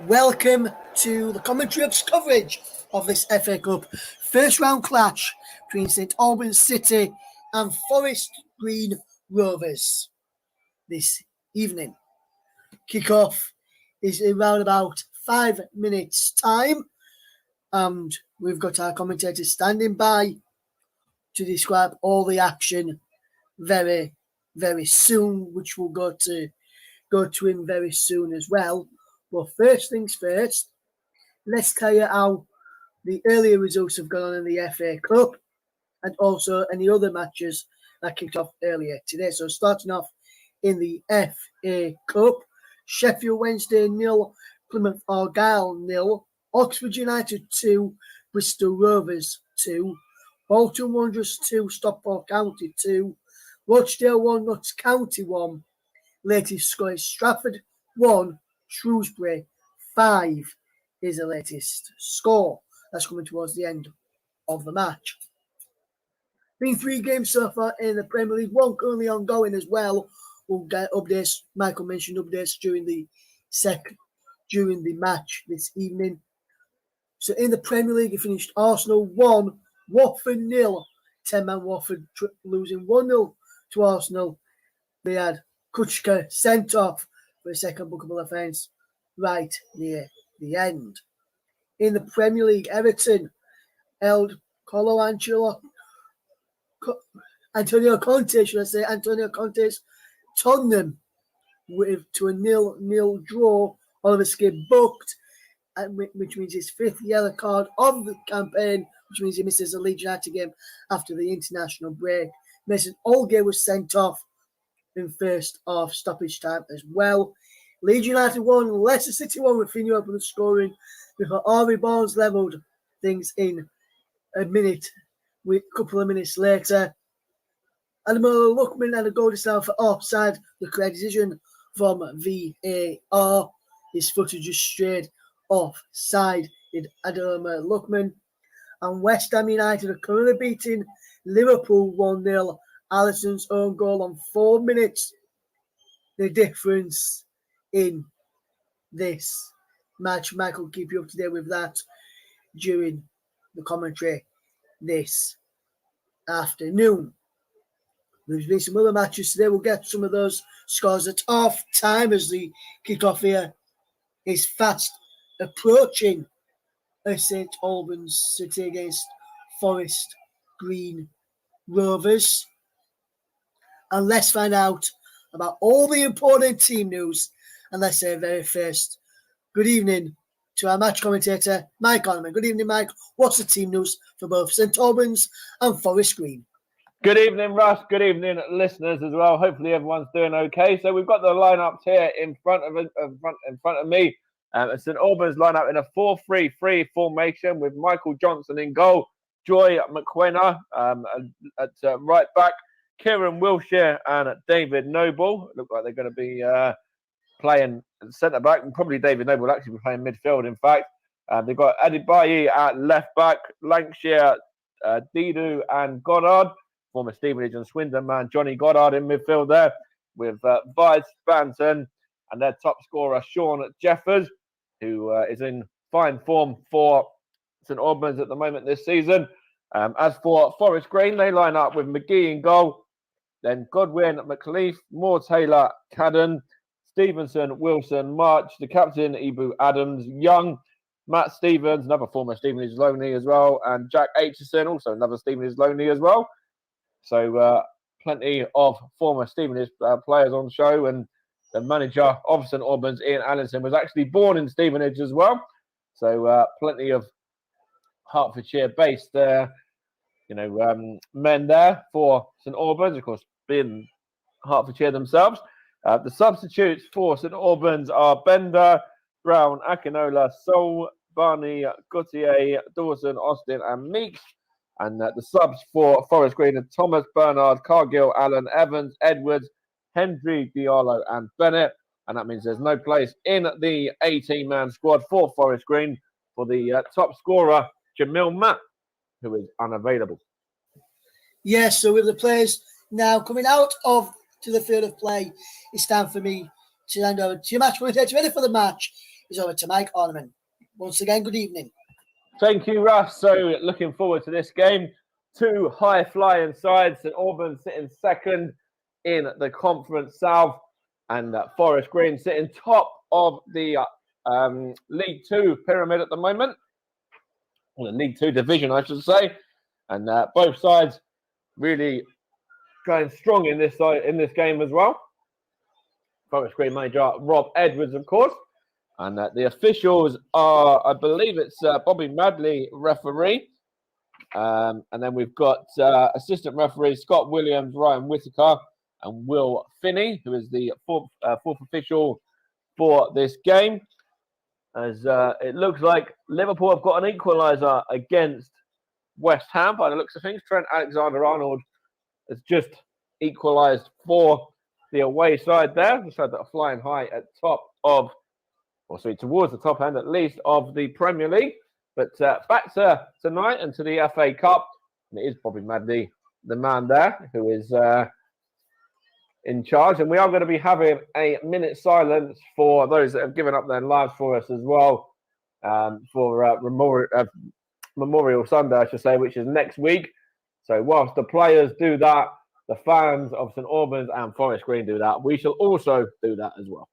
Welcome to the commentary coverage of this FA Cup first round clash between St Albans City and Forest Green Rovers this evening. Kick-off is in around about 5 minutes' time, and we've got our commentators standing by to describe all the action very, very soon, which we'll go to him very soon as well. Well, first things first, let's tell you how the earlier results have gone on in the FA Cup and also any other matches that kicked off earlier today. So starting off in the FA Cup, Sheffield Wednesday 0, Plymouth Argyle 0, Oxford United 2, Bristol Rovers 2, Bolton Wanderers 2, Stockport County 2, Rochdale 1, Notts County 1, latest score is Stratford 1, Shrewsbury 5 is the latest score. That's coming towards the end of the match. Been 3 games so far in the Premier League, one currently ongoing as well. We'll get updates. Michael mentioned updates during the match this evening. So in the Premier League, it finished Arsenal 1, Watford 0. 10-man Watford losing 1-0 to Arsenal. They had Kuchka sent off for a second bookable offence right near the end. In the Premier League, Everton held Antonio Conte's Tottenham to a 0-0 draw. Oliver Skip booked, which means his 5th yellow card of the campaign, which means he misses the Leeds United game after the international break. Mason Olgate was sent off in first half stoppage time as well. Leeds United 1, Leicester City 1 with Finio open the scoring before Harvey Barnes levelled things in a couple of minutes later. Ademola Lookman had a goal disallowed for offside, the correct decision from VAR. His foot had just strayed offside in Ademola Lookman. And West Ham United are currently beating Liverpool 1-0. Alisson's own goal on 4 minutes. The difference in this match. Michael will keep you up to date with that during the commentary this afternoon. There's been some other matches today. We'll get some of those scores at half time as the kickoff here is fast approaching St Albans City against Forest Green Rovers. And let's find out about all the important team news. And let's say very first, good evening to our match commentator, Mike Orman. Good evening, Mike. What's the team news for both St Albans and Forest Green? Good evening, Russ. Good evening, listeners as well. Hopefully everyone's doing okay. So we've got the lineups here in front of me. St Albans lineup in a 4-3-3 formation with Michael Johnson in goal, Joy McQuena at right back, Kieran Wilshire and David Noble. Look like they're going to be playing centre back, and probably David Noble will actually be playing midfield. In fact, they've got Adebayi at left back, Lancashire, Didu and Goddard. Former Stevenage and Swindon man Johnny Goddard in midfield there with Vice Banton and their top scorer Sean Jeffers, who is in fine form for St Albans at the moment this season. As for Forest Green, they line up with McGee in goal, then Godwin, McLeaf, Moore, Taylor, Cadden, Stevenson, Wilson, March, the captain Ibu Adams, Young, Matt Stevens, another former Stevenage loanee as well, and Jack Aitchison, also another Stevenage loanee as well. So plenty of former Stevenage players on show, and the manager of St Albans, Ian Allinson, was actually born in Stevenage as well. So plenty of Hertfordshire-based, men there for St Albans, of course, being Hertfordshire themselves. The substitutes for St Albans are Bender, Brown, Akinola, Sol, Barney, Gautier, Dawson, Austin, and Meeks. And the subs for Forest Green are Thomas, Bernard, Cargill, Allen, Evans, Edwards, Hendry, Diallo, and Bennett. And that means there's no place in the 18-man squad for Forest Green for the top scorer, Jamil Matt, who is unavailable. Yes, so with the players now coming out to the field of play, it's time for me to hand over to your match commentator ready for the match. is over to Mike Ornament. Once again, good evening. Thank you, Russ. So looking forward to this game. Two high-flying sides. St Albans sitting second in the Conference South, and Forest Green sitting top of the League Two pyramid at the moment, or the League Two division, I should say. And both sides really going strong in this game as well. Forest Green manager Rob Edwards, of course. And the officials are, I believe it's Bobby Madley, referee. And then we've got assistant referees Scott Williams, Ryan Whitaker, and Will Finney, who is the fourth official for this game. As it looks like Liverpool have got an equaliser against West Ham by the looks of things. Trent Alexander-Arnold has just equalised for the away side there. Just had that flying high at top of, or sorry, towards the top end at least of the Premier League. But back to tonight and to the FA Cup. And it is Bobby Madley, the man there, who is in charge. And we are going to be having a minute silence for those that have given up their lives for us as well, for Memorial Sunday, I should say, which is next week. So whilst the players do that, the fans of St Albans and Forest Green do that, we shall also do that as well.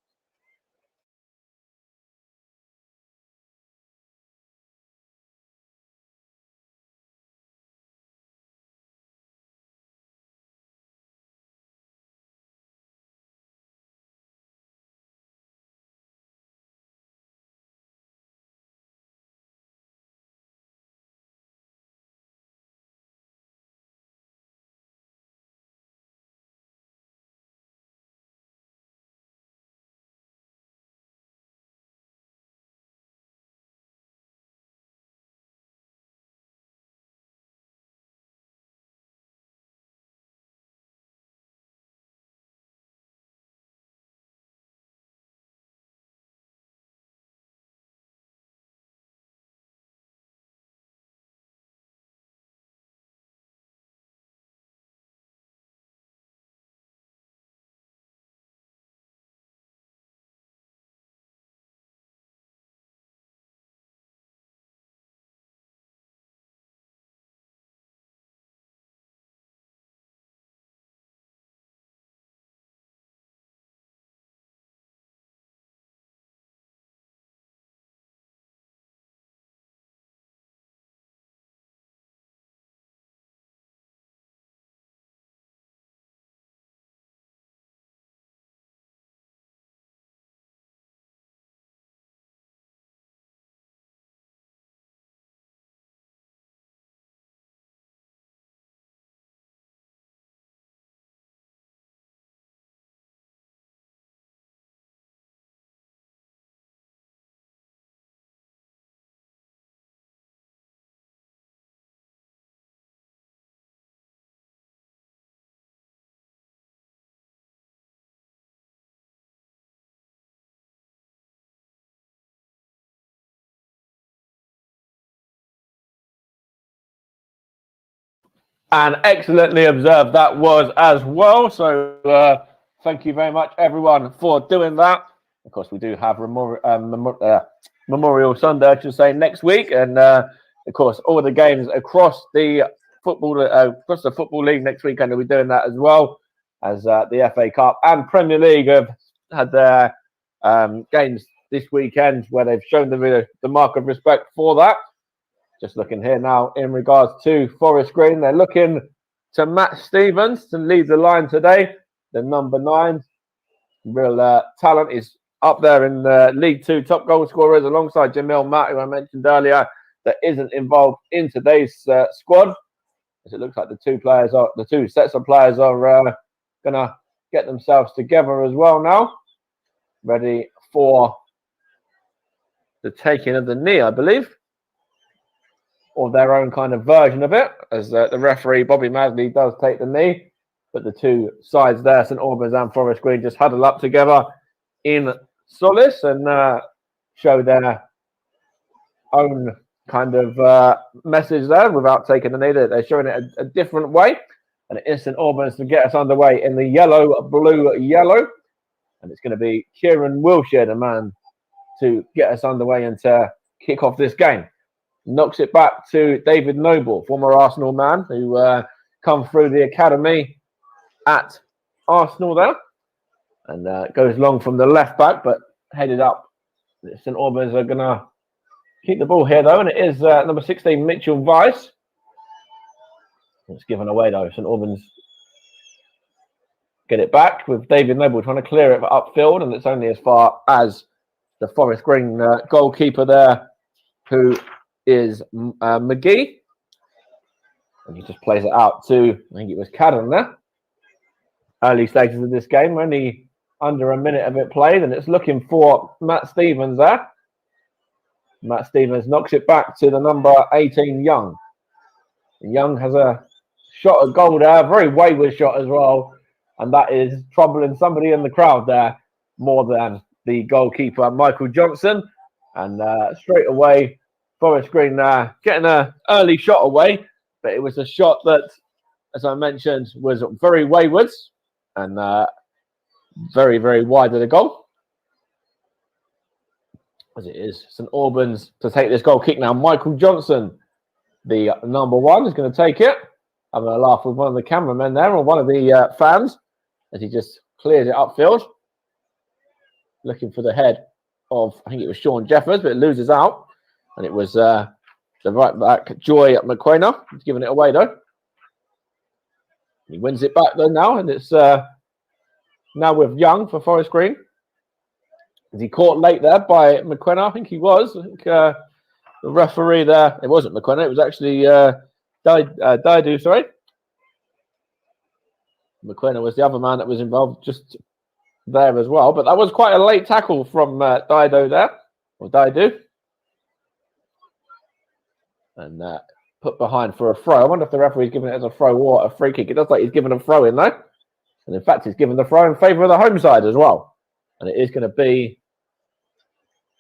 And excellently observed that was as well. So thank you very much, everyone, for doing that. Of course, we do have Memorial Sunday, I should say, next week. And, of course, all the games across the football league next weekend, we'll be doing that as well, as the FA Cup and Premier League have had their games this weekend where they've shown the mark of respect for that. Just looking here now in regards to Forest Green, they're looking to Matt Stevens to lead the line today. The number 9, real talent, is up there in the League Two top goal scorers alongside Jamil Matt, who I mentioned earlier, that isn't involved in today's squad. As it looks like the two sets of players are going to get themselves together as well now, ready for the taking of the knee, I believe, or their own kind of version of it, as the referee, Bobby Madley, does take the knee. But the two sides there, St Albans and Forest Green, just huddle up together in solace and show their own kind of message there without taking the knee. They're showing it a different way. And it is St Albans to get us underway in the yellow, blue, yellow. And it's going to be Kieran Wilshire, the man to get us underway and to kick off this game. Knocks it back to David Noble, former Arsenal man, who come through the academy at Arsenal there. And goes long from the left back, but headed up. St Albans are going to keep the ball here, though, and it is number 16, Mitchell Weiss. It's given away, though. St Albans get it back with David Noble trying to clear it upfield, and it's only as far as the Forest Green goalkeeper there, who is McGee. And he just plays it out to, I think it was Cadden there. Early stages of this game, only under a minute of it played, and it's looking for Matt Stevens there. Matt Stevens knocks it back to the number 18, Young. And Young has a shot at goal there, very wayward shot as well, and that is troubling somebody in the crowd there more than the goalkeeper, Michael Johnson. And straight away, Forest Green getting an early shot away, but it was a shot that, as I mentioned, was very wayward and very, very wide of the goal. As it is St Albans to take this goal kick now. Michael Johnson, the number 1, is going to take it. I'm going to laugh with one of the cameramen there, or one of the fans, as he just clears it upfield. Looking for the head of, I think it was Sean Jeffers, but it loses out. And it was the right back, Joy McQuainer. He's giving it away, though. He wins it back, though, now, and it's now with Young for Forest Green. Is he caught late there by McQuainer? I think he was. I think the referee there, it wasn't McQuainer, it was actually Didu, sorry. McQuainer was the other man that was involved just there as well. But that was quite a late tackle from Didu there, or Didu. And put behind for a throw. I wonder if the referee's giving it as a throw or a free kick. It does like he's given a throw in, though. And in fact, he's given the throw in favour of the home side as well. And it is going to be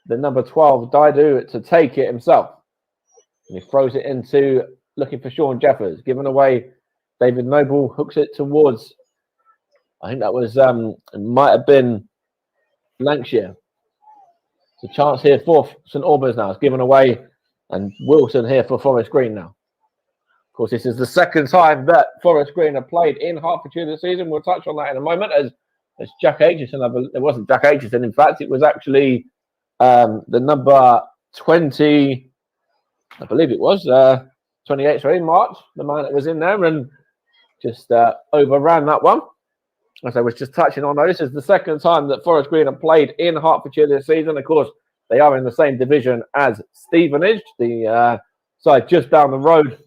the number 12, Didu, to take it himself. And he throws it into, looking for Sean Jeffers. Giving away, David Noble hooks it towards, I think that was, it might have been Lancashire. It's a chance here for St Albans now. It's given away, and Wilson here for Forest Green now. Of course, this is the second time that Forest Green have played in Hertfordshire this season. We'll touch on that in a moment as Jack Aitchison. It wasn't Jack Aitchison, in fact. It was actually the number 20, I believe it was, 28, sorry, March, the man that was in there, and just overran that one. As I was just touching on, this is the second time that Forest Green have played in Hertfordshire this season. Of course, they are in the same division as Stevenage, the side just down the road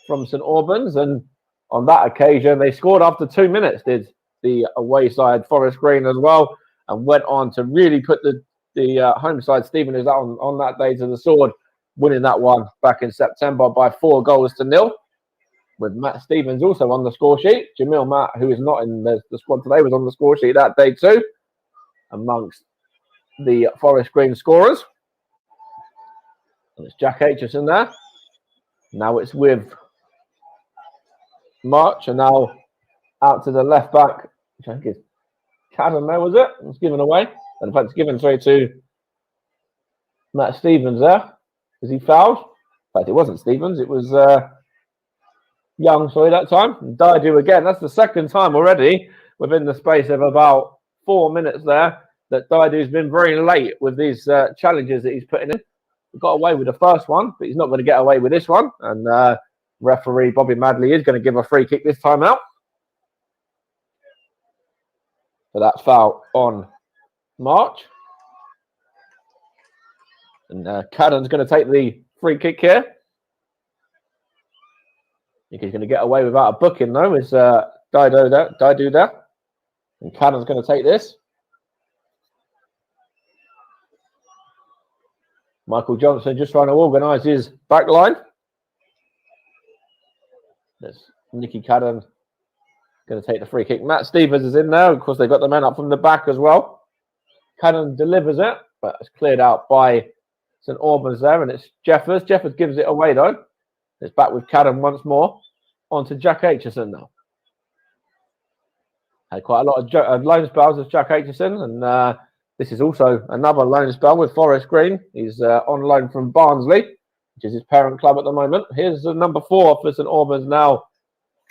from St Albans, and on that occasion they scored after 2 minutes, did the away side Forest Green as well, and went on to really put the home side Stevenage on that day to the sword, winning that one back in September by 4-0, with Matt Stevens also on the score sheet. Jamil Matt, who is not in the squad today, was on the score sheet that day too, amongst the Forest Green scorers. And it's Jack Aitchison there. Now it's with March, and now out to the left back, which I think is Cadden there, was it? It's given away. And in fact, it's given straight to Matt Stevens there. Is he fouled? In fact, it wasn't Stevens, it was Young, sorry, that time. And Didu again. That's the second time already within the space of about 4 minutes there that Didu's been very late with these challenges that he's putting in. He got away with the first one, but he's not going to get away with this one. And referee Bobby Madley is going to give a free kick this time out for that foul on March. And Cadden's going to take the free kick here. I think he's going to get away without a booking, though. Is Didu there. And Cadden's going to take this. Michael Johnson just trying to organise his back line. There's Nicky Cadden going to take the free kick. Matt Stevens is in there. Of course, they've got the men up from the back as well. Cadden delivers it, but it's cleared out by St Albans there, and it's Jeffers. Jeffers gives it away, though. It's back with Cadden once more. On to Jack Aitchison now. Had quite a lot of loan spells as Jack Aitchison, and This is also another loan spell with Forest Green. He's on loan from Barnsley, which is his parent club at the moment. Here's the number 4 for St Albans now,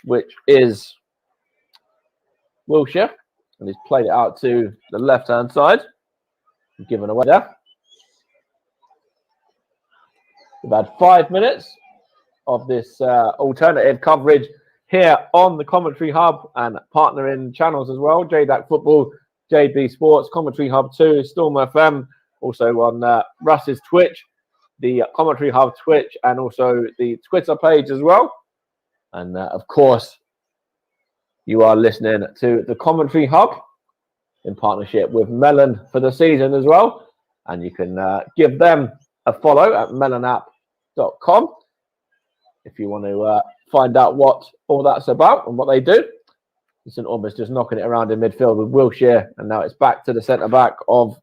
which is Wilshire. And he's played it out to the left-hand side. Given away there. We've had 5 minutes of this alternative coverage here on the Commentary Hub and partnering channels as well. JDAC Football, JB Sports, Commentary Hub 2, Storm FM, also on Russ's Twitch, the Commentary Hub Twitch, and also the Twitter page as well. And of course, you are listening to the Commentary Hub in partnership with Melon for the season as well. And you can give them a follow at melonapp.com if you want to find out what all that's about and what they do. St Albans just knocking it around in midfield with Wilshire, and now it's back to the centre-back of,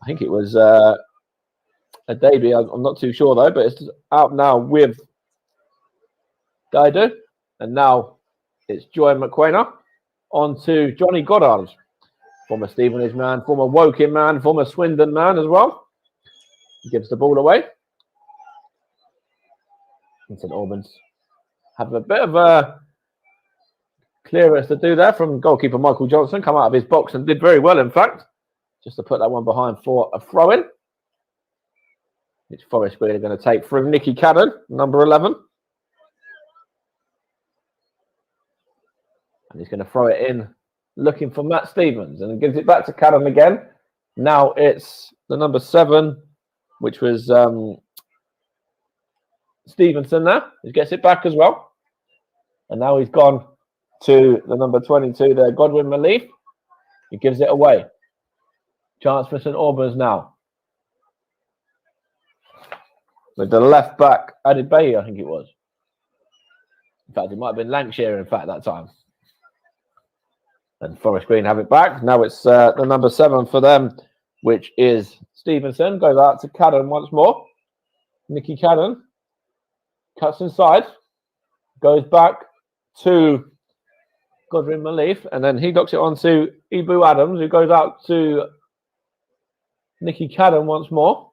I think it was a debut. I'm not too sure though, but it's out now with Dido, and now it's Joy McQuainer on to Johnny Goddard, former Stevenage man, former Woking man, former Swindon man as well. He gives the ball away. And St Albans have a bit of a clearance to do there from goalkeeper Michael Johnson. Come out of his box and did very well, in fact, just to put that one behind for a throw-in, which Forest Green are going to take from Nicky Cadden, number 11. And he's going to throw it in, looking for Matt Stevens, and gives it back to Cadden again. Now it's the number 7, which was Stevenson there. He gets it back as well. And now he's gone to the number 22 there, Godwin Malief. He gives it away. Chance for St Albans now. With the left back, Adebayo, I think it was. In fact, it might have been Lancashire, in fact, that time. And Forest Green have it back. Now it's the number 7 for them, which is Stevenson. Goes out to Cadden once more. Nicky Cadden cuts inside. Goes back to Godwin Malief, and then he knocks it on to Ibu Adams, who goes out to Nicky Cadden once more.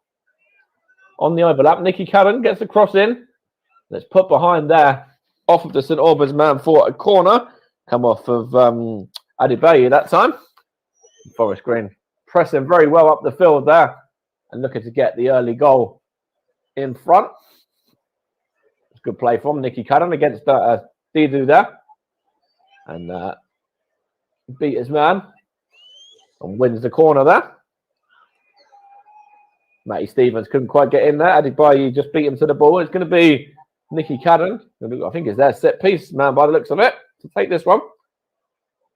On the overlap, Nicky Cadden gets the cross in. Let's put behind there, off of the St Albans man for a corner. Come off of Adebayo that time. Forest Green pressing very well up the field there and looking to get the early goal in front. It's good play from Nicky Cadden against Didu there. And beat his man and wins the corner there. Matty Stevens couldn't quite get in there. Adebayo just beat him to the ball. It's going to be Nicky Cadden. I think it's their set piece man by the looks of it to take this one.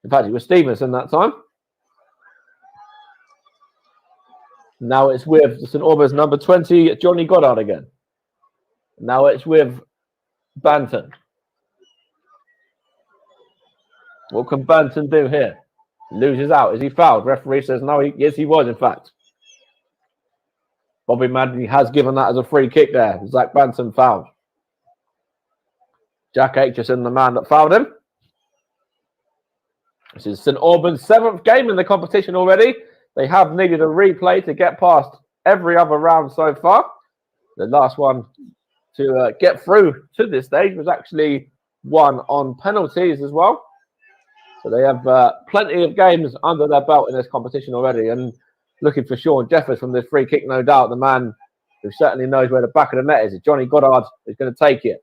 In fact, it was Stevenson that time. Now it's with St Albans number 20, Johnny Goddard again. Now it's with Banton. What can Banton do here? Loses out. Is he fouled? Referee says no. Yes, he was, in fact. Bobby Madden has given that as a free kick there. Zach Banton fouled. Jack Aitchison, the man that fouled him. This is St Albans' 7th game in the competition already. They have needed a replay to get past every other round so far. The last one to get through to this stage was actually one on penalties as well. So they have plenty of games under their belt in this competition already. And looking for Sean Jeffers from this free kick, no doubt. The man who certainly knows where the back of the net is. Johnny Goddard is going to take it.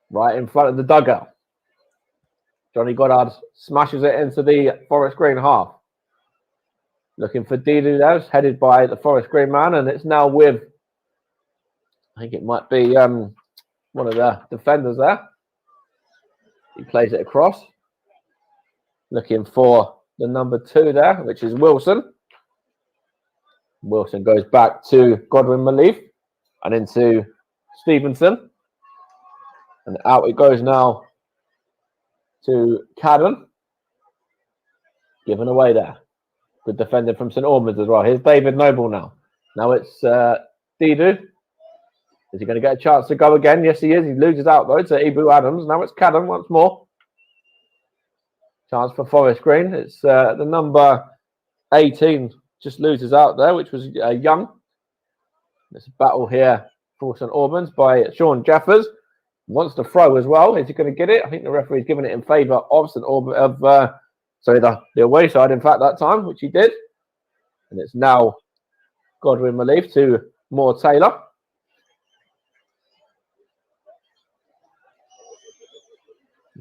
Right in front of the dugout. Johnny Goddard smashes it into the Forest Green half. Looking for Didu there, headed by the Forest Green man. And it's now with, I think it might be one of the defenders there. He plays it across. Looking for the number 2 there, which is Wilson. Wilson goes back to Godwin Malief and into Stevenson. And out it goes now to Cadden. Given away there. Good defender from St Albans as well. Here's David Noble now. Now it's Didu. Is he going to get a chance to go again? Yes, he is. He loses out, though, to Ibu Adams. Now it's Cadden once more. Chance for Forest Green. It's the number 18 just loses out there, which was Young. There's a battle here for St Albans by Sean Jeffers. Wants to throw as well. Is he going to get it? I think the referee's given it in favour of St Albans, the away side, in fact, that time, which he did. And it's now Godwin Malief to Moore Taylor.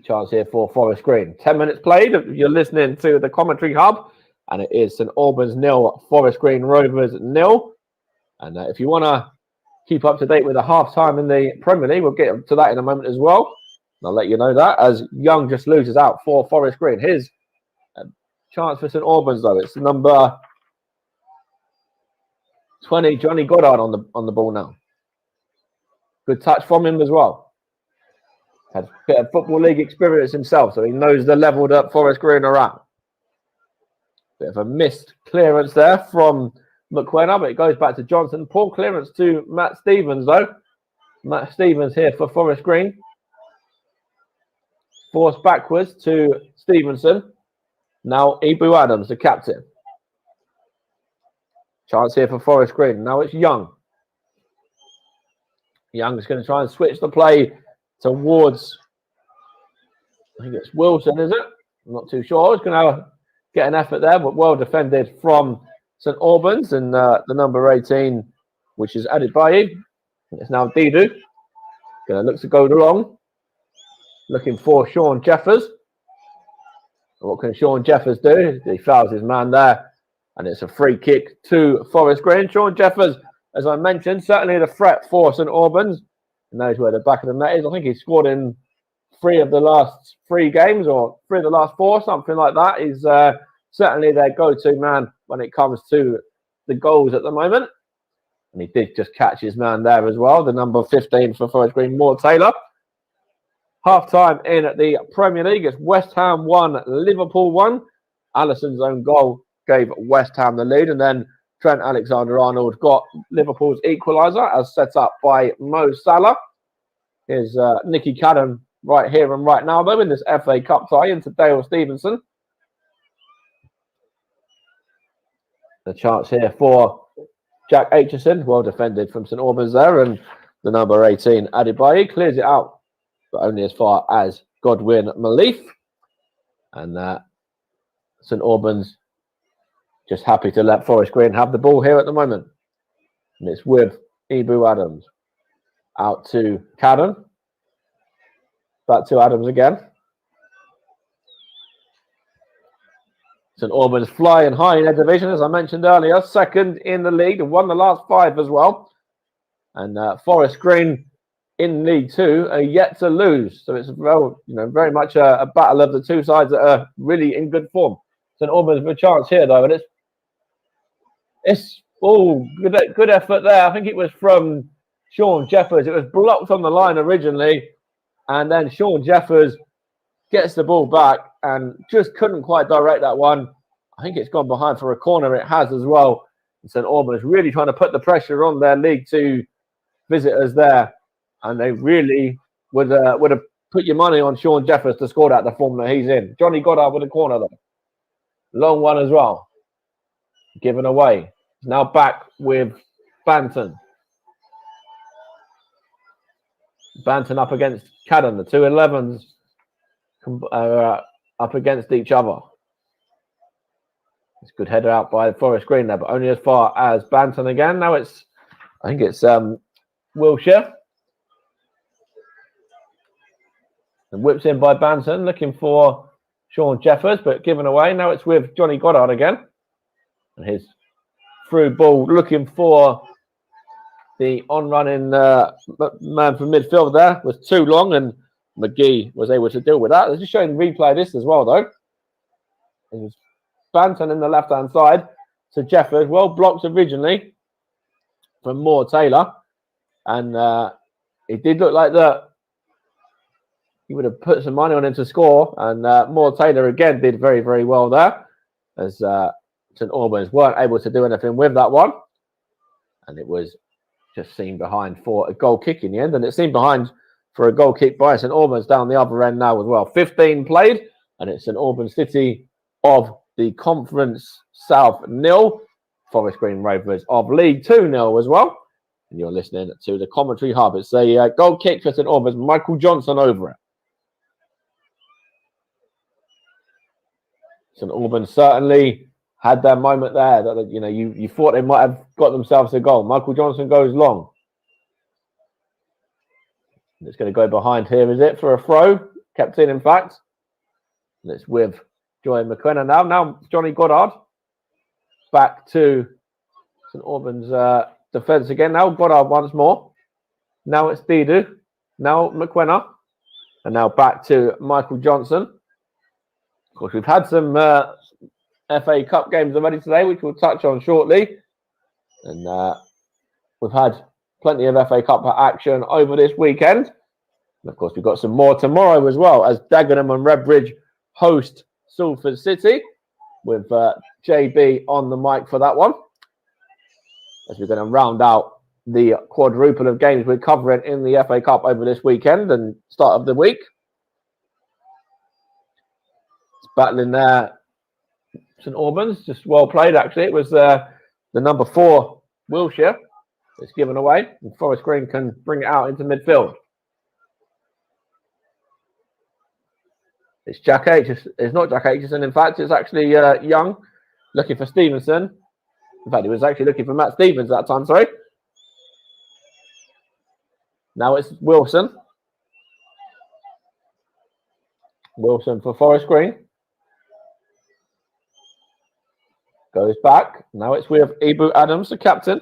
Chance here for Forest Green. 10 minutes played. You're listening to the commentary hub, and it is St Albans 0, Forest Green Rovers 0. And if you want to keep up to date with the half-time in the Premier League, we'll get to that in a moment as well. And I'll let you know that as Young just loses out for Forest Green. Here's a chance for St Albans, though. It's number 20, Johnny Goddard on the ball now. Good touch from him as well. Had a bit of Football League experience himself, so he knows the level that Forest Green are at. Bit of a missed clearance there from McQuenna, but it goes back to Johnson. Poor clearance to Matt Stevens, though. Matt Stevens here for Forest Green. Forced backwards to Stevenson. Now Ibu Adams, the captain. Chance here for Forest Green. Now it's Young. Young's going to try and switch the play towards, I think it's Wilson, is it? I'm not too sure. He's going to get an effort there, but well defended from St Albans, and the number 18, which is added by him. It's now Didu. Going to look to go long. Looking for Sean Jeffers. What can Sean Jeffers do? He fouls his man there, and it's a free kick to Forest Green. Sean Jeffers, as I mentioned, certainly the threat for St Albans. He knows where the back of the net is. I think he scored in 3 of the last 3 games, or 3 of the last 4, something like that. He's certainly their go-to man when it comes to the goals at the moment. And he did just catch his man there as well, the number 15 for Forest Green, Moore Taylor. Half-time in the Premier League. It's West Ham 1, Liverpool 1. Alisson's own goal gave West Ham the lead, and then Trent Alexander-Arnold got Liverpool's equaliser as set up by Mo Salah. Here's Nicky Cadden right here and right now, though, in this FA Cup tie into Dale Stevenson. The chance here for Jack Aitchison, well defended from St Albans there, and the number 18, Adebayo, clears it out, but only as far as Godwin Malief. And St Albans just happy to let Forest Green have the ball here at the moment. And it's with Ibu Adams. Out to Cadden. Back to Adams again. St Albans flying high in their division, as I mentioned earlier. Second in the league and won the last 5 as well. And Forest Green in League 2 are yet to lose. So it's very much a battle of the two sides that are really in good form. St Albans with a chance here, though, and it's good effort there. I think it was from Sean Jeffers. It was blocked on the line originally, and then Sean Jeffers gets the ball back and just couldn't quite direct that one. I think it's gone behind for a corner. It has as well. And St Albans really trying to put the pressure on their League 2 visitors there, and they really would have put your money on Sean Jeffers to score that, the form that he's in. Johnny Goddard with a corner though. Long one as well. Given away. Now back with Banton. Banton up against Cadden. The 2 11s up against each other. It's a good header out by Forest Green there, but only as far as Banton again. Now I think it's Wilshire. And whips in by Banton, looking for Sean Jeffers, but given away. Now it's with Johnny Goddard again. And his through ball looking for the on-running man from midfield there was too long, and McGee was able to deal with that. They're just showing replay of this as well, though. It was Banton in the left-hand side to Jeffers. Well blocked originally from Moore Taylor. And it did look like that he would have put some money on him to score. And Moore Taylor again did very, very well there, as St Albans weren't able to do anything with that one. And it was just seen behind for a goal kick in the end. And it's seen behind for a goal kick by St Albans down the other end now as well. 15 played. and it's St Albans City of the Conference South 0, Forest Green Rovers of League 2 0 as well. And you're listening to the commentary hub. It's a goal kick for St Albans. Michael Johnson over it. St Albans certainly had their moment there. That you thought they might have got themselves a goal. Michael Johnson goes long. It's going to go behind here, is it, for a throw? Kept in fact. And it's with Joy McKenna now. Now Johnny Goddard back to St Albans defence again. Now Goddard once more. Now it's Didu. Now McKenna. And now back to Michael Johnson. Of course, we've had some FA Cup games already today, which we'll touch on shortly. And we've had plenty of FA Cup action over this weekend. And of course, we've got some more tomorrow as well, as Dagenham and Redbridge host Salford City, with JB on the mic for that one. As we're going to round out the quadruple of games we're covering in the FA Cup over this weekend and start of the week. It's battling there. St Albans, just well played actually. It was the number 4 Wilshire. It's given away, and Forest Green can bring it out into midfield. It's Jack H. It's not Jack Aitchison, in fact. It's actually Young, looking for Stevenson. In fact, he was actually looking for Matt Stevens that time, sorry. Now it's Wilson. Wilson for Forest Green. Goes back. Now it's with Ibu Adams, the captain.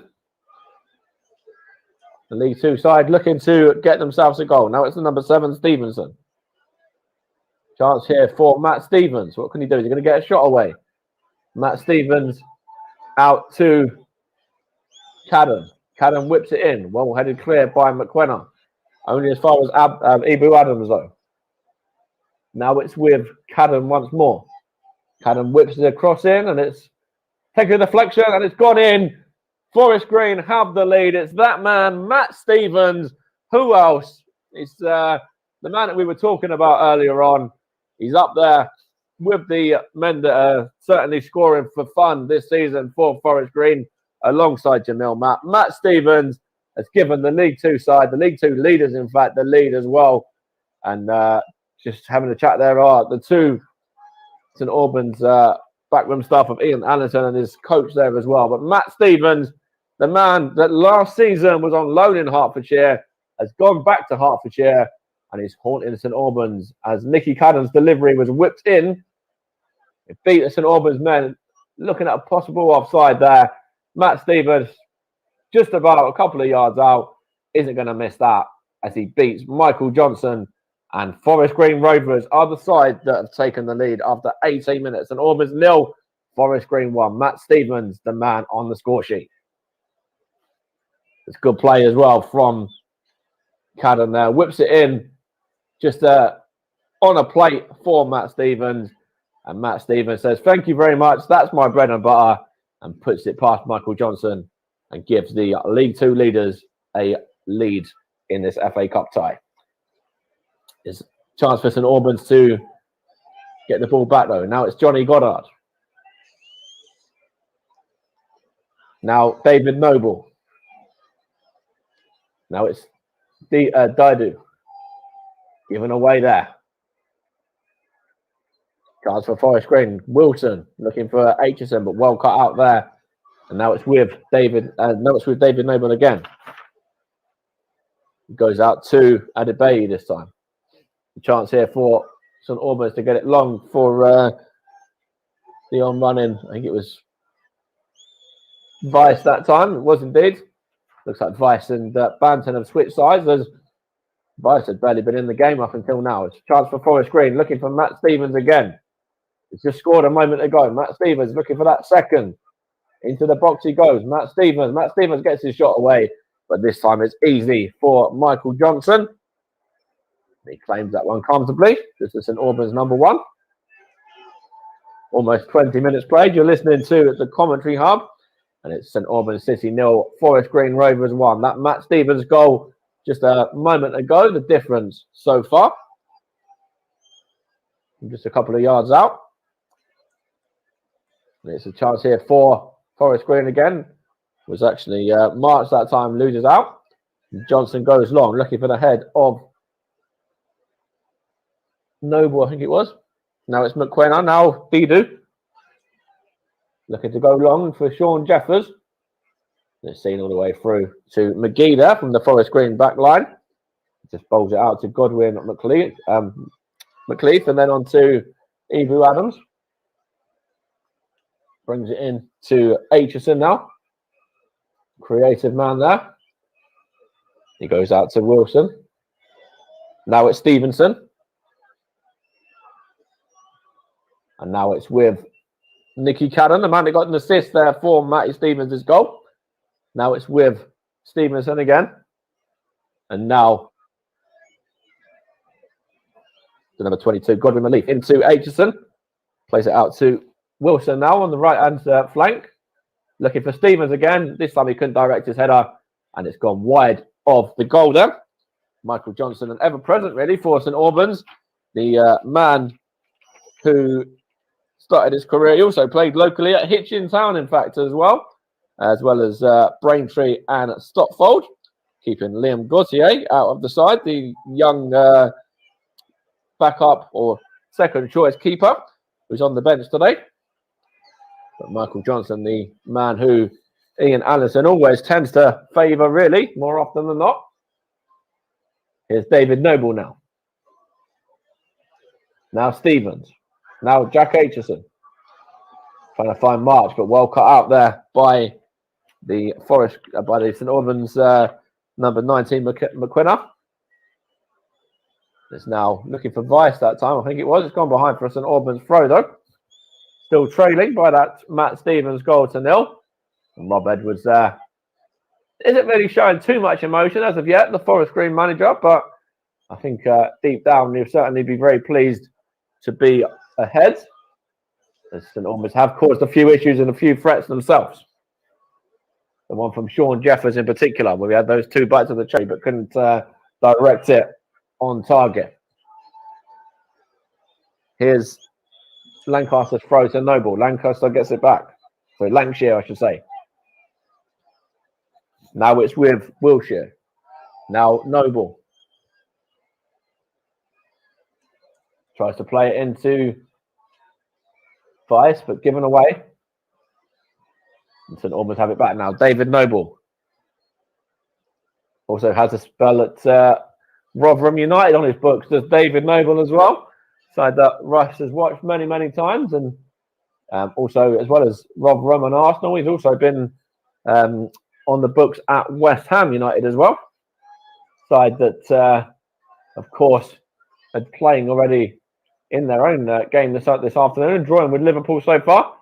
The League 2 side looking to get themselves a goal. Now it's the number 7, Stevenson. Chance here for Matt Stevens. What can he do? Is he going to get a shot away? Matt Stevens out to Cadden. Cadden whips it in. Well-headed clear by McKenna. Only as far as Ibu Adams, though. Now it's with Cadden once more. Cadden whips it across in, and it's taken a deflection, and it's gone in. Forest Green have the lead. It's that man, Matt Stevens. Who else? It's the man that we were talking about earlier on. He's up there with the men that are certainly scoring for fun this season for Forest Green, alongside Jamil Matt. Matt Stevens has given the League 2 side, the League 2 leaders, in fact, the lead as well. And just having a chat there are the 2 St Albans backroom staff of Ian Allison and his coach there as well. But Matt Stevens, the man that last season was on loan in Hertfordshire, has gone back to Hertfordshire and is haunting St Albans as Nicky Cadden's delivery was whipped in. It beat the St Albans men, looking at a possible offside there. Matt Stevens, just about a couple of yards out, isn't going to miss that as he beats Michael Johnson. And Forest Green Rovers are the side that have taken the lead after 18 minutes. St Albans 0, Forest Green 1. Matt Stevens, the man on the score sheet. It's good play as well from Cadden there. Whips it in just on a plate for Matt Stevens. And Matt Stevens says, thank you very much. That's my bread and butter. And puts it past Michael Johnson and gives the League 2 leaders a lead in this FA Cup tie. There's a chance for St Albans to get the ball back, though. Now it's Johnny Goddard. Now David Noble. Now it's Didu. Given away there. Chance for Forest Green. Wilson looking for Aitchison, but well cut out there. And now it's with David. David Noble again. It goes out to Adebayi this time. A chance here for St Albans to get it long for the on-running. I think it was Weiss that time. It was indeed. Looks like Weiss and Banton have switched sides, as Weiss had barely been in the game up until now. It's a chance for Forest Green, looking for Matt Stevens again. He's just scored a moment ago. Matt Stevens looking for that second. Into the box he goes. Matt Stevens gets his shot away, but this time it's easy for Michael Johnson. He claims that one comfortably. This is St Albans number 1. Almost 20 minutes played. You're listening to the commentary hub. And it's St Albans City 0, Forest Green Rovers 1. That Matt Stevens goal just a moment ago, the difference so far. just a couple of yards out. And it's a chance here for Forest Green again. Was actually March that time, loses out. Johnson goes long, looking for the head of Noble, I think it was. Now it's McQuena, now Bidu. Looking to go long for Sean Jeffers. It's seen all the way through to McGee there from the Forest Green back line. Just bowls it out to Godwin McLeaf, and then on to Ebu Adams. Brings it in to Aitchison now. Creative man there. He goes out to Wilson. Now it's Stevenson. And now it's with Nicky Cadden, the man that got an assist there for Matty Stevens' goal. Now it's with Stevenson again. And now the number 22, Godwin McLeaf, into Aitchison. Plays it out to Wilson now on the right-hand flank. Looking for Stevens again. This time he couldn't direct his header. And it's gone wide of the goal there. Michael Johnson, an ever-present really for St Albans. The man who started his career. He also played locally at Hitchin Town, in fact, as well as Braintree and Stotfold. Keeping Liam Gauthier out of the side, the young backup or second choice keeper who's on the bench today. But Michael Johnson, the man who Ian Allison always tends to favour, really, more often than not. Here's David Noble now. Now Stevens. Now Jack Aitchison. Trying to find March, but well cut out there by the St Albans number 19, McQuena. It's now looking for Vice that time, I think it was. It's gone behind for St Albans throw, though. Still trailing by that Matt Stevens goal to 0. And Rob Edwards there isn't really showing too much emotion as of yet, the Forest Green manager, but I think deep down he'll certainly be very pleased to be ahead. As St Albans have caused a few issues and a few threats themselves. The one from Sean Jeffers in particular, where we had those 2 bites of the cherry but couldn't direct it on target. Here's Lancaster's throw to Noble. Lancaster gets it back. So Lancashire, I should say. Now it's with Wilshire. Now Noble. Tries to play it into Vice, but given away. And St Albans have it back now. David Noble. Also has a spell at Rotherham United on his books. Does David Noble as well. Side that Russ has watched many, many times. And also, as well as Rotherham and Arsenal, he's also been on the books at West Ham United as well. Side that, of course, are playing already in their own game this afternoon and drawing with Liverpool so far.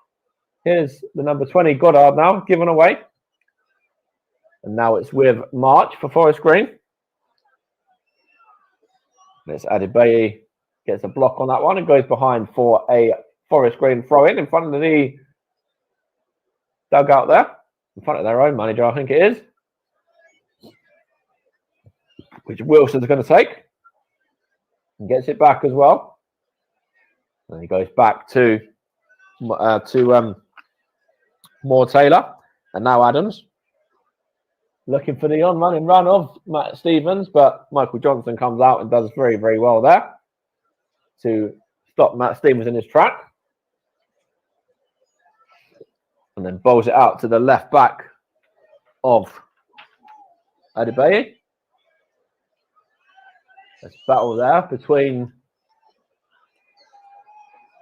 Here's the number 20, Goddard now, given away. And now it's with March for Forest Green. It's Adebayi gets a block on that one and goes behind for a Forest Green throw-in front of the dugout there. In front of their own manager, I think it is. Which Wilson's going to take. And gets it back as well. And he goes back to Moore Taylor. And now Adams. Looking for the on-running run of Matt Stevens, but Michael Johnson comes out and does very, very well there to stop Matt Stevens in his track. And then bowls it out to the left back of Adebayi. There's a battle there between,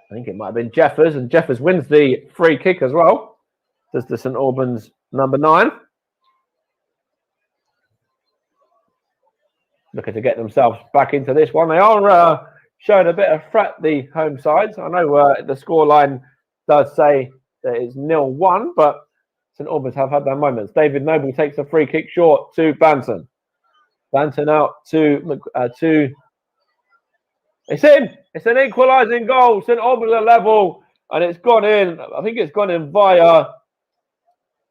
I think it might have been Jeffers, and Jeffers wins the free kick as well. Does the St Albans number 9. Looking to get themselves back into this one. They are showing a bit of threat, the home sides. I know the scoreline does say that it's 0-1, but St Albans have had their moments. David Noble takes a free kick short to Banton. Banton out to it's in. It's an equalising goal. St Albans are level, and it's gone in. I think it's gone in via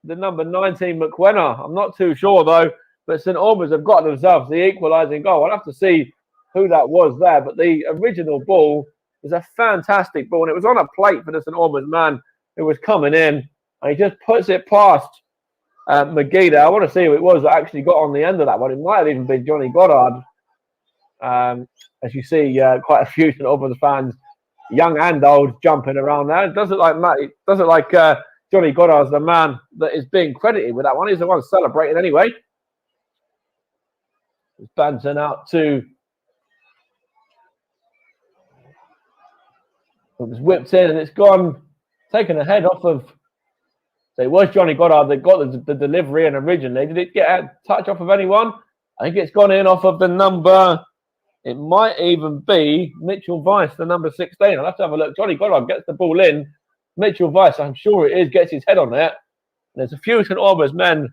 the number 19, McQuena. I'm not too sure though. But St Albans have got themselves the equalising goal. I'll have to see who that was there. But the original ball It was a fantastic ball, and it was on a plate for the St Albans man who was coming in, and he just puts it past McGee there. I want to see who it was that actually got on the end of that one. It might have even been Johnny Goddard. As you see, quite a few St Albans fans, young and old, jumping around there. It doesn't like Johnny Goddard's the man that is being credited with that one. He's the one celebrating anyway. It's bouncing out to. It was whipped in and it's gone, taken a head off of. So it was Johnny Goddard that got the delivery in originally. Did it get a touch off of anyone? I think it's gone in off of the number. It might even be Mitchell Weiss, the number 16. I'll have to have a look. Johnny Goddard gets the ball in. Mitchell Weiss, I'm sure it is, gets his head on it. There's a few St Albans men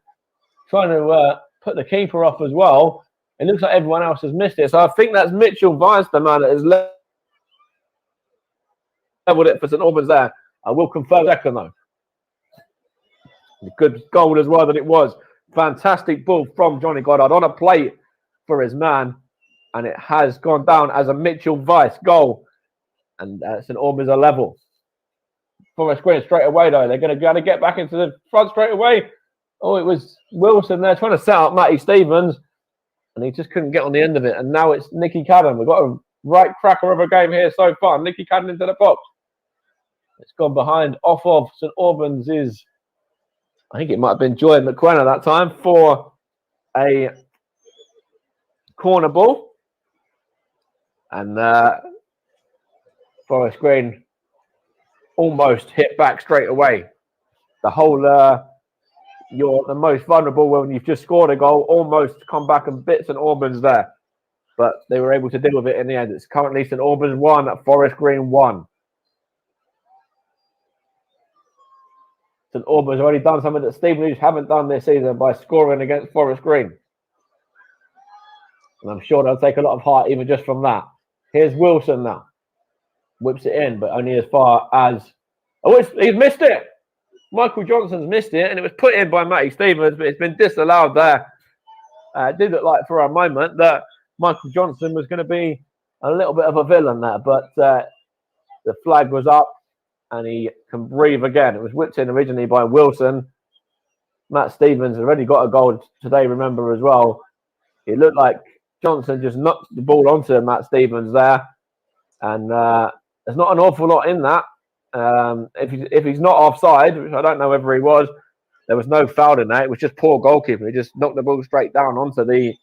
trying to put the keeper off as well. It looks like everyone else has missed it. So I think that's Mitchell Weiss, the man that has leveled it for St Albans there. I will confirm second though. Good goal as well that it was. Fantastic ball from Johnny Goddard on a plate for his man. And it has gone down as a Mitchell Weiss goal. And St Albans are level. Forest Green straight away though. They're going to be able to get back into the front straight away. Oh, it was Wilson there trying to set up Matty Stevens. And he just couldn't get on the end of it. And now it's Nicky Cadden. We've got a right cracker of a game here so far. Nicky Cadden into the box. It's gone behind off of St Albans is, I think it might have been Joy McQueen that time for a corner ball. And Forest Green almost hit back straight away. The whole, you're the most vulnerable when you've just scored a goal, almost come back and bit St Albans there. But they were able to deal with it in the end. It's currently St Albans 1, Forest Green 1. St Albans already done something that Stevenage haven't done this season by scoring against Forest Green. And I'm sure they'll take a lot of heart even just from that. Here's Wilson now. Whips it in, but only as far as... Oh, he's missed it! Michael Johnson's missed it, and it was put in by Matty Stevens, but it's been disallowed there. It did look like for a moment that Michael Johnson was going to be a little bit of a villain there, but the flag was up, and he can breathe again. It was whipped in originally by Wilson. Matt Stevens already got a goal today, remember, as well. It looked like Johnson just knocked the ball onto Matt Stevens there. And there's not an awful lot in that. If he's not offside, which I don't know whether he was, there was no foul in that. It was just poor goalkeeping. He just knocked the ball straight down onto the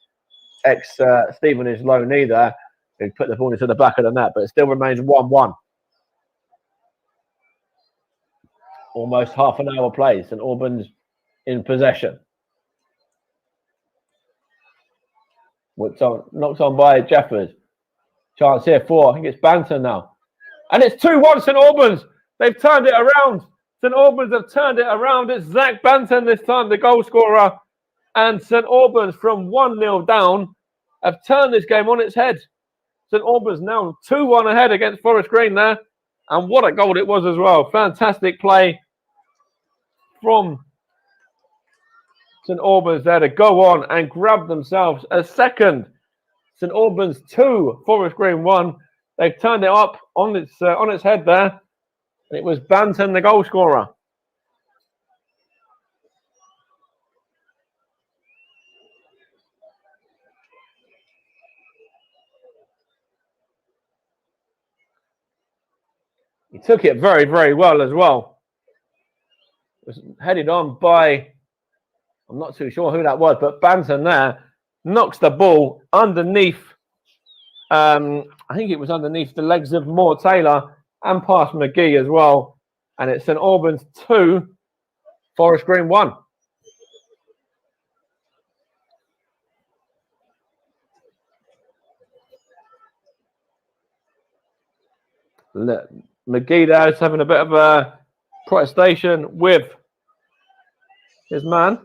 ex-Stevenage loanee there, who put the ball into the back of the net. But it still remains 1-1. Almost half an hour play. St Albans in possession. Whipped on, knocked on by Jeffers. Chance here for, I think it's Banton now. And it's 2-1 St Albans. They've turned it around. St Albans have turned it around. It's Zach Banton this time, the goal scorer. And St Albans from 1-0 down have turned this game on its head. St Albans now 2-1 ahead against Forest Green there. And what a goal it was as well. Fantastic play from St Albans there to go on and grab themselves a second. St Albans 2, Forest Green 1. They've turned it up on its head there. And it was Banton, the goal scorer. He took it very, very well as well. It was headed on by, I'm not too sure who that was, but Banton there knocks the ball underneath, I think it was underneath the legs of Moore Taylor and past McGee as well. And it's St Albans 2, Forest Green 1. McGee there is having a bit of a protestation with his man.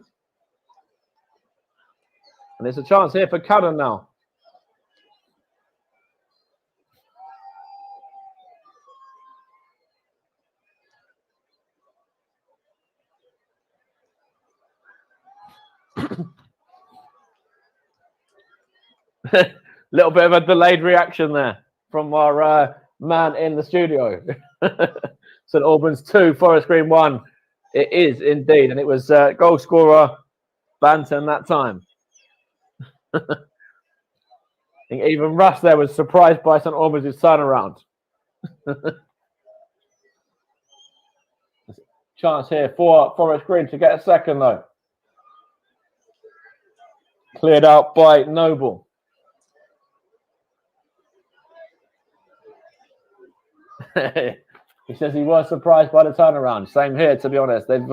And there's a chance here for Cadden now. Little bit of a delayed reaction there from our man in the studio. St Albans 2, Forest Green 1. It is indeed, and it was goal scorer Banton that time. I think even Russ there was surprised by St Albans' turnaround. Chance here for Forest Green to get a second though. Cleared out by Noble. He says he was surprised by the turnaround. Same here, to be honest. They've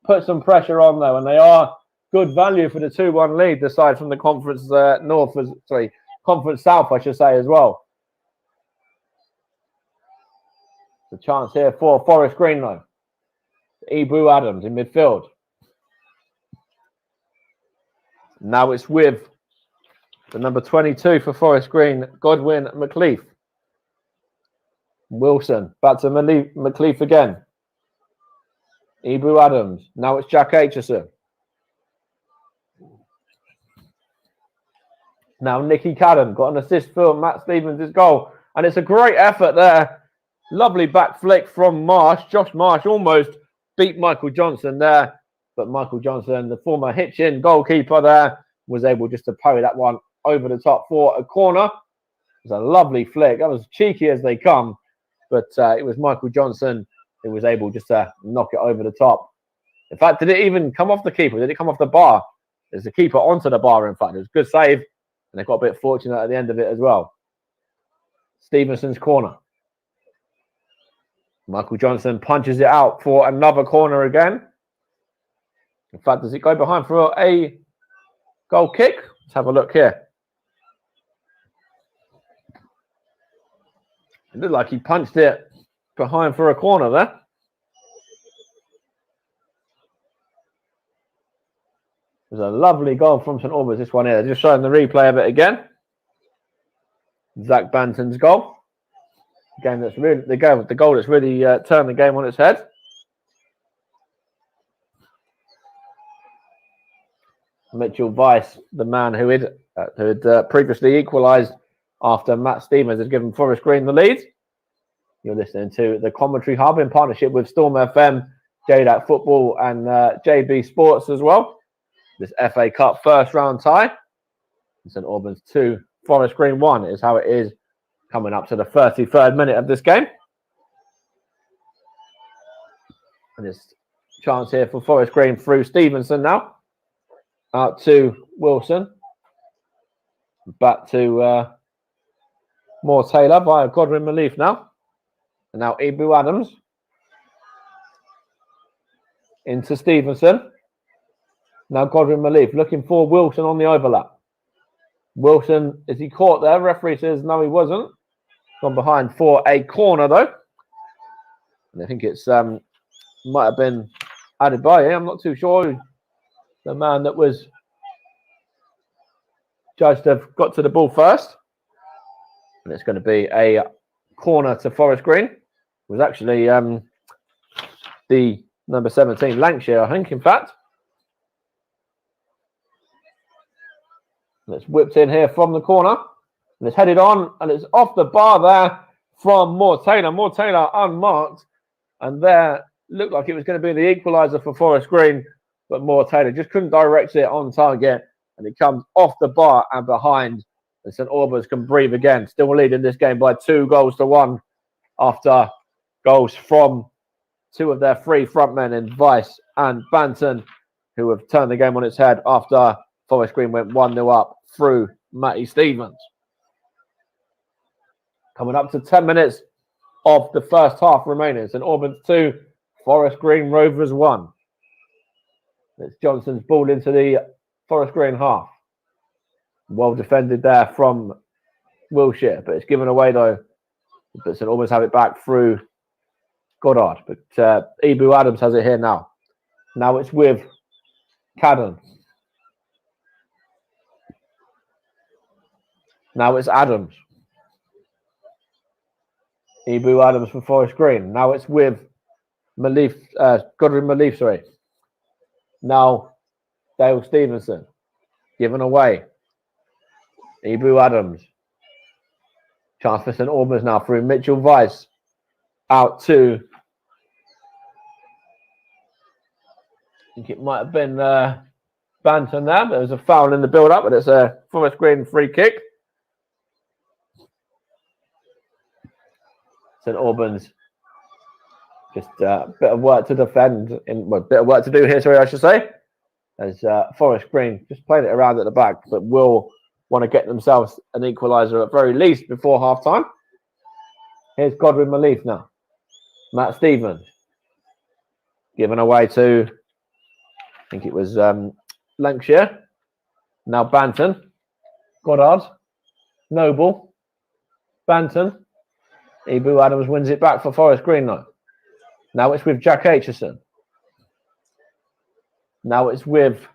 put some pressure on though, and they are good value for the 2-1 lead, aside from the Conference Conference South, I should say, as well. The chance here for Forest Green though. Ibu Adams in midfield. Now it's with the number 22 for Forest Green, Godwin McLeaf. Wilson, back to McLeaf again. Ibu Adams. Now it's Jack Aitchison. Now Nicky Cadden got an assist for Matt Stevens' goal. And it's a great effort there. Lovely back flick from Marsh. Josh Marsh almost beat Michael Johnson there. But Michael Johnson, the former Hitchin goalkeeper there, was able just to parry that one over the top for a corner. It was a lovely flick. That was cheeky as they come. But it was Michael Johnson who was able just to knock it over the top. In fact, did it even come off the keeper? Did it come off the bar? There's the keeper onto the bar, in fact. It was a good save. And they got a bit fortunate at the end of it as well. Stevenson's corner. Michael Johnson punches it out for another corner again. In fact, does it go behind for a goal kick? Let's have a look here. It looked like he punched it behind for a corner there. It was a lovely goal from St Albans, this one here. Just showing the replay of it again. Zach Banton's goal. Game that's really the goal that's really turned the game on its head. Mitchell Weiss, the man who had previously equalised after Matt Stevens had given Forest Green the lead. You're listening to the Commentary Hub in partnership with Storm FM, JDAC Football and JB Sports as well. This FA Cup first round tie. St Albans 2, Forest Green 1 is how it is coming up to the 33rd minute of this game. And this chance here for Forest Green through Stevenson now. Out to Wilson. Back to Moore Taylor via Godwin McLeaf now. And now Ibu Adams. Into Stevenson. Now Godwin McLeaf looking for Wilson on the overlap. Wilson, is he caught there? Referee says no, he wasn't. Gone behind for a corner though. And I think it's might have been added by him. I'm not too sure. The man that was judged to have got to the ball first. And it's going to be a corner to Forest Green. It was actually the number 17, Lancashire, I think, in fact. And it's whipped in here from the corner. And it's headed on, and it's off the bar there from Moore Taylor. Moore Taylor unmarked. And there looked like it was going to be the equaliser for Forest Green. But Moore Taylor just couldn't direct it on target. And it comes off the bar and behind. And St Albans can breathe again. Still leading this game by 2-1 after goals from two of their three frontmen in Weiss and Banton, who have turned the game on its head after Forest Green went 1-0 up through Matty Stevens. Coming up to 10 minutes of the first half remaining. St Albans 2, Forest Green Rovers 1. It's Johnson's ball into the Forest Green half. Well defended there from Wilshire, but it's given away though. But St Albans have it back through Goddard. But Ibu Adams has it here now. Now it's with Cadden. Now it's Adams. Ibu Adams for Forest Green. Now it's with Godwin McLeaf, sorry. Now Dale Stevenson. Given away. Ibu Adams. Chance for St Albans now through Mitchell Weiss. Out to, I think it might have been Banton there. There was a foul in the build-up, but it's a Forest Green free kick. St Albans, just a bit of work to defend, a bit of work to do here, sorry, I should say. As Forest Green just played it around at the back, but will want to get themselves an equaliser at very least before half-time. Here's Godwin Malif now. Matt Stevens. Given away to, I think it was Lancashire. Now Banton. Goddard. Noble. Banton. Ibu Adams wins it back for Forest Green though. Now it's with Jack Aitchison. Now it's with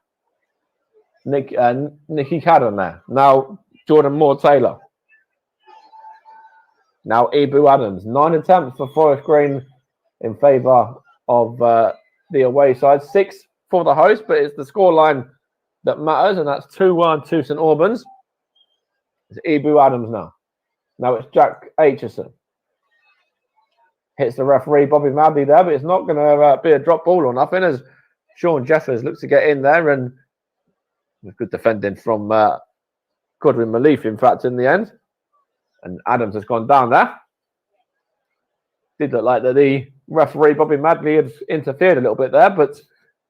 Nicky Cadden there. Now Jordan Moore-Taylor. Now Ibu Adams. 9 attempts for Forest Green in favour of the away side. 6 for the host, but it's the scoreline that matters, and that's 2-1 to St Albans. It's Ibu Adams now. Now it's Jack Aitchison. Hits the referee, Bobby Madley there, but it's not going to be a drop ball or nothing as Sean Jeffers looks to get in there, and with good defending from Godwin Malif, in fact, in the end. And Adams has gone down there. Did look like that the referee, Bobby Madley, had interfered a little bit there, but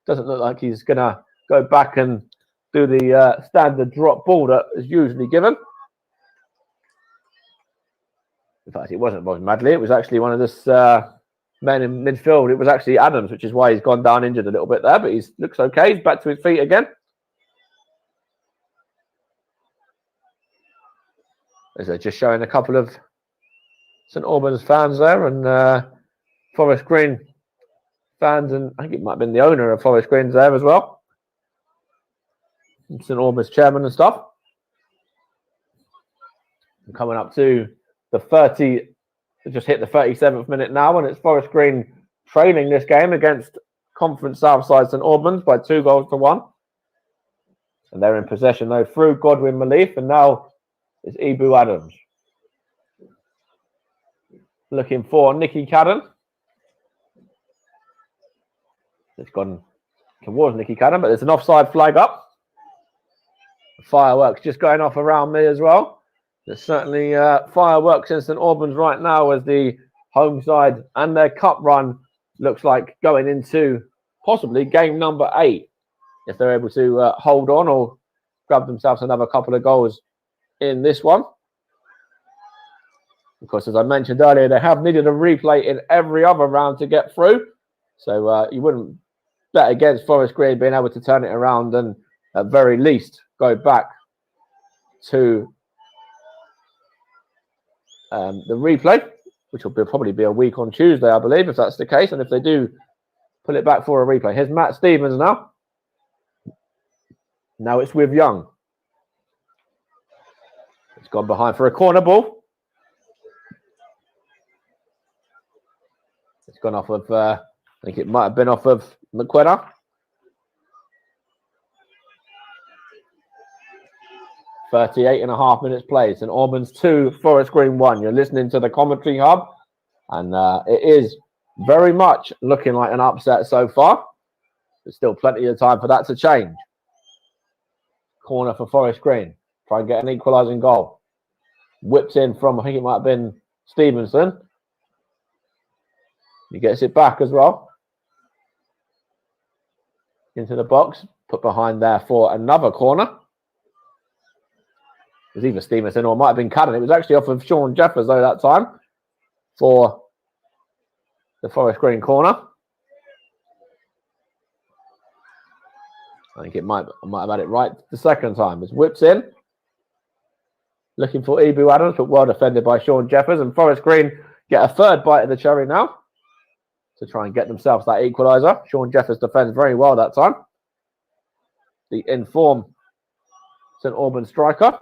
doesn't look like he's going to go back and do the standard drop ball that is usually given. In fact, it wasn't Bobby Madley. It was actually one of this men in midfield. It was actually Adams, which is why he's gone down injured a little bit there, but he looks okay. He's back to his feet again. As they're just showing a couple of St Albans fans there and Forest Green fans, and I think it might have been the owner of Forest Green's there as well. St Albans chairman and stuff. And coming up to the 30, just hit the 37th minute now, and it's Forest Green trailing this game against Conference Southside St Albans by 2-1. And they're in possession though through Godwin Malif, and now it's Ibu Adams. Looking for Nicky Cadden. It's gone towards Nicky Cadden, but there's an offside flag up. Fireworks just going off around me as well. There's certainly fireworks in St Albans right now as the home side and their cup run looks like going into possibly game number 8 if they're able to hold on or grab themselves another couple of goals in this one. Of course, as I mentioned earlier, they have needed a replay in every other round to get through. So you wouldn't bet against Forest Green being able to turn it around and at very least go back to the replay, which will probably be a week on Tuesday, I believe, if that's the case. And if they do pull it back for a replay. Here's Matt Stevens now. Now it's with Young. It's gone behind for a corner ball. It's gone off of, I think it might have been off of McQuenna. .38.5 minutes played. St Albans 2, Forest Green 1. You're listening to the commentary hub, and it is very much looking like an upset so far. There's still plenty of time for that to change. Corner for Forest Green. Try and get an equalising goal. Whips in from, I think it might have been Stevenson. He gets it back as well. Into the box. Put behind there for another corner. It was either Stevenson or it might have been Cadden. It was actually off of Sean Jeffers though that time for the Forest Green corner. I think I might have had it right the second time. It's whips in. Looking for Ibu Adams, but well defended by Sean Jeffers. And Forest Green get a third bite of the cherry now to try and get themselves that equaliser. Sean Jeffers defends very well that time. The informed St Albans striker.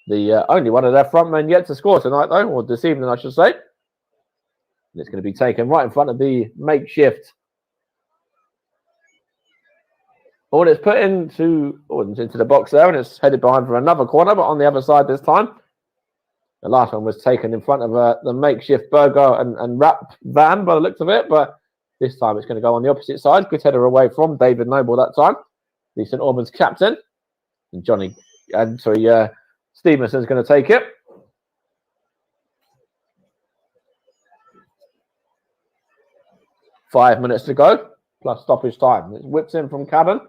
The only one of their front men yet to score tonight, though, or this evening, I should say. And it's going to be taken right in front of the makeshift. Oh, and it's put into the box there, and it's headed behind for another corner, but on the other side this time. The last one was taken in front of the makeshift burger and wrap van by the looks of it, but this time it's going to go on the opposite side. Good header away from David Noble that time, the St Albans captain. And Stevenson's going to take it. Five minutes to go, plus stoppage time. It whips in from Cadden.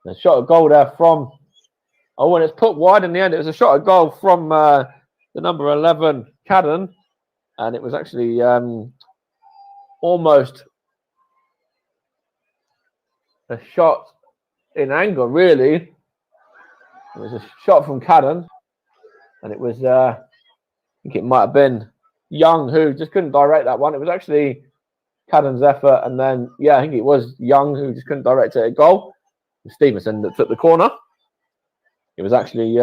A shot at goal there from... Oh, and it's put wide in the end. It was a shot at goal from the number 11, Cadden. And it was actually almost a shot in anger, really. It was a shot from Cadden. And it was, I think it might have been Young who just couldn't direct that one. It was actually Cadden's effort. And then, I think it was Young who just couldn't direct it at goal. Stevenson that took the corner. It was actually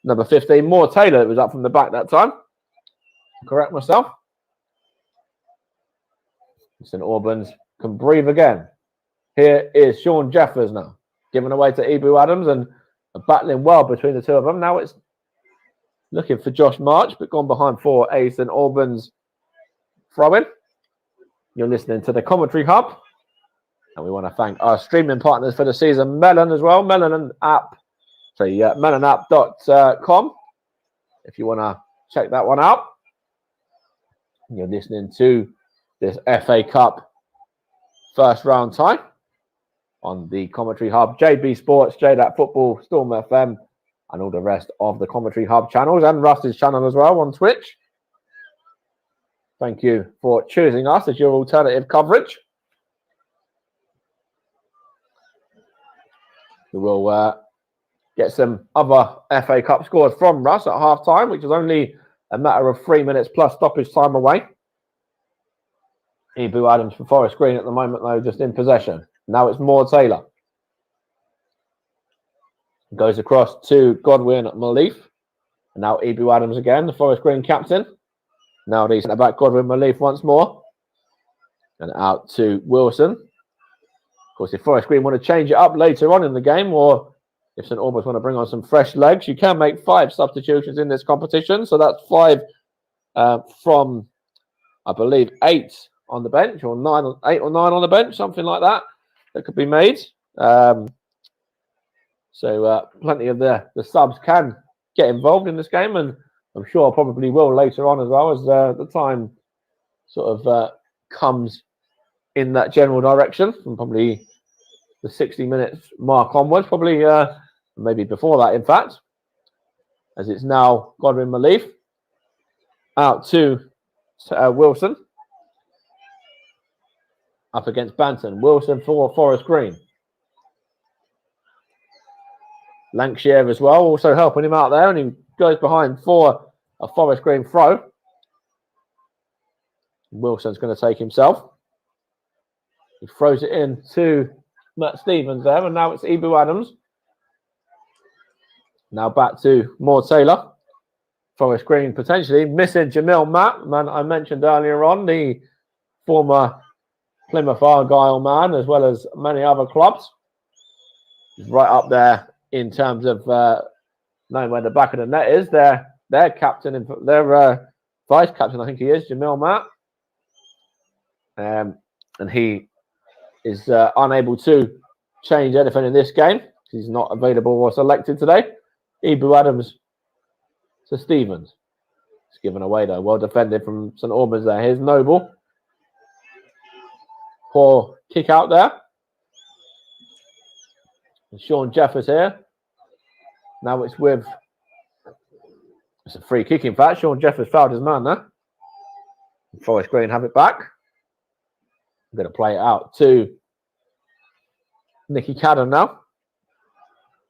number 15, Moore Taylor, that was up from the back that time. Correct myself. St Albans can breathe again. Here is Sean Jeffers now, giving away to Ibu Adams and battling well between the two of them. Now it's looking for Josh March, but gone behind for a St Albans throw-in. You're listening to the Commentary Hub. And we want to thank our streaming partners for the season, Melon as well, melonapp.com. If you want to check that one out. You're listening to this FA Cup first round tie on the Commentary Hub, JB Sports, JDAT Football, Storm FM, and all the rest of the Commentary Hub channels, and Russ's channel as well on Twitch. Thank you for choosing us as your alternative coverage. We will get some other FA Cup scores from Russ at half-time, which is only a matter of 3 minutes plus stoppage time away. Ibu Adams for Forest Green at the moment, though, just in possession. Now it's Moore Taylor. Goes across to Godwin Malief. And now Ibu Adams again, the Forest Green captain. Now he's centre back Godwin Malief once more. And out to Wilson. Of course, if Forest Green want to change it up later on in the game, or if St Albans want to bring on some fresh legs, you can make 5 substitutions in this competition. So that's 5 from, I believe, 8 on the bench, or 8 or 9 on the bench, something like that could be made. So plenty of the subs can get involved in this game, and I'm sure probably will later on as well, as the time sort of comes in that general direction, from probably the 60 minutes mark onwards, probably maybe before that, in fact, as it's now Godwin Malief out to Wilson up against Banton. Wilson for Forest Green. Lancashire as well, also helping him out there, and he goes behind for a Forest Green throw. Wilson's going to take himself. He throws it in to Matt Stevens there, and now it's Ibu Adams. Now back to Moore Taylor. Forest Green potentially missing Jamil Matt, man I mentioned earlier on, the former Plymouth Argyle man, as well as many other clubs. He's right up there in terms of knowing where the back of the net is. Their captain, their vice captain, I think he is, Jamil Matt. And he is unable to change anything in this game. He's not available or selected today. Ibu Adams to Stevens. It's given away though. Well defended from St Albans there. Here's Noble. Poor kick out there. And Sean Jeffers here. Now it's with... It's a free kick, in fact. Sean Jeffers fouled his man there. Forest Green have it back. I'm going to play it out to Nicky Cadden now.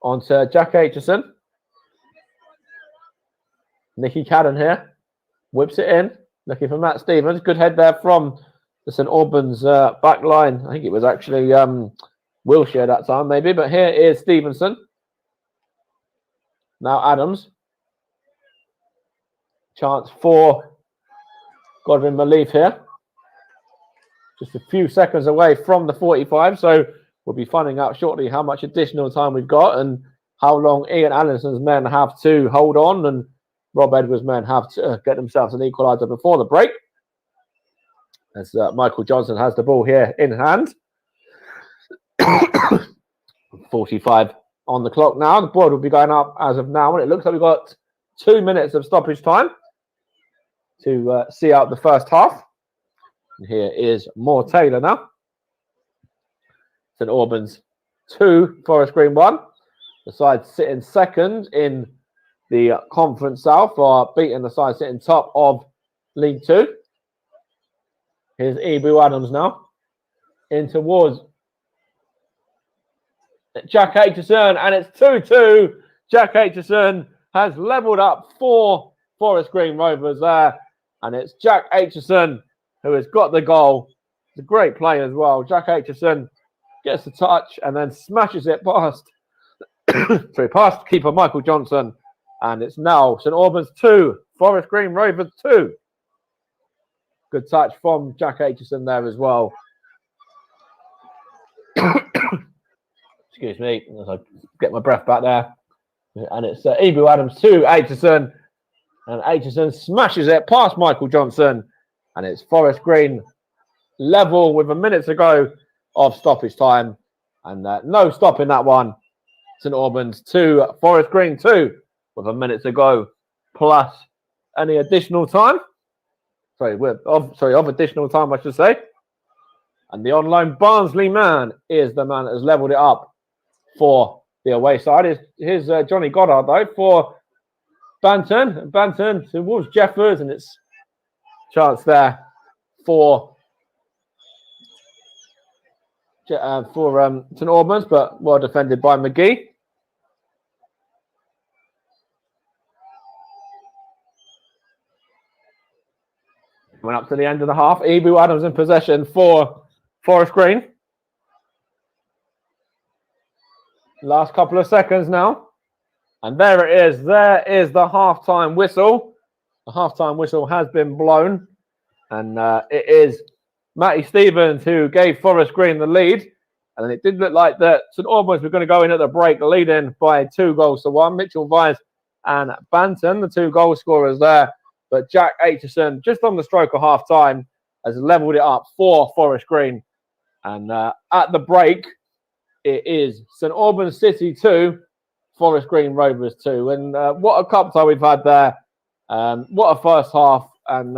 On to Jack Aitchison. Nicky Cadden here. Whips it in. Looking for Matt Stevens. Good head there from the St Albans back line. I think it was actually Wilshire that time, maybe. But here is Stevenson. Now Adams. Chance for Godwin Malief here. Just a few seconds away from the 45. So we'll be finding out shortly how much additional time we've got and how long Ian Allison's men have to hold on and Rob Edwards' men have to get themselves an equaliser before the break. As Michael Johnson has the ball here in hand. 45 on the clock now. The board will be going up as of now. And it looks like we've got 2 minutes of stoppage time to see out the first half. And here is Moore Taylor now. St Albans 2, Forest Green 1. The side sitting second in the Conference South are beating the side sitting top of League 2. Here's Ibu Adams now in towards Jack Aitchison, and it's 2-2. Jack Aitchison has levelled up for Forest Green Rovers there, and it's Jack Aitchison who has got the goal. It's a great play as well. Jack Aitchison gets the touch and then smashes it past past keeper Michael Johnson, and it's now St Albans 2, Forest Green Rovers 2. Good touch from Jack Aitchison there as well. Excuse me, as I get my breath back there. And it's Ibu Adams 2, Aitchison. And Aitchison smashes it past Michael Johnson. And it's Forest Green level with a minute to go of stoppage time. And no stopping that one. St Albans 2, Forest Green 2 with a minute to go. Plus any additional time. Of additional time, I should say. And the on-loan Barnsley man is the man that has levelled it up for the away side. Here's Johnny Goddard, though, for Banton. Banton towards Jeffers, and it's chance there for St Albans, but well defended by McGee. Went up to the end of the half. Ibu Adams in possession for Forest Green. Last couple of seconds now. And there it is. There is the half-time whistle. The half-time whistle has been blown. And it is Matty Stevens who gave Forest Green the lead. And it did look like that St Albans were going to go in at the break, leading by 2-1. Mitchell Weiss and Banton, the 2 goal scorers there. But Jack Aitchison, just on the stroke of half-time, has levelled it up for Forest Green. And at the break, it is St Albans City 2, Forest Green Rovers 2. And what a cup tie we've had there. What a first half. And,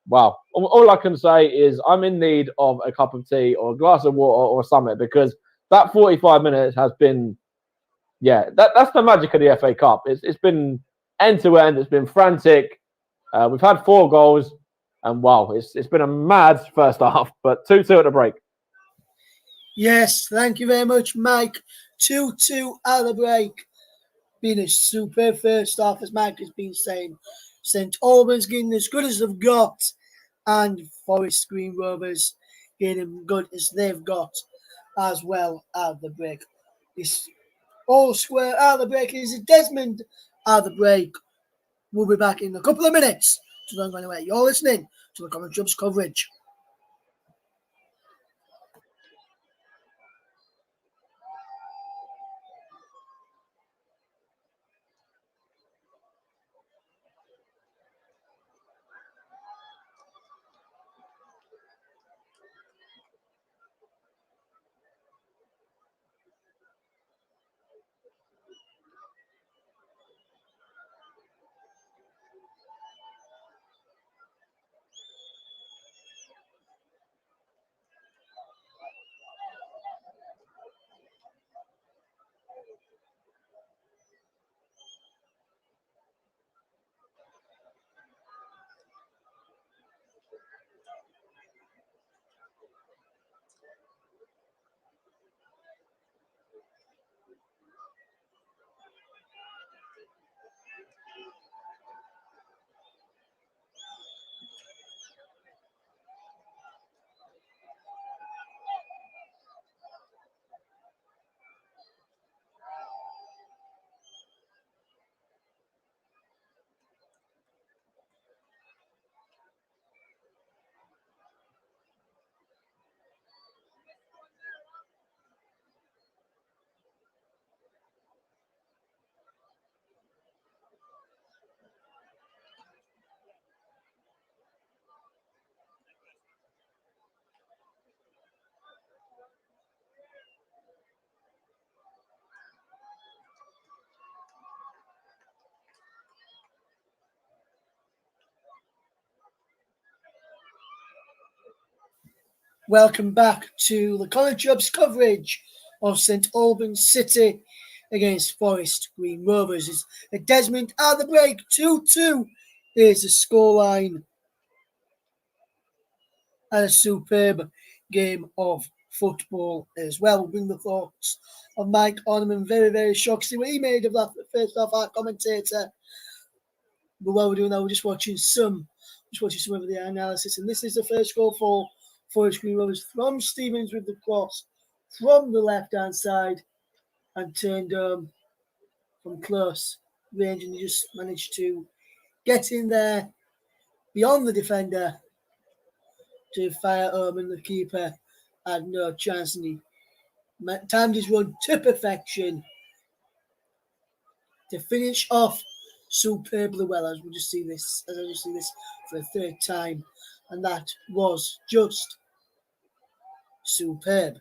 wow, all I can say is I'm in need of a cup of tea or a glass of water or something, because that 45 minutes has been, that's the magic of the FA Cup. It's been end-to-end. It's been frantic. We've had 4 goals. And, wow, it's been a mad first half, but 2-2 at the break. Yes, thank you very much, Mike. 2-2 at the break. Been a super first half, as Mike has been saying. St Albans getting as good as they've got, and Forest Green Rovers getting good as they've got as well at the break. This all square at the break is Desmond at the break. We'll be back in a couple of minutes. So don't go anywhere. You're listening to the Common Jumps coverage. Welcome back to the Colin Chubbs coverage of St Albans City against Forest Green Rovers. It's a Desmond at the break, 2-2 is the scoreline. And a superb game of football as well. We'll bring the thoughts of Mike Orneman. Very, very shocked to see what he made of that first half, our commentator. But while we're doing that, we're just watching some of the analysis. And this is the first goal for Forest Green Rovers from Stevens with the cross from the left-hand side and turned from close range, and he just managed to get in there beyond the defender to fire home, and the keeper had no chance, and he timed his run to perfection to finish off superbly well. As I just see this for the third time, and that was just superb.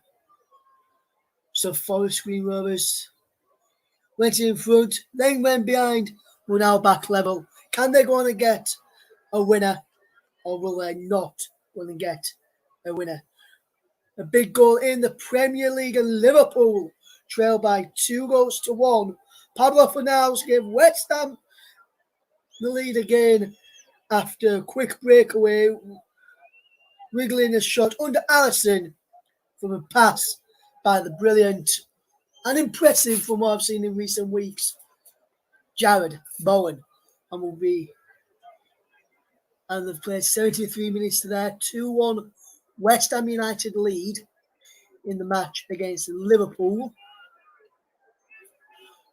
So Forest Green Rovers went in front, then went behind. We're now back level. Can they go on and get a winner, or will they not go on and get a winner? A big goal in the Premier League, and Liverpool trail by 2-1. Pablo Fornals gave West Ham the lead again after a quick breakaway, wiggling a shot under Alisson from a pass by the brilliant and impressive, from what I've seen in recent weeks, Jared Bowen. And they've played 73 minutes to their 2-1 West Ham United lead in the match against Liverpool.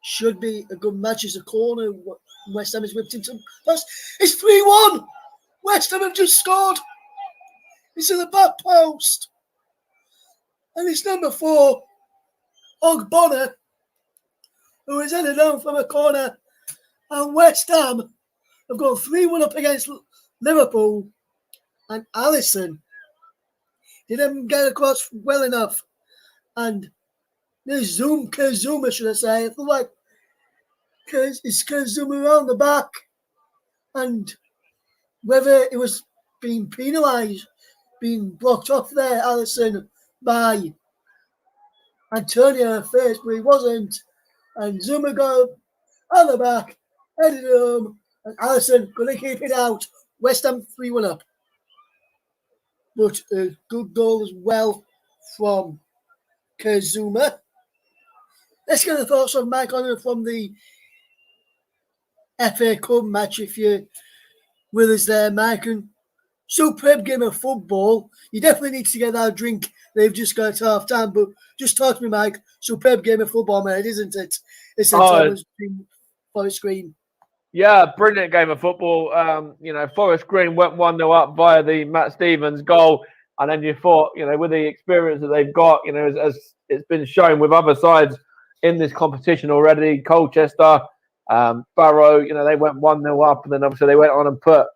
Should be a good match. As a corner, West Ham is whipped into first. It's 3-1. West Ham have just scored. It's in the back post. And it's number 4, Og Bonner, who is headed down from a corner. And West Ham have gone 3-1 up against Liverpool. And Alisson didn't get across well enough. And there's Kazuma, should I say. I feel like it's Kazuma around the back. And whether it was being penalised, being blocked off there, Alisson, by Antonio first, but he wasn't. And Zuma got on the back, headed home, and Alisson going to keep it out. West Ham 3-1 up. But a good goal as well from Kazuma. Let's get the thoughts of Mike Honor from the FA Cup match, if you're with us there, Mike. And superb game of football. You definitely need to get that drink. They've just got half time, but just talk to me, Mike. Superb game of football, mate, isn't it? It's Forest Green. Yeah, brilliant game of football. Forest Green went 1-0 up via the Matt Stevens goal. And then you thought, with the experience that they've got, as it's been shown with other sides in this competition already, Colchester, Barrow, they went 1-0 up. And then obviously they went on and put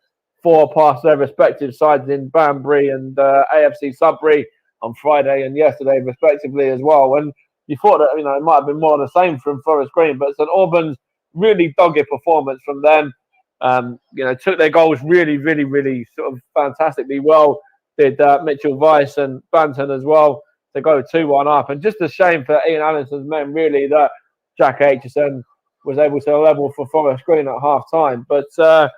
4 past their respective sides in Banbury and AFC Sudbury on Friday and yesterday, respectively, as well. And you thought that, it might have been more of the same from Forest Green, but St Albans, really dogged performance from them. Took their goals really, really, really sort of fantastically well. Did Mitchell Weiss and Banton as well to go 2-1 up. And just a shame for Ian Allison's men, really, that Jack Aitchison was able to level for Forest Green at half time. But St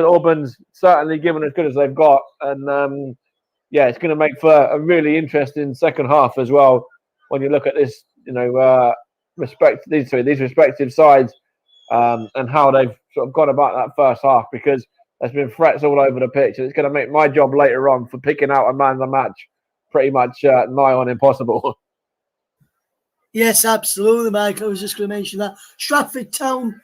Albans certainly given as good as they've got. And it's going to make for a really interesting second half as well when you look at this, these respective sides. And how they've sort of gone about that first half, because there's been threats all over the pitch, and it's going to make my job later on for picking out a man of the match pretty much nigh on impossible. Yes, absolutely, Mike. I was just going to mention that. Stratford Town,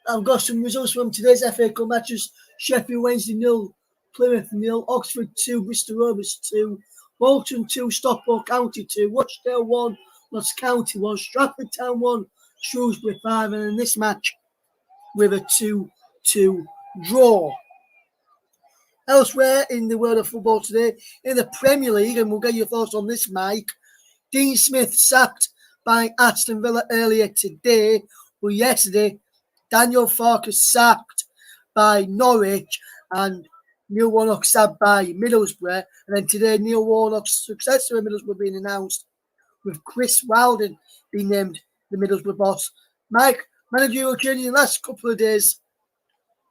I've got some results from today's FA Cup matches. Sheffield Wednesday 0, Plymouth 0, Oxford 2, Bristol Rovers 2, Bolton 2, Stockport County 2, Rochdale 1, Notts County 1, Stratford Town 1, Shrewsbury 5, and in this match with a 2-2 draw. Elsewhere in the world of football today, in the Premier League, and we'll get your thoughts on this, Mike, Dean Smith sacked by Aston Villa earlier today, or yesterday. Daniel Farke sacked by Norwich, and Neil Warnock stabbed by Middlesbrough, and then today Neil Warnock's successor in Middlesbrough being announced, with Chris Wilden being named the Middlesbrough boss. Mike, managerial change in the last couple of days,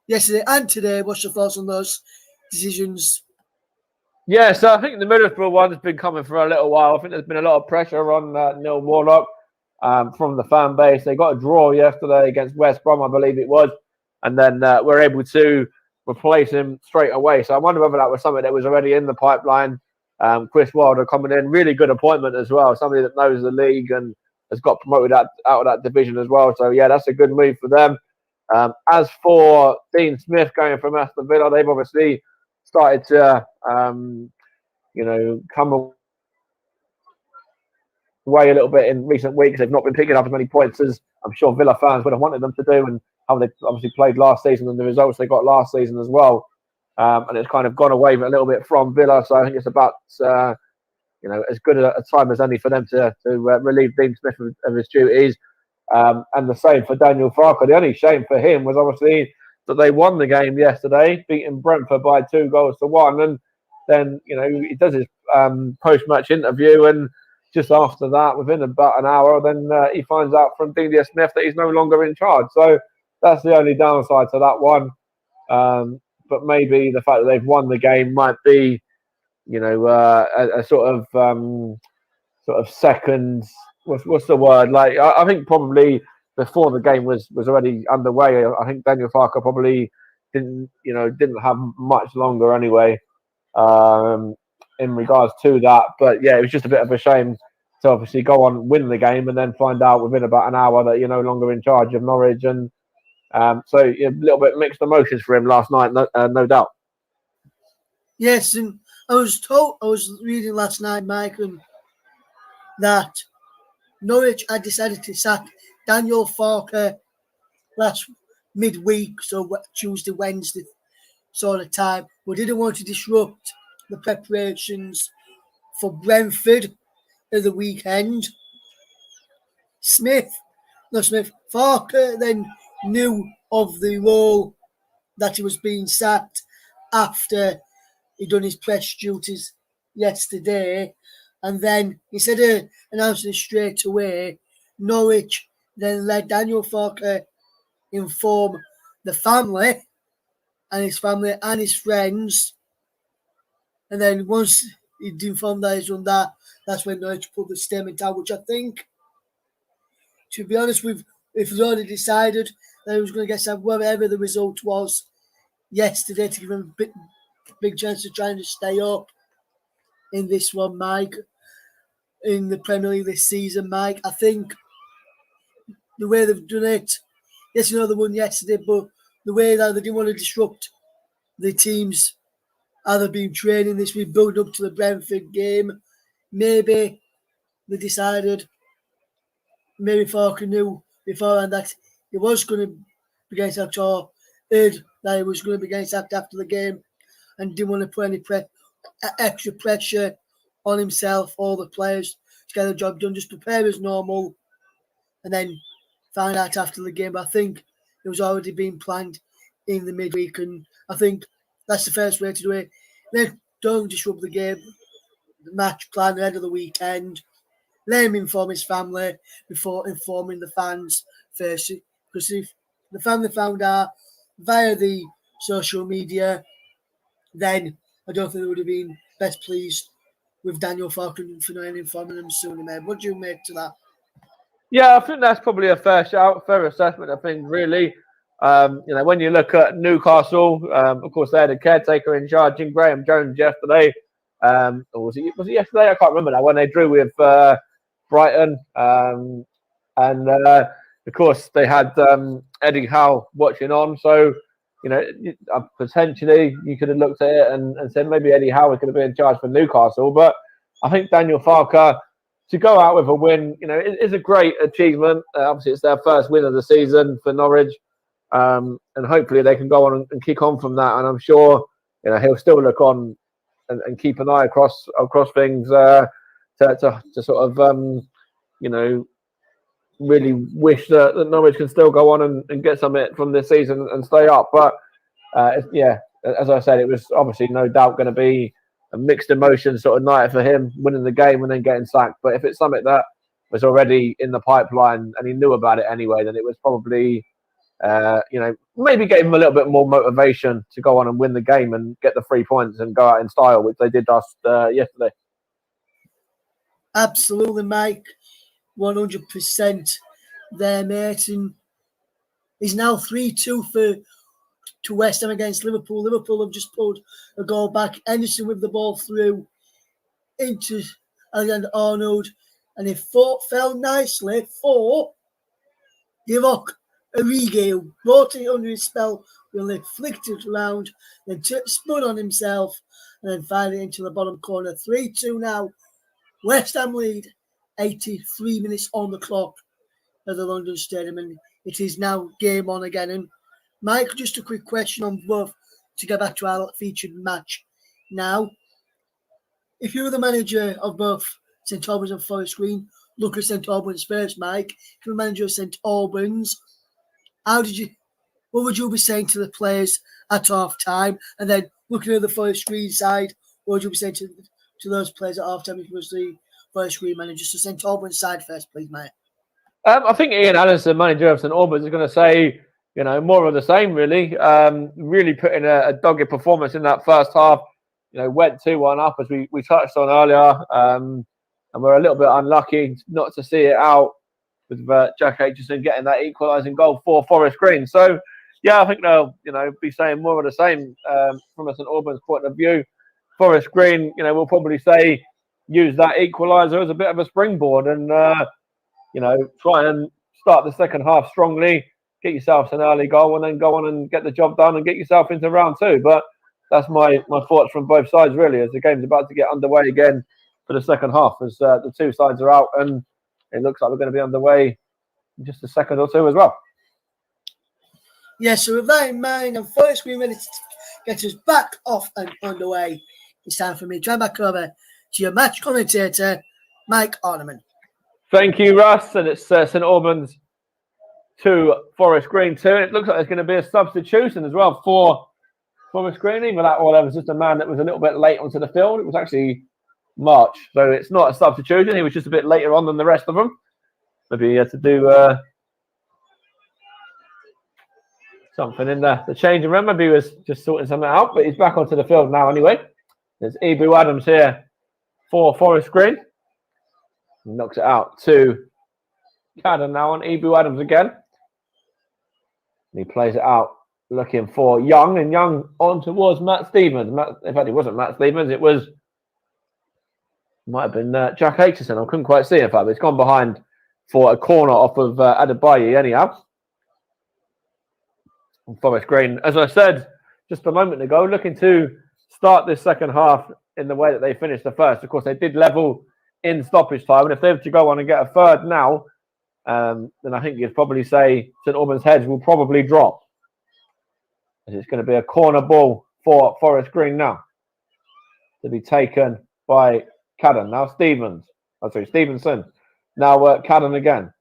yesterday and today. What's your thoughts on those decisions? Yeah, so I think the Middlesbrough one has been coming for a little while. I think there's been a lot of pressure on Neil Warnock from the fan base. They got a draw yesterday against West Brom, I believe it was, and then we're able to replace him straight away. So I wonder whether that was something that was already in the pipeline. Chris Wilder coming in, really good appointment as well. Somebody that knows the league and has got promoted out of that division as well. So yeah, that's a good move for them. As for Dean Smith going from Aston Villa, they've obviously started to, come away a little bit in recent weeks. They've not been picking up as many points as I'm sure Villa fans would have wanted them to do, and how they obviously played last season and the results they got last season as well. And it's kind of gone away a little bit from Villa. So I think it's about, as good a time as any for them to relieve Dean Smith of his duties. And the same for Daniel Farker. The only shame for him was obviously that they won the game yesterday, beating Brentford by 2-1. And then, he does his post-match interview, and just after that, within about an hour, then he finds out from Dean Smith that he's no longer in charge. So that's the only downside to that one. But maybe the fact that they've won the game might be, a sort of second. What's the word? Like I think probably before the game was already underway, I think Daniel Farker probably didn't have much longer anyway. In regards to that, but yeah, it was just a bit of a shame to obviously go on, win the game, and then find out within about an hour that you're no longer in charge of Norwich. And so a little bit mixed emotions for him last night, no doubt. Yes, and I was reading last night, Mike, that Norwich had decided to sack Daniel Farker last midweek, so Tuesday, Wednesday sort of time. We didn't want to disrupt the preparations for Brentford at the weekend. Farker then knew of the role that he was being sacked after he'd done his press duties yesterday, and then instead of announcing it straight away, Norwich then let Daniel Farker inform the family and his friends. And then once he'd informed that he's done that, that's when Norwich put the statement out, which I think, to be honest, if we've already decided that he was going to get some, whatever the result was yesterday, to give him a big chance of trying to stay up in this one, Mike, in the Premier League this season, Mike. I think the way they've done it, yes, they won yesterday, but the way that they didn't want to disrupt the teams, how they've been training this week, building up to the Brentford game, maybe they decided, maybe Farker knew beforehand that he was going to be getting sacked, or heard that he was going to be getting sacked after the game, and didn't want to put any extra pressure on himself or the players to get the job done, just prepare as normal, and then find out after the game. But I think it was already being planned in the midweek, and I think that's the first way to do it. Then don't disrupt the game, the match plan ahead of the weekend. Let him inform his family before informing the fans first. Because if the family found out via the social media, then I don't think they would have been best pleased with Daniel Farker for not informing them sooner, mate. What do you make to that? Yeah, I think that's probably a fair assessment of things, really. When you look at Newcastle, of course, they had a caretaker in charge, in Graham Jones, yesterday. Or was it yesterday? I can't remember now, when they drew with Brighton. And of course, they had Eddie Howe watching on. So, potentially you could have looked at it and said maybe Eddie Howe could have been in charge for Newcastle. But I think Daniel Farker, to go out with a win, it is a great achievement. Obviously, it's their first win of the season for Norwich. And hopefully they can go on and kick on from that. And I'm sure, he'll still look on and keep an eye across things to sort of, really wish that Norwich can still go on and get something from this season and stay up. But as I said, it was obviously no doubt going to be a mixed emotion sort of night for him, winning the game and then getting sacked. But if it's something that was already in the pipeline and he knew about it anyway, then it was probably, maybe gave him a little bit more motivation to go on and win the game and get the 3 points and go out in style, which they did just yesterday. Absolutely, Mike. 100% there, mate. And he's now 3-2 to West Ham against Liverpool. Liverpool have just pulled a goal back. Henderson with the ball through into Alexander-Arnold. And it fell nicely for Divock Origi, who brought it under his spell, really flicked it around, then spun on himself, and then fired it into the bottom corner. 3-2 now. West Ham lead, 83 minutes on the clock at the London Stadium, and it is now game on again. And Mike, just a quick question on both to get back to our featured match. Now, if you were the manager of both St Albans and Forest Green, look at St Albans first, Mike. If you're the manager of St Albans, what would you be saying to the players at half time? And then looking at the Forest Green side, what would you be saying to those players at half time if you was the Forest Green manager? So St Albans side first, please, mate. I think Ian Allison, manager of St Albans, is going to say, more of the same, really. Really putting a dogged performance in that first half. Went 2-1 up, as we touched on earlier. And we're a little bit unlucky not to see it out with Jack Aitchison getting that equalising goal for Forest Green. So, yeah, I think they'll, be saying more of the same from a St Albans point of view. Forest Green, will probably say use that equaliser as a bit of a springboard and, try and start the second half strongly, get yourself an early goal and then go on and get the job done and get yourself into round two. But that's my thoughts from both sides, really, as the game's about to get underway again for the second half, as the two sides are out and it looks like we're going to be underway in just a second or two as well. Yeah, so with that in mind, and Forest Green ready to get us back off and underway, it's time for me to turn back over to your match commentator, Mike Orneman. Thank you, Russ. And it's St Albans 2, Forest Green 2. And it looks like there's going to be a substitution as well for Forest Green. Even that one, there was just a man that was a little bit late onto the field. It was actually March. So it's not a substitution. He was just a bit later on than the rest of them. Maybe he had to do something in the changing room. Maybe he was just sorting something out. But he's back onto the field now anyway. There's Ibu Adams here for Forest Green. He knocks it out to Cadden now on Ibu Adams again. And he plays it out looking for Young. And Young on towards Matt Stevens. In fact, it wasn't Matt Stevens. It might have been Jack Aitchison. I couldn't quite see it, in fact. But it's gone behind for a corner off of Adebayo anyhow. And Forest Green, as I said just a moment ago, looking to start this second half in the way that they finished the first. Of course, they did level in stoppage time. And if they were to go on and get a third now, then I think you'd probably say St Albans' heads will probably drop. As it's going to be a corner ball for Forest Green now to be taken by Cadden. Now Stevenson. Now Cadden again.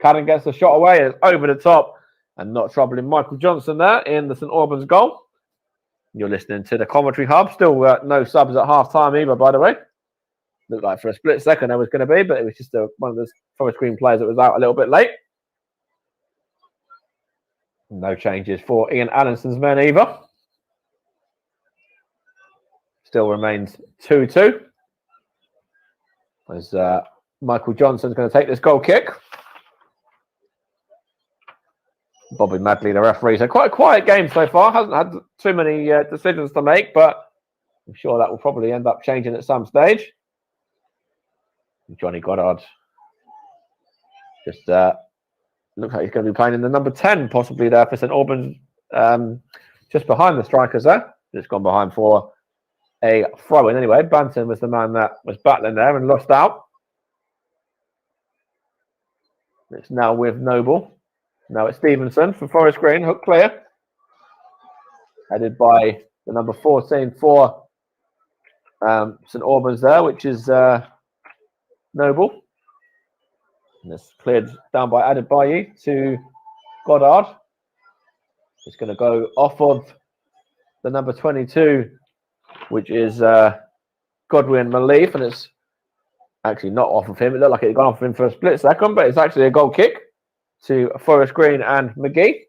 Cadden gets the shot away. It's over the top and not troubling Michael Johnson there in the St Albans goal. You're listening to the commentary hub. Still no subs at half time either, by the way. Looked like for a split second there was going to be, but it was just one of the Forest Green players that was out a little bit late. No changes for Ian Allison's men either. Still remains 2-2. As Michael Johnson's going to take this goal kick. Bobby Madley, the referee. So quite a quiet game so far. Hasn't had too many decisions to make, but I'm sure that will probably end up changing at some stage. Johnny Goddard just looks like he's going to be playing in the number 10, possibly there for St Albans, just behind the strikers there. Just gone behind for a throw-in anyway. Banton was the man that was battling there and lost out. It's now with Noble. Now it's Stevenson for Forest Green. Hook clear. Headed by the number 14 for St Albans there, which is Noble. And it's cleared down by Adebayo to Goddard. It's going to go off of the number 22, which is Godwin Malief, and it's actually not off of him. It looked like it had gone off of him for a split second, but it's actually a goal kick to Forest Green and McGee.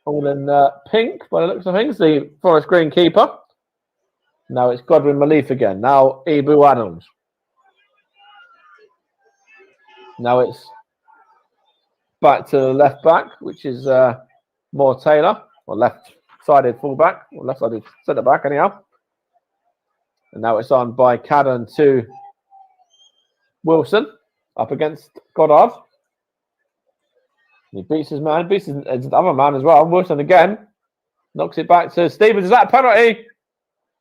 All in pink by the looks of things, the Forest Green keeper. Now it's Godwin Malief again. Now Ibu Adams. Now it's back to the left back, which is Moore Taylor, or left-sided fullback, or left-sided centre back, anyhow. And now it's on by Cadden to Wilson, up against Goddard. He beats his man, beats his other man as well. Wilson again knocks it back to Stevens. Is that a penalty?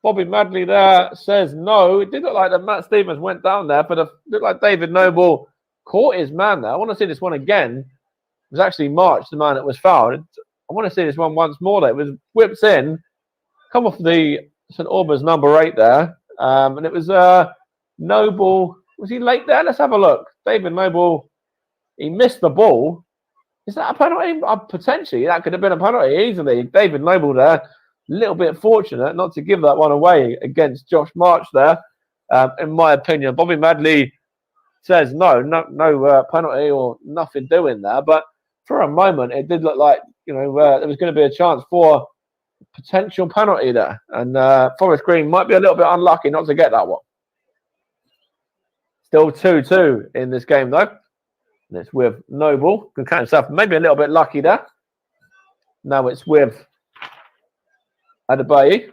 Bobby Madley there says no. It did look like that Matt Stevens went down there, but it looked like David Noble caught his man there. I want to see this one again. It was actually March, the man that was fouled. I want to see this one once more. It was whipped in, come off the St Albans number 8 there, and it was Noble. Was he late there? Let's have a look. David Noble, he missed the ball. Is that a penalty? Potentially, that could have been a penalty easily. David Noble there, a little bit fortunate not to give that one away against Josh March there. In my opinion, Bobby Madley says no penalty or nothing doing there. But for a moment, it did look like there was going to be a chance for potential penalty there, and Forest Green might be a little bit unlucky not to get that one. Still 2-2 in this game though. And it's with Noble. Can count himself maybe a little bit lucky there. Now it's with Adebayi.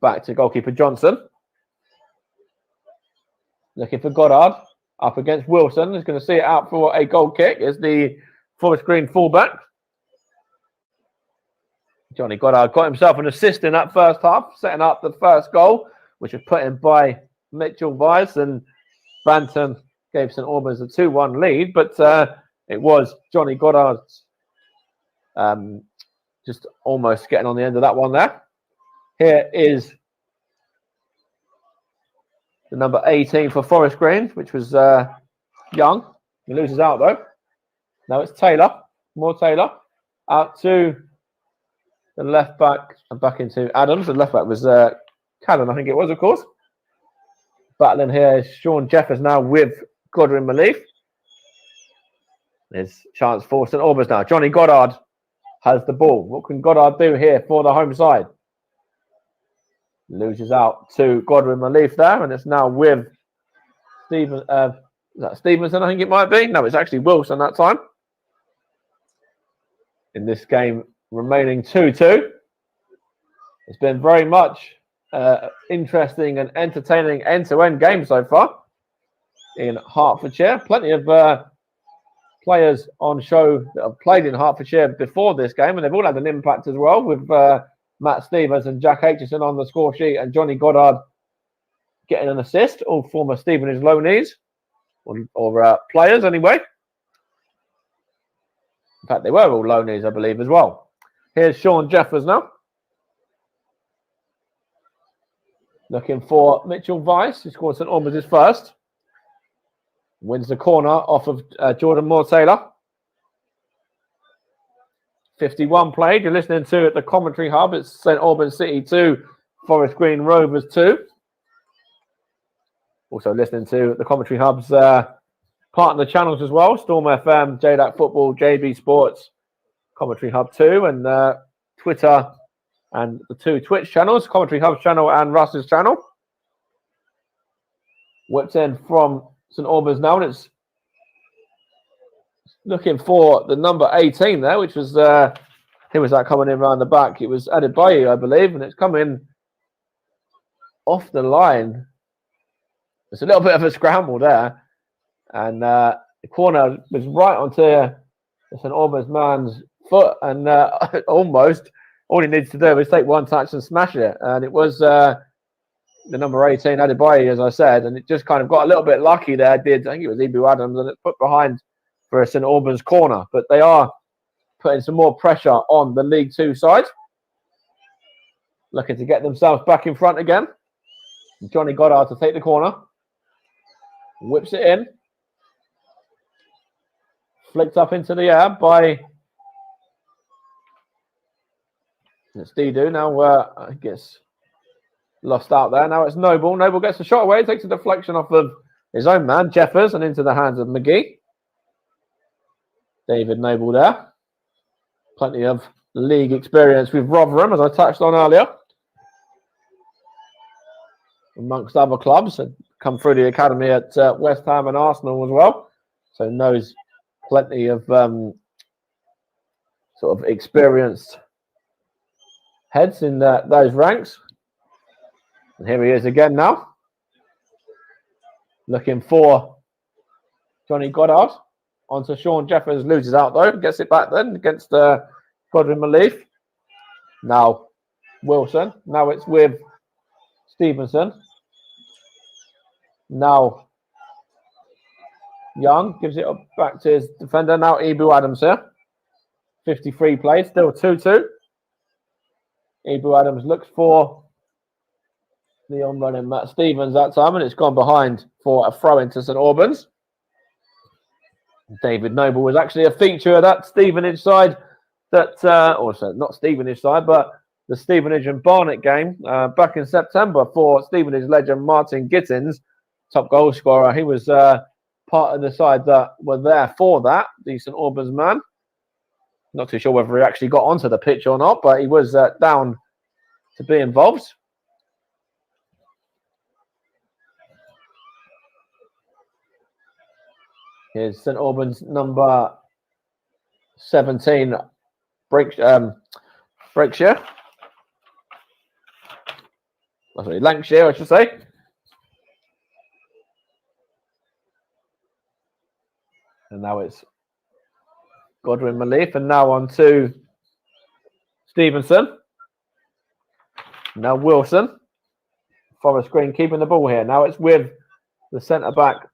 Back to goalkeeper Johnson. Looking for Goddard. Up against Wilson. He's going to see it out for a goal kick. It's the Forest Green fullback. Johnny Goddard got himself an assist in that first half, setting up the first goal, which was put in by Mitchell Weiss, and Bantam gave St Albans a 2-1 lead, but it was Johnny Goddard just almost getting on the end of that one there. Here is the number 18 for Forest Green, which was Young. He loses out though. Now it's Taylor, more Taylor, out to the left back and back into Adams. The left back was Callan, I think it was, of course. Battling here is Sean Jeffers now with Godwin Malief. There's chance for St Albans now. Johnny Goddard has the ball. What can Goddard do here for the home side? Loses out to Godwin Malief there, and it's now with Stevenson, I think it might be. No, it's actually Wilson that time. In this game, remaining 2-2. It's been very much interesting and entertaining end-to-end game so far in Hertfordshire. Plenty of players on show that have played in Hertfordshire before this game, and they've all had an impact as well, with Matt Stevens and Jack Aitchison on the score sheet, and Johnny Goddard getting an assist, all former Stevenage loanees, or players anyway. In fact, they were all loanees, I believe, as well. Here's Sean Jeffers now. Looking for Mitchell Weiss, who scored St Albans' first. Wins the corner off of Jordan Moore-Taylor. 51 played. You're listening to at the commentary hub. It's St Albans City 2, Forest Green Rovers 2. Also listening to the commentary hub's partner channels as well. Storm FM, JDAC Football, JB Sports, Commentary Hub 2, and Twitter and the 2 Twitch channels, Commentary Hub's channel and Russ's channel. Whipped in from St Albans now, and it's looking for the number 18 there, which was who was that coming in around the back? It was Adebayo, I believe, and it's coming off the line. It's a little bit of a scramble there, and the corner was right onto the St Albans man's foot, and almost all he needs to do is take one touch and smash it, and it was the number 18 Adebayo, as I said, and it just kind of got a little bit lucky there. I think it was Ibu Adams, and it's put behind for a St Albans corner, but they are putting some more pressure on the League 2 side, looking to get themselves back in front again. Johnny Goddard to take the corner, whips it in, flicked up into the air by It's Didu now gets lost out there. Now it's Noble. Noble gets the shot away, takes a deflection off of his own man, Jeffers, and into the hands of McGee. David Noble there. Plenty of league experience with Rotherham, as I touched on earlier. Amongst other clubs, had come through the academy at West Ham and Arsenal as well. So knows plenty of sort of experienced heads in those ranks. And here he is again now. Looking for Johnny Goddard. Onto Sean Jeffers, loses out though. Gets it back then against Godwin Malief. Now Wilson. Now it's with Stevenson. Now Young gives it back to his defender. Now Ibu Adams here. 53 plays, still 2-2. Ibu Adams looks for the on-running Matt Stevens that time, and it's gone behind for a throw into St Albans. David Noble was actually a feature of that Stevenage side, also not Stevenage side, but the Stevenage and Barnet game back in September for Stevenage legend Martin Gittins, top goal scorer. He was part of the side that were there for that, the St Albans man. Not too sure whether he actually got onto the pitch or not, but he was down to be involved. Here's St Albans number 17, Lancashire, I should say. And now it's Godwin Malief, and now on to Stevenson. Now Wilson. Forest Green keeping the ball here. Now it's with the centre-back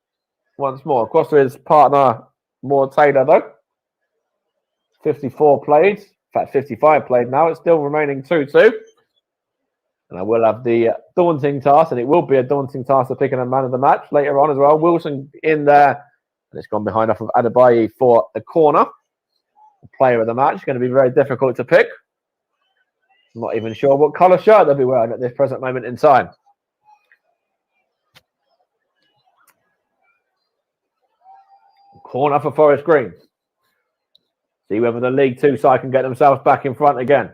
once more. Across to his partner, Moore Taylor, though. 54 played. In fact, 55 played now. It's still remaining 2-2. And I will have the daunting task, and it will be a daunting task of picking a man of the match later on as well. Wilson in there. And it's gone behind off of Adebayi for a corner. The player of the match is going to be very difficult to pick. I'm not even sure what colour shirt they'll be wearing at this present moment in time. Corner for Forest Green. See whether the League Two side can get themselves back in front again.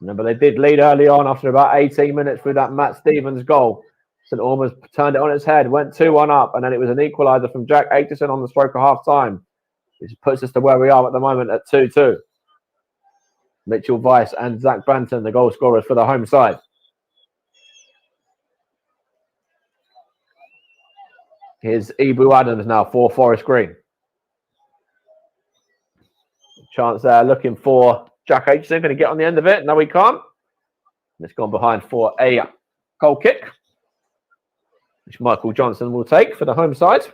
Remember, they did lead early on after about 18 minutes through that Matt Stevens goal. St Albans turned it on its head, went 2-1 up, and then it was an equaliser from Jack Aitchison on the stroke of half-time, which puts us to where we are at the moment at 2-2. Mitchell Weiss and Zach Banton, the goal scorers for the home side. Here's Ibu Adams now for Forest Green. Chance there looking for Jack Aitchison. Going to get on the end of it. No, he can't. And it's gone behind for a goal kick, which Michael Johnson will take for the home side. Of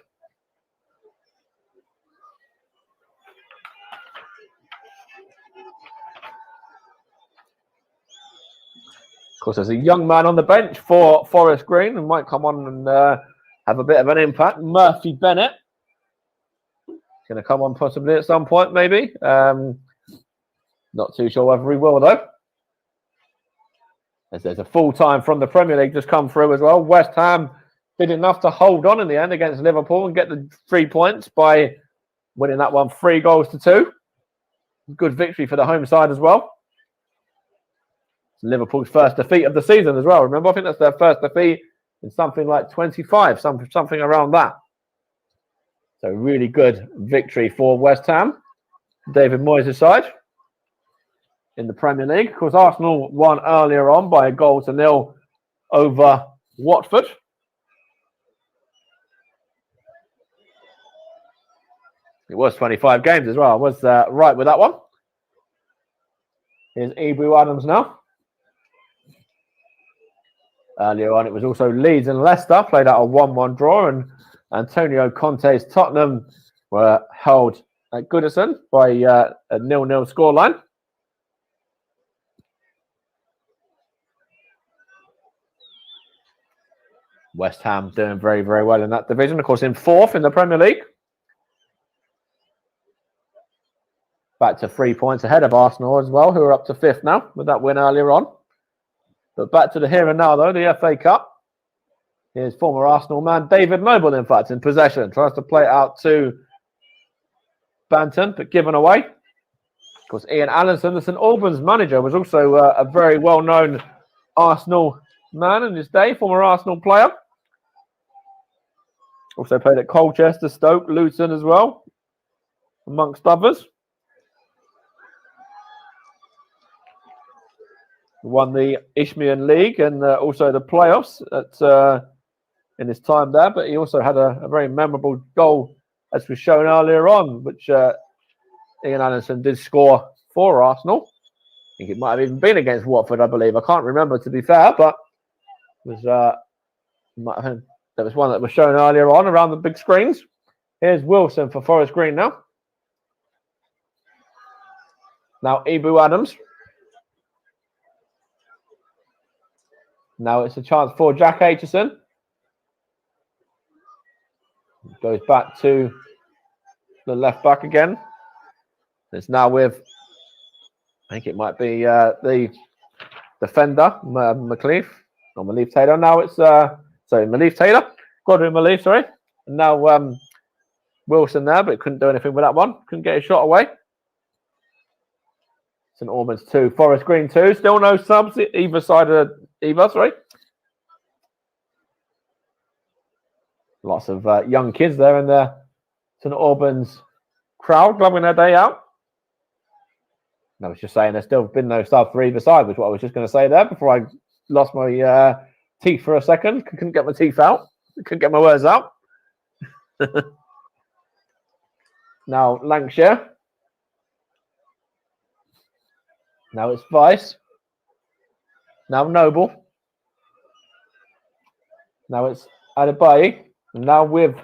course, there's a young man on the bench for Forest Green and might come on and have a bit of an impact. Murphy Bennett. Going to come on possibly at some point, maybe. Not too sure whether he will, though. As there's a full time from the Premier League just come through as well. West Ham did enough to hold on in the end against Liverpool and get the 3 points by winning that one 3-2. Good victory for the home side as well. It's Liverpool's first defeat of the season as well. Remember, I think that's their first defeat in something like 25, something around that. So really good victory for West Ham. David Moyes' side in the Premier League. Of course, Arsenal won earlier on by 1-0 over Watford. It was 25 games as well. I was right with that one. Here's Ibu Adams now. Earlier on, it was also Leeds and Leicester played out a 1-1 draw, and Antonio Conte's Tottenham were held at Goodison by a 0-0 scoreline. West Ham doing very, very well in that division. Of course, in 4th in the Premier League. back to 3 points ahead of Arsenal as well, who are up to 5th now with that win earlier on. But back to the here and now, though, the FA Cup. Here's former Arsenal man David Noble, in fact, in possession. Tries to play it out to Banton, but given away. Of course, Ian Allinson, the St Albans manager, was also a very well-known Arsenal man in his day, former Arsenal player. Also played at Colchester, Stoke, Luton as well, amongst others. Won the Isthmian League and also the playoffs in his time there, but he also had a very memorable goal, as was shown earlier on, which Ian Allinson did score for Arsenal. I think it might have even been against Watford, I believe. I can't remember, to be fair, but it was there was one that was shown earlier on around the big screens. Here's Wilson for Forest Green now. Now Ibu Adams. Now it's a chance for Jack Aitchison. Goes back to the left back again. It's now with, I think it might be the defender, McLeaf, or Malief Taylor. Now it's, Malief Taylor. Godwin Malief, sorry. And now Wilson there, but couldn't do anything with that one. Couldn't get a shot away. St Albans 2, Forest Green 2. Still no subs either side of sorry. Lots of young kids there in the St Albans crowd, loving their day out. And I was just saying there's still been no subs for either side, which is what I was just going to say there before I lost my teeth for a second. Couldn't get my teeth out. Couldn't get my words out. Now Lancashire. Now it's Vice. Now Noble. Now it's Adebayi. And now with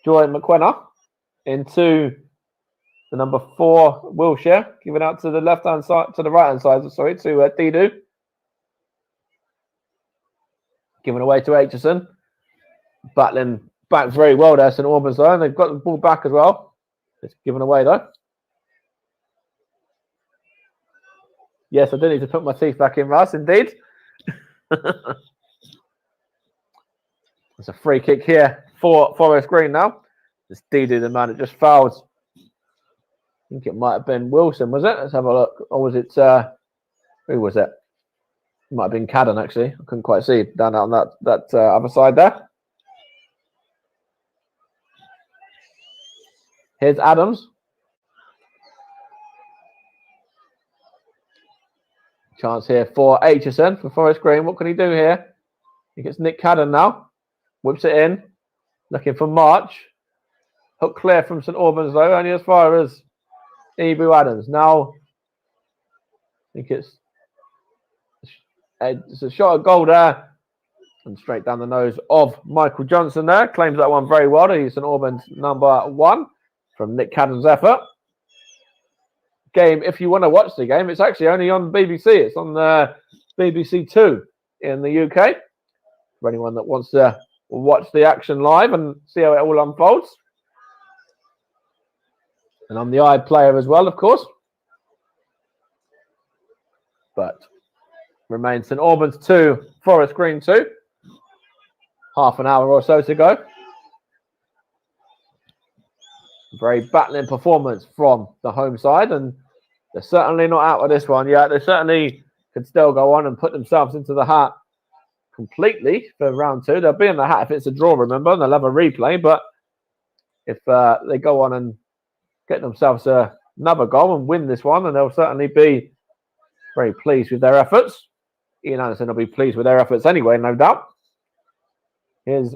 Joy McKenna into the number 4 Wilshire, giving out to the left-hand side, to the right-hand side, sorry, to Didu. Giving away to Aitchison. Battling back very well there, St Albans though, and they've got the ball back as well. It's given away though. Yes, I do need to put my teeth back in, Russ, indeed. It's a free kick here for Forest Green now. It's Didu, the man that just fouled. I think it might have been Wilson, was it? Let's have a look. Or was it, who was it? It might have been Cadden, actually. I couldn't quite see down on that other side there. Here's Adams. Chance here for Aitchison for Forest Green. What can he do here? He gets Nick Cadden now. Whips it in. Looking for March. Hook clear from St Albans though, only as far as Ibu Adams. Now, I think it's a shot at goal there. And straight down the nose of Michael Johnson there. Claims that one very well. He's St Albans number 1 from Nick Cadden's effort. Game, if you want to watch the game, it's actually only on BBC. It's on BBC 2 in the UK. For anyone that wants to watch the action live and see how it all unfolds. And I'm the iPlayer as well, of course. But remains St Albans 2, Forest Green 2. Half an hour or so to go. Very battling performance from the home side, and they're certainly not out of this one yet. They certainly could still go on and put themselves into the hat completely for round 2. They'll be in the hat if it's a draw, remember, and they'll have a replay. But if they go on and get themselves another goal and win this one, then they'll certainly be very pleased with their efforts. Ian Anderson will be pleased with their efforts anyway, no doubt. Here's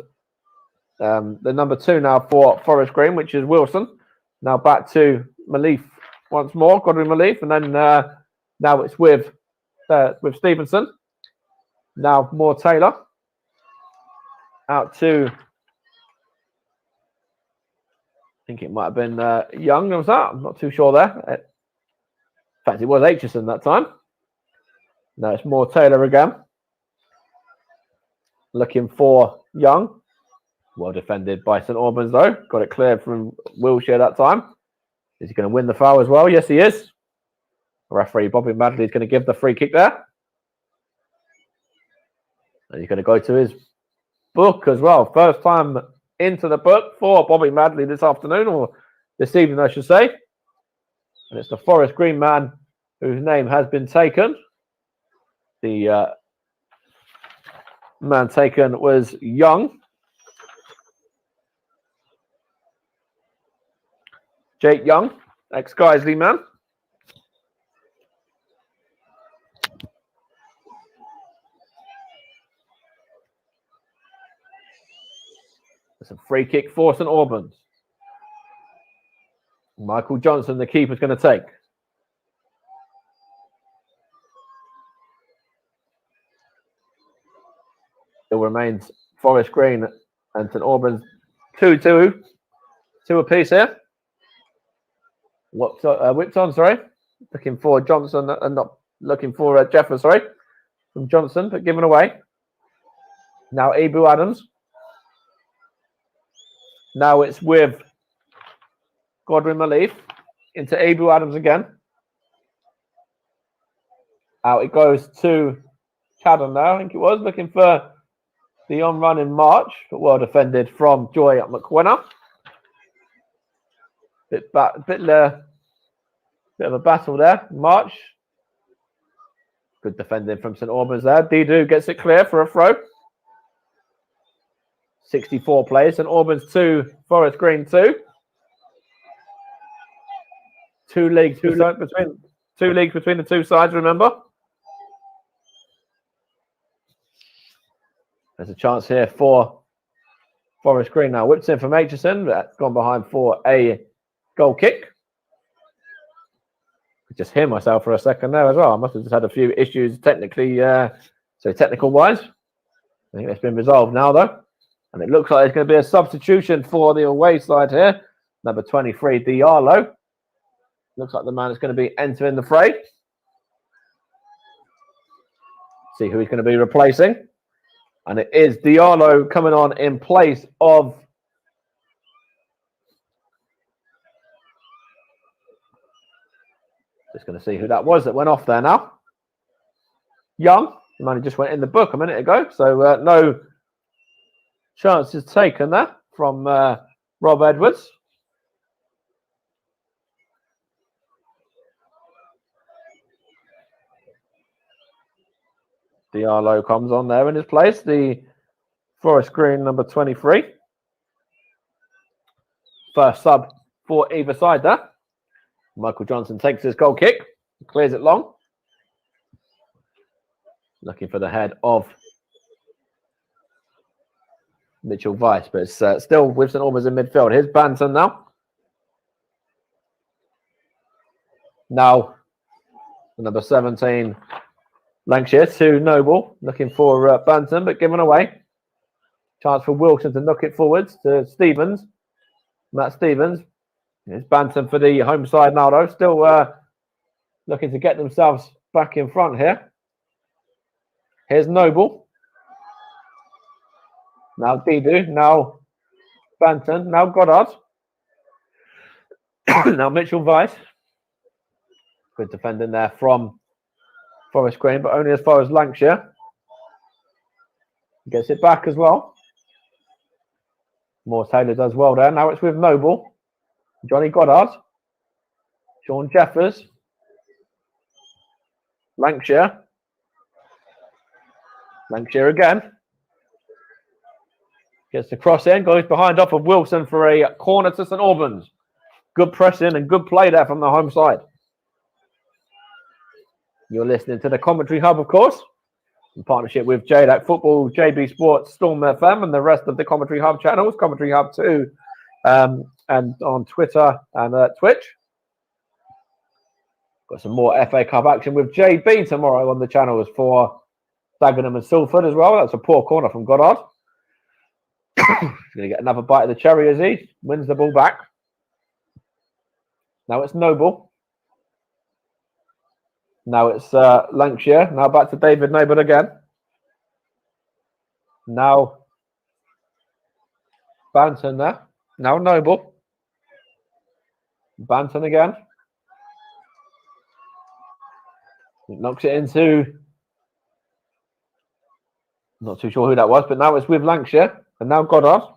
the number 2 now for Forest Green, which is Wilson. Now back to Malief once more, Godwin Malief, and then now it's with Stevenson. Now more Taylor. Out to, I think it might have been Young, was that? I'm not too sure there. In fact, it was Aitchison that time. Now it's more Taylor again. Looking for Young. Well defended by St Albans though. Got it cleared from Wilshire that time. Is he going to win the foul as well? Yes, he is. Referee Bobby Madley is going to give the free kick there. And he's going to go to his book as well. First time into the book for Bobby Madley this afternoon, or this evening, I should say. And it's the Forest Green man whose name has been taken. The man taken was Young. Jake Young, ex-Guiseley man. It's a free kick for St Albans. Michael Johnson, the keeper's going to take. Still remains Forest Green and St Albans 2-2. 2 apiece here. Whipped on, sorry. Looking for Johnson and not looking for Jeffers, sorry. From Johnson, but given away. Now Abu Adams. Now it's with Godwin Malif into Abu Adams again. Out it goes to Cadden now, I think it was, looking for the on-run in March, but well defended from Joy at McWenna. Bit of a battle there. March. Good defending from St Albans there. Didu gets it clear for a throw. 64 plays. St Albans 2, Forest Green 2. Two leagues between the two sides, remember? There's a chance here for Forest Green now. Whipped in from Aitchison, but gone behind for a goal kick. Just hear myself for a second there as well. I must have just had a few issues technically, technical wise. I think it's been resolved now though. And it looks like there's going to be a substitution for the away side here. Number 23, Diallo. Looks like the man is going to be entering the fray. See who he's going to be replacing. And it is Diallo coming on in place of just going to see who that was that went off there now. Young. The man who just went in the book a minute ago. So no chances taken there from Rob Edwards. Diallo comes on there in his place. The Forest Green number 23. First sub for either side there. Michael Johnson takes his goal kick. Clears it long. Looking for the head of Mitchell Weiss, but it's still with St Albans in midfield. Here's Banton now. Now, the number 17, Lancashire to Noble. Looking for Banton, but given away. Chance for Wilson to knock it forwards to Stevens. Matt Stevens. It's Banton for the home side now, though. Still looking to get themselves back in front here. Here's Noble. Now Didu. Now Banton. Now Goddard. Now Mitchell Weiss. Good defending there from Forest Green, but only as far as Lancashire. Gets it back as well. Moore Taylor does well there. Now it's with Noble. Johnny Goddard. Sean Jeffers. Lancashire. Lancashire again. Gets the cross in. Goes behind off of Wilson for a corner to St Albans. Good pressing and good play there from the home side. You're listening to the Commentary Hub, of course, in partnership with JDAC Football, JB Sports, Storm FM, and the rest of the Commentary Hub channels, Commentary Hub 2, and on Twitter and Twitch. Got some more FA Cup action with JB tomorrow on the channels for Dagenham and Salford as well. That's a poor corner from Goddard. He's going to get another bite of the cherry as he wins the ball back. Now it's Noble. Now it's Lancashire. Now back to David Noble again. Now Banton there. Now Noble. Banton again. It knocks it into... Not too sure who that was, but now it's with Lancashire. And now Goddard.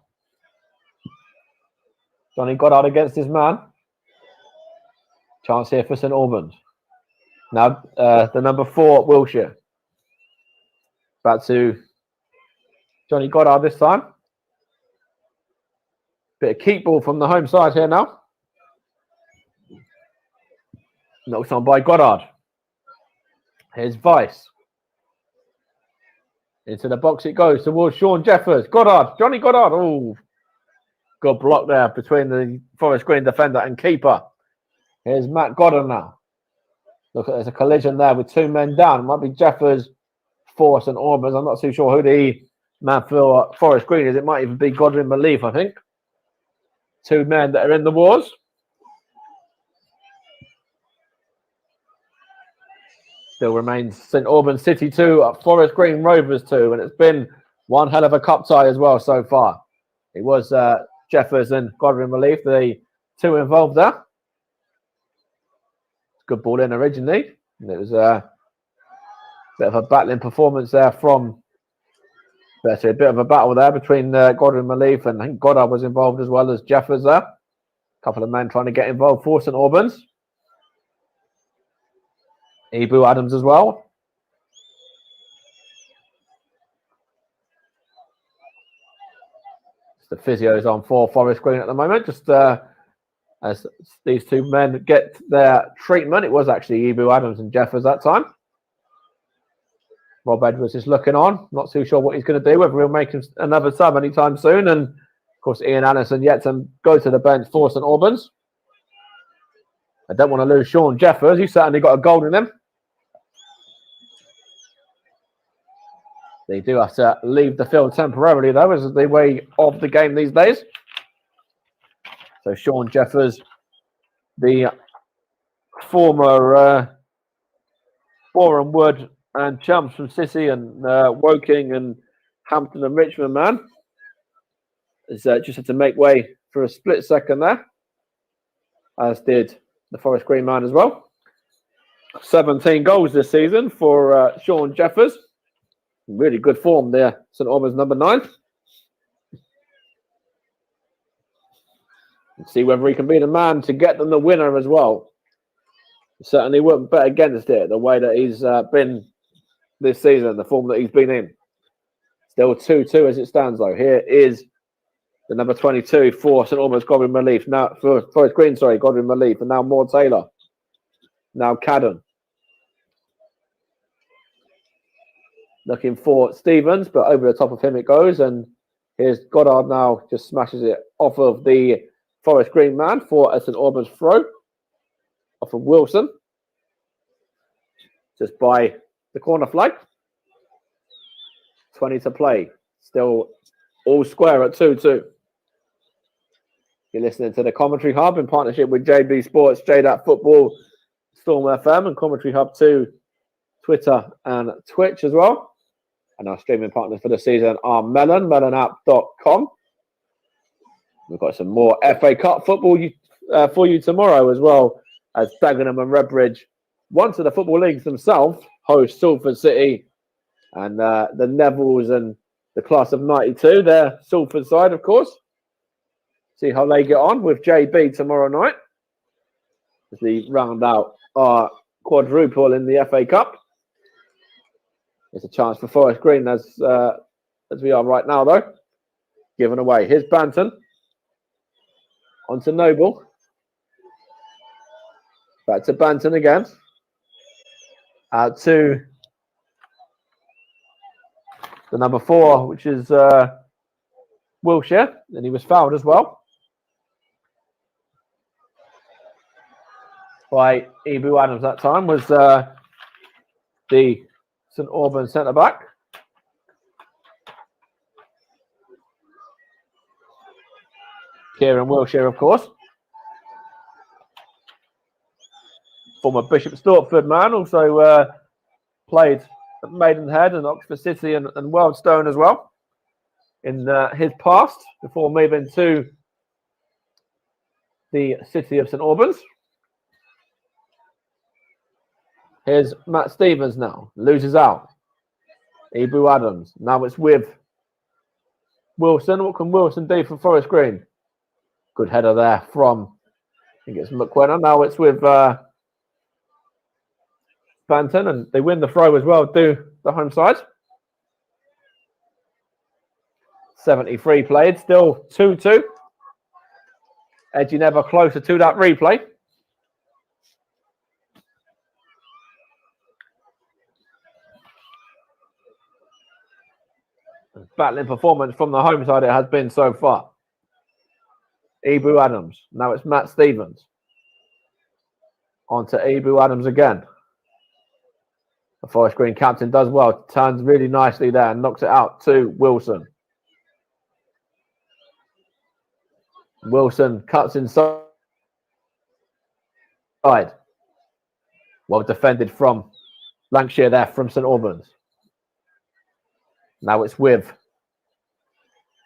Johnny Goddard against his man. Chance here for St Albans. Now the number 4, Wiltshire. Back to Johnny Goddard this time. Bit of keep ball from the home side here now. Knocked on by Goddard. Here's Vice. Into the box it goes towards Sean Jeffers. Goddard, Johnny Goddard. Oh, good block there between the Forest Green defender and keeper. Here's Matt Goddard now. Look, there's a collision there with 2 men down. It might be Jeffers, Force and Albans. I'm not too sure who the man for Forest Green is. It might even be Godwin Malief, I think. 2 men that are in the wars. Still remains St Albans City 2, Forest Green Rovers 2, and it's been one hell of a cup tie as well so far. It was Jeffers and Godwin Malief, the 2 involved there. Good ball in originally, and it was a bit of a battling performance there from... Better, a bit of a battle there between Godwin Malief, and I think Goddard was involved as well as Jeffers there. A couple of men trying to get involved for St Albans. Ebu Adams as well. The physio's on for Forest Green at the moment, just as these 2 men get their treatment. It was actually Ebu Adams and Jeffers that time. Rob Edwards is looking on. Not too sure what he's going to do, whether he'll make him another sub anytime soon. And, of course, Ian Allison yet to go to the bench for St Albans. I don't want to lose Sean Jeffers. He's certainly got a goal in him. They do have to leave the field temporarily, though, as the way of the game these days. So Sean Jeffers, the former Boreham Wood and chums from City and Woking and Hampton and Richmond man, is just had to make way for a split second there, as did the Forest Green man as well. 17 goals this season for Sean Jeffers. Really good form there, St Albans number 9. Let's see whether he can be the man to get them the winner as well. Certainly wouldn't bet against it, the way that he's been this season, the form that he's been in. Still 2-2 as it stands, though. Here is the number 22 for St Albans, Godwin Malief. Now for Forest Green, sorry, Godwin Malief, and now Moore Taylor. Now Cadden. Looking for Stevens, but over the top of him it goes. And here's Goddard now, just smashes it off of the Forest Green man for a St Albans throw. Off of Wilson. Just by the corner flag. 20 to play. Still all square at 2-2. You're listening to the Commentary Hub in partnership with JB Sports, JDAT Football, Storm FM, and Commentary Hub 2, Twitter and Twitch as well. And our streaming partners for the season are Melon, melonapp.com. We've got some more FA Cup football for you tomorrow as well, as Dagenham and Redbridge, once of the Football Leagues themselves, host Salford City and the Nevils and the class of 92. They're Salford side, of course. See how they get on with JB tomorrow night as we round out our quadruple in the FA Cup. It's a chance for Forest Green as we are right now, though. Given away. Here's Banton. On to Noble. Back to Banton again. Out to the number 4, which is Wiltshire. And he was fouled as well by Ebu Adams that time. Was the St Albans centre-back. Kieran Wiltshire, of course. Former Bishop Stortford man, also played at Maidenhead and Oxford City and Wealdstone as well in his past, before moving to the city of St Albans. Here's Matt Stevens now. Loses out. Ibu Adams. Now it's with Wilson. What can Wilson do for Forest Green? Good header there from, I think it's McQuenna. Now it's with Banton, and they win the throw as well, do the home side. 73 played, still 2-2. Edging ever closer to that replay. Battling performance from the home side it has been so far. Ibu Adams. Now it's Matt Stevens. On to Ibu Adams again. The Forest Green captain does well. Turns really nicely there and knocks it out to Wilson. Wilson cuts inside. Well defended from Lancashire there from St Albans. Now it's with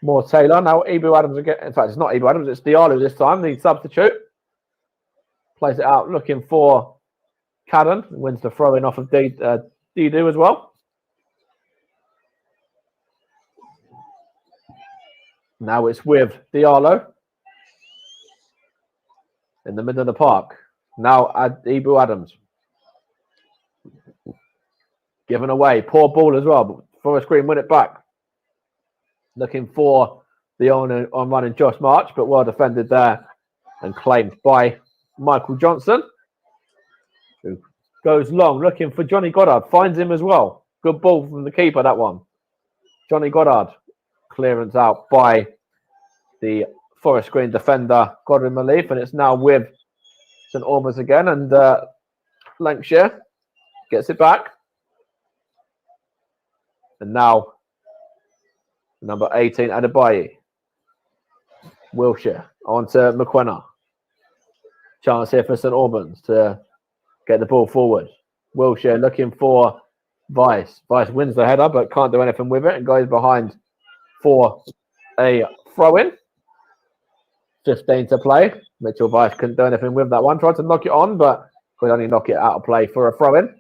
Moore Taylor. Now Ibu Adams again. In fact, it's not Ibu Adams, it's Diallo this time, the substitute. Plays it out looking for Cadden. Wins the throw in off of Didu as well. Now it's with Diallo. In the middle of the park. Now Ibu Adams. Given away. Poor ball as well. But Forest Green win it back. Looking for the on running Josh March, but well defended there and claimed by Michael Johnson, who goes long looking for Johnny Goddard. Finds him as well. Good ball from the keeper, that one. Johnny Goddard. Clearance out by the Forest Green defender, Godwin Malief, and it's now with St Albans again, and Lancashire gets it back. And now number 18, Adebayi. Wilshire on to McQuenna. Chance here for St Albans to get the ball forward. Wilshire looking for Vice. Vice wins the header but can't do anything with it and goes behind for a throw-in. 15 to play. Mitchell Vice couldn't do anything with that one. Tried to knock it on, but could only knock it out of play for a throw-in.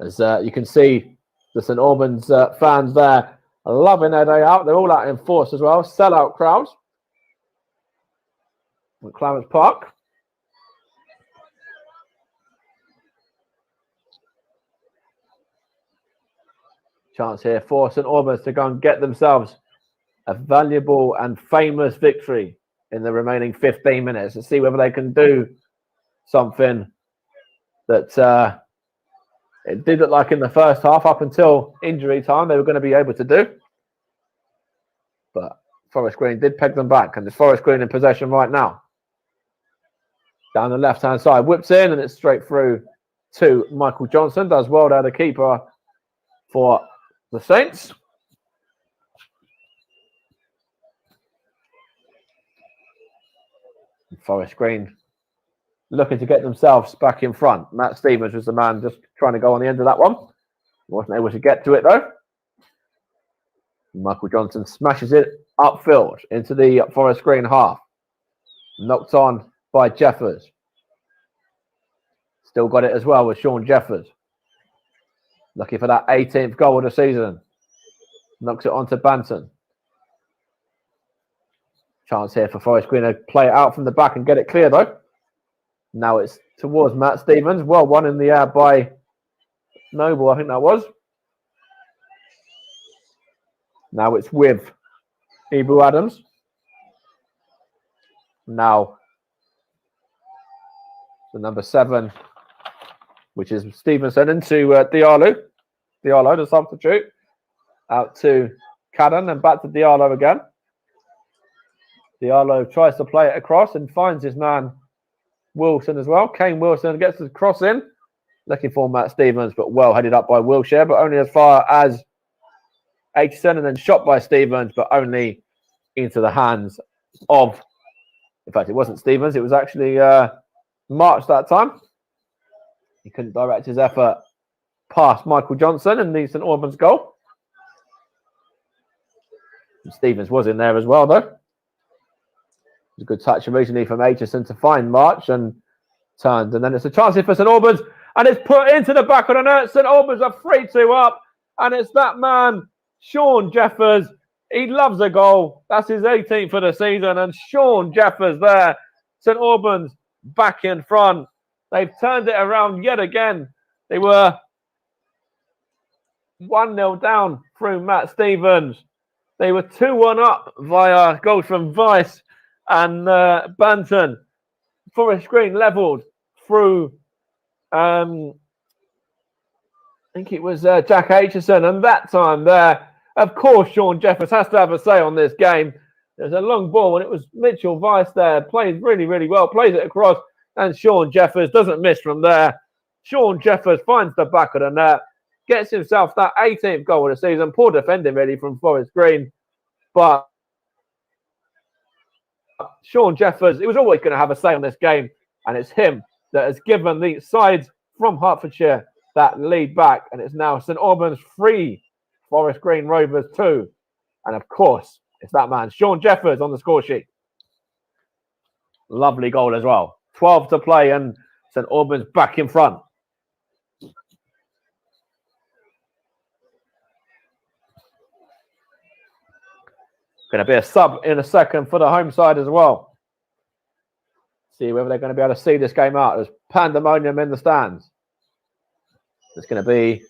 As you can see, the St Albans fans there are loving their day out. They're all out in force as well. Sellout crowds at Clarence Park. Chance here for St Albans to go and get themselves a valuable and famous victory in the remaining 15 minutes and see whether they can do something that it did look like in the first half up until injury time they were going to be able to do. But Forest Green did peg them back, and it's Forest Green in possession right now. Down the left-hand side, whips in, and it's straight through to Michael Johnson. Does well there, the keeper for the Saints. Forest Green looking to get themselves back in front. Matt Stevens was the man just trying to go on the end of that one. Wasn't able to get to it though. Michael Johnson smashes it upfield into the Forest Green half. Knocked on by Jeffers. Still got it as well with Sean Jeffers. Looking for that 18th goal of the season. Knocks it onto Banton. Chance here for Forest Green to play it out from the back and get it clear though. Now it's towards Matt Stevens. Well won in the air by Noble, I think that was. Now it's with Ibu Adams. Now the number 7, which is Stevenson, into Diallo. Diallo, the substitute. Out to Cadden and back to Diallo again. Diallo tries to play it across and finds his man Wilson as well. Kane Wilson gets the cross in. Looking for Matt Stevens, but well headed up by Wilshire, but only as far as 87 and then shot by Stevens, but only into the hands of, in fact, it wasn't Stevens, it was actually March that time. He couldn't direct his effort past Michael Johnson and the St Albans goal. And Stevens was in there as well, though. a good touch originally from Aitchison to find March and turned. And then it's a chance here for St Albans. And it's put into the back of the net. St Albans are 3-2 up. And it's that man, Sean Jeffers. He loves a goal. That's his 18th for the season. And Sean Jeffers there. St Albans back in front. They've turned it around yet again. They were 1-0 down through Matt Stevens. They were 2-1 up via goals from Weiss and Banton. Forest Green levelled through, I think it was Jack Aitchison. And that time there, of course, Sean Jeffers has to have a say on this game. There's a long ball, and it was Mitchell Weiss there. Plays really, really well. Plays it across, and Sean Jeffers doesn't miss from there. Sean Jeffers finds the back of the net. Gets himself that 18th goal of the season. Poor defending, really, from Forest Green. But Sean Jeffers, he was always going to have a say on this game. And it's him that has given the sides from Hertfordshire that lead back. And it's now St Albans 3, Forest Green Rovers 2. And of course, it's that man, Sean Jeffers, on the score sheet. Lovely goal as well. 12 to play and St Albans back in front. Going to be a sub in a second for the home side as well. See whether they're going to be able to see this game out. There's pandemonium in the stands. It's going to be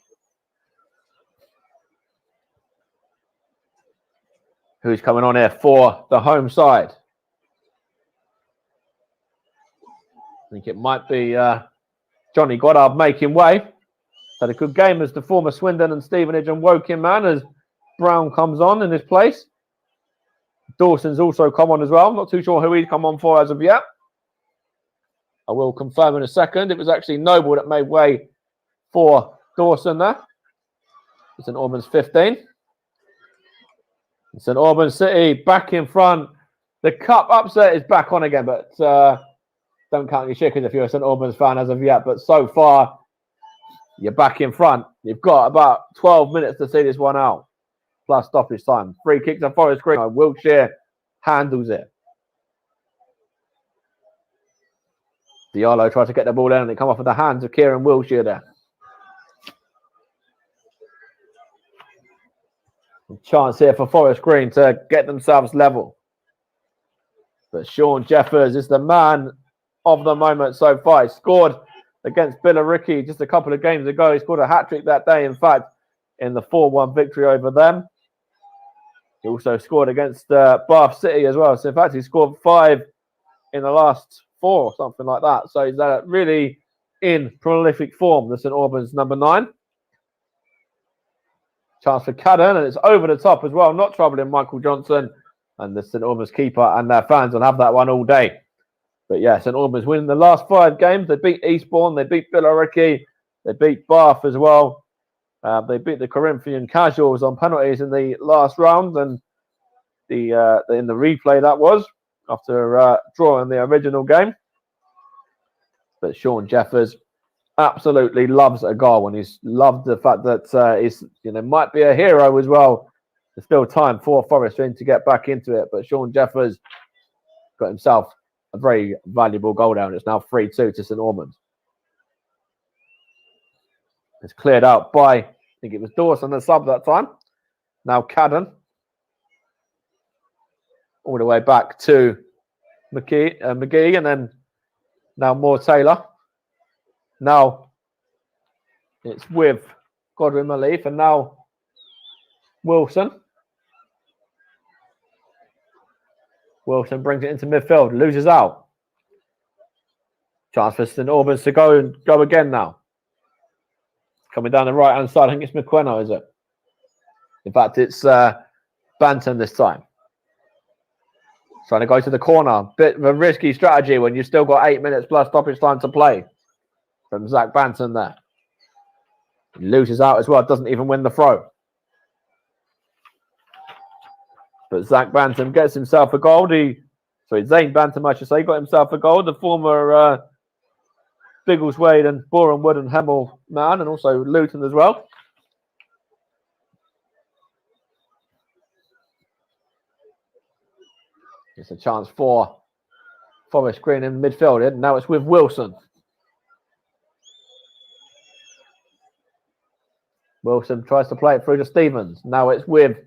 who's coming on here for the home side. I think it might be Johnny Goddard making way. Had a good game as the former Swindon and Stevenage and Woking man as Brown comes on in his place. Dawson's also come on as well. I'm not too sure who he's come on for as of yet. I will confirm in a second. It was actually Noble that made way for Dawson there. St Albans 15. St Albans City back in front. The cup upset is back on again, but don't count your chickens if you're a St Albans fan as of yet. But so far, you're back in front. You've got about 12 minutes to see this one out. Plus stoppage time. Free kick to Forest Green. Wiltshire handles it. Diallo tried to get the ball in and it come off of the hands of Kieran Wiltshire there. Chance here for Forest Green to get themselves level. But Sean Jeffers is the man of the moment so far. He scored against Billericay just a couple of games ago. He scored a hat-trick that day, in fact, in the 4-1 victory over them. He also scored against Bath City as well. So, in fact, he scored 5 in the last 4, something like that. So, he's really in prolific form, the St Albans number 9. Chance for Cadden, and it's over the top as well. Not troubling Michael Johnson. And the St Albans keeper and their fans will have that one all day. But, yeah, St Albans winning the last 5 games. They beat Eastbourne. They beat Billericay. They beat Bath as well. They beat the Corinthian Casuals on penalties in the last round, and in the replay that was after drawing the original game. But Sean Jeffers absolutely loves a goal, and he's loved the fact that he's might be a hero as well. There's still time for Forest Green to get back into it, but Sean Jeffers got himself a very valuable goal down. It's now 3-2 to St Albans. It's cleared out by, I think it was Dawson, the sub that time. Now Cadden. All the way back to McGee, and then now Moore Taylor. Now it's with Godwin Malief, and now Wilson. Wilson brings it into midfield, loses out. Chance for St Albans to go again now. Coming down the right-hand side. I think it's McQueno, is it? In fact, it's Banton this time. Trying to go to the corner. Bit of a risky strategy when you've still got 8 minutes plus stoppage time to play. From Zach Banton there. He loses out as well. Doesn't even win the throw. But Zach Banton gets himself a goal. Zane Banton, I should say, got himself a goal. The former Biggleswade and Borehamwood and Hemel man, and also Luton as well. It's a chance for Forest Green in midfield. Now it's with Wilson. Wilson tries to play it through to Stevens. Now it's with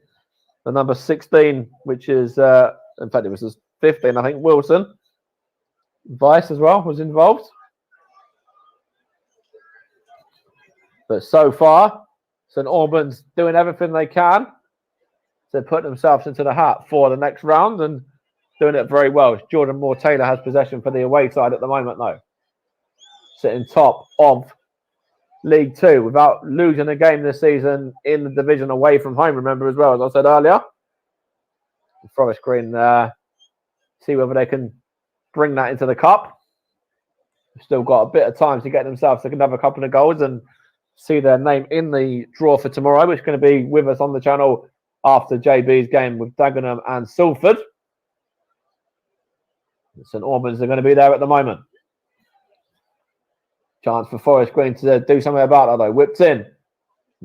the number 16, which is, in fact, it was his 15, I think, Wilson. Vice as well was involved. But so far, St Albans doing everything they can to put themselves into the hat for the next round and doing it very well. Jordan Moore-Taylor has possession for the away side at the moment, though. Sitting top of League Two without losing a game this season in the division away from home, remember, as well, as I said earlier. Forest Green see whether they can bring that into the cup. They've still got a bit of time to get themselves another couple of goals and see their name in the draw for tomorrow, which is going to be with us on the channel after JB's game with Dagenham and Salford. St Albans are going to be there at the moment. Chance for Forest Green to do something about it, though. Whipped in.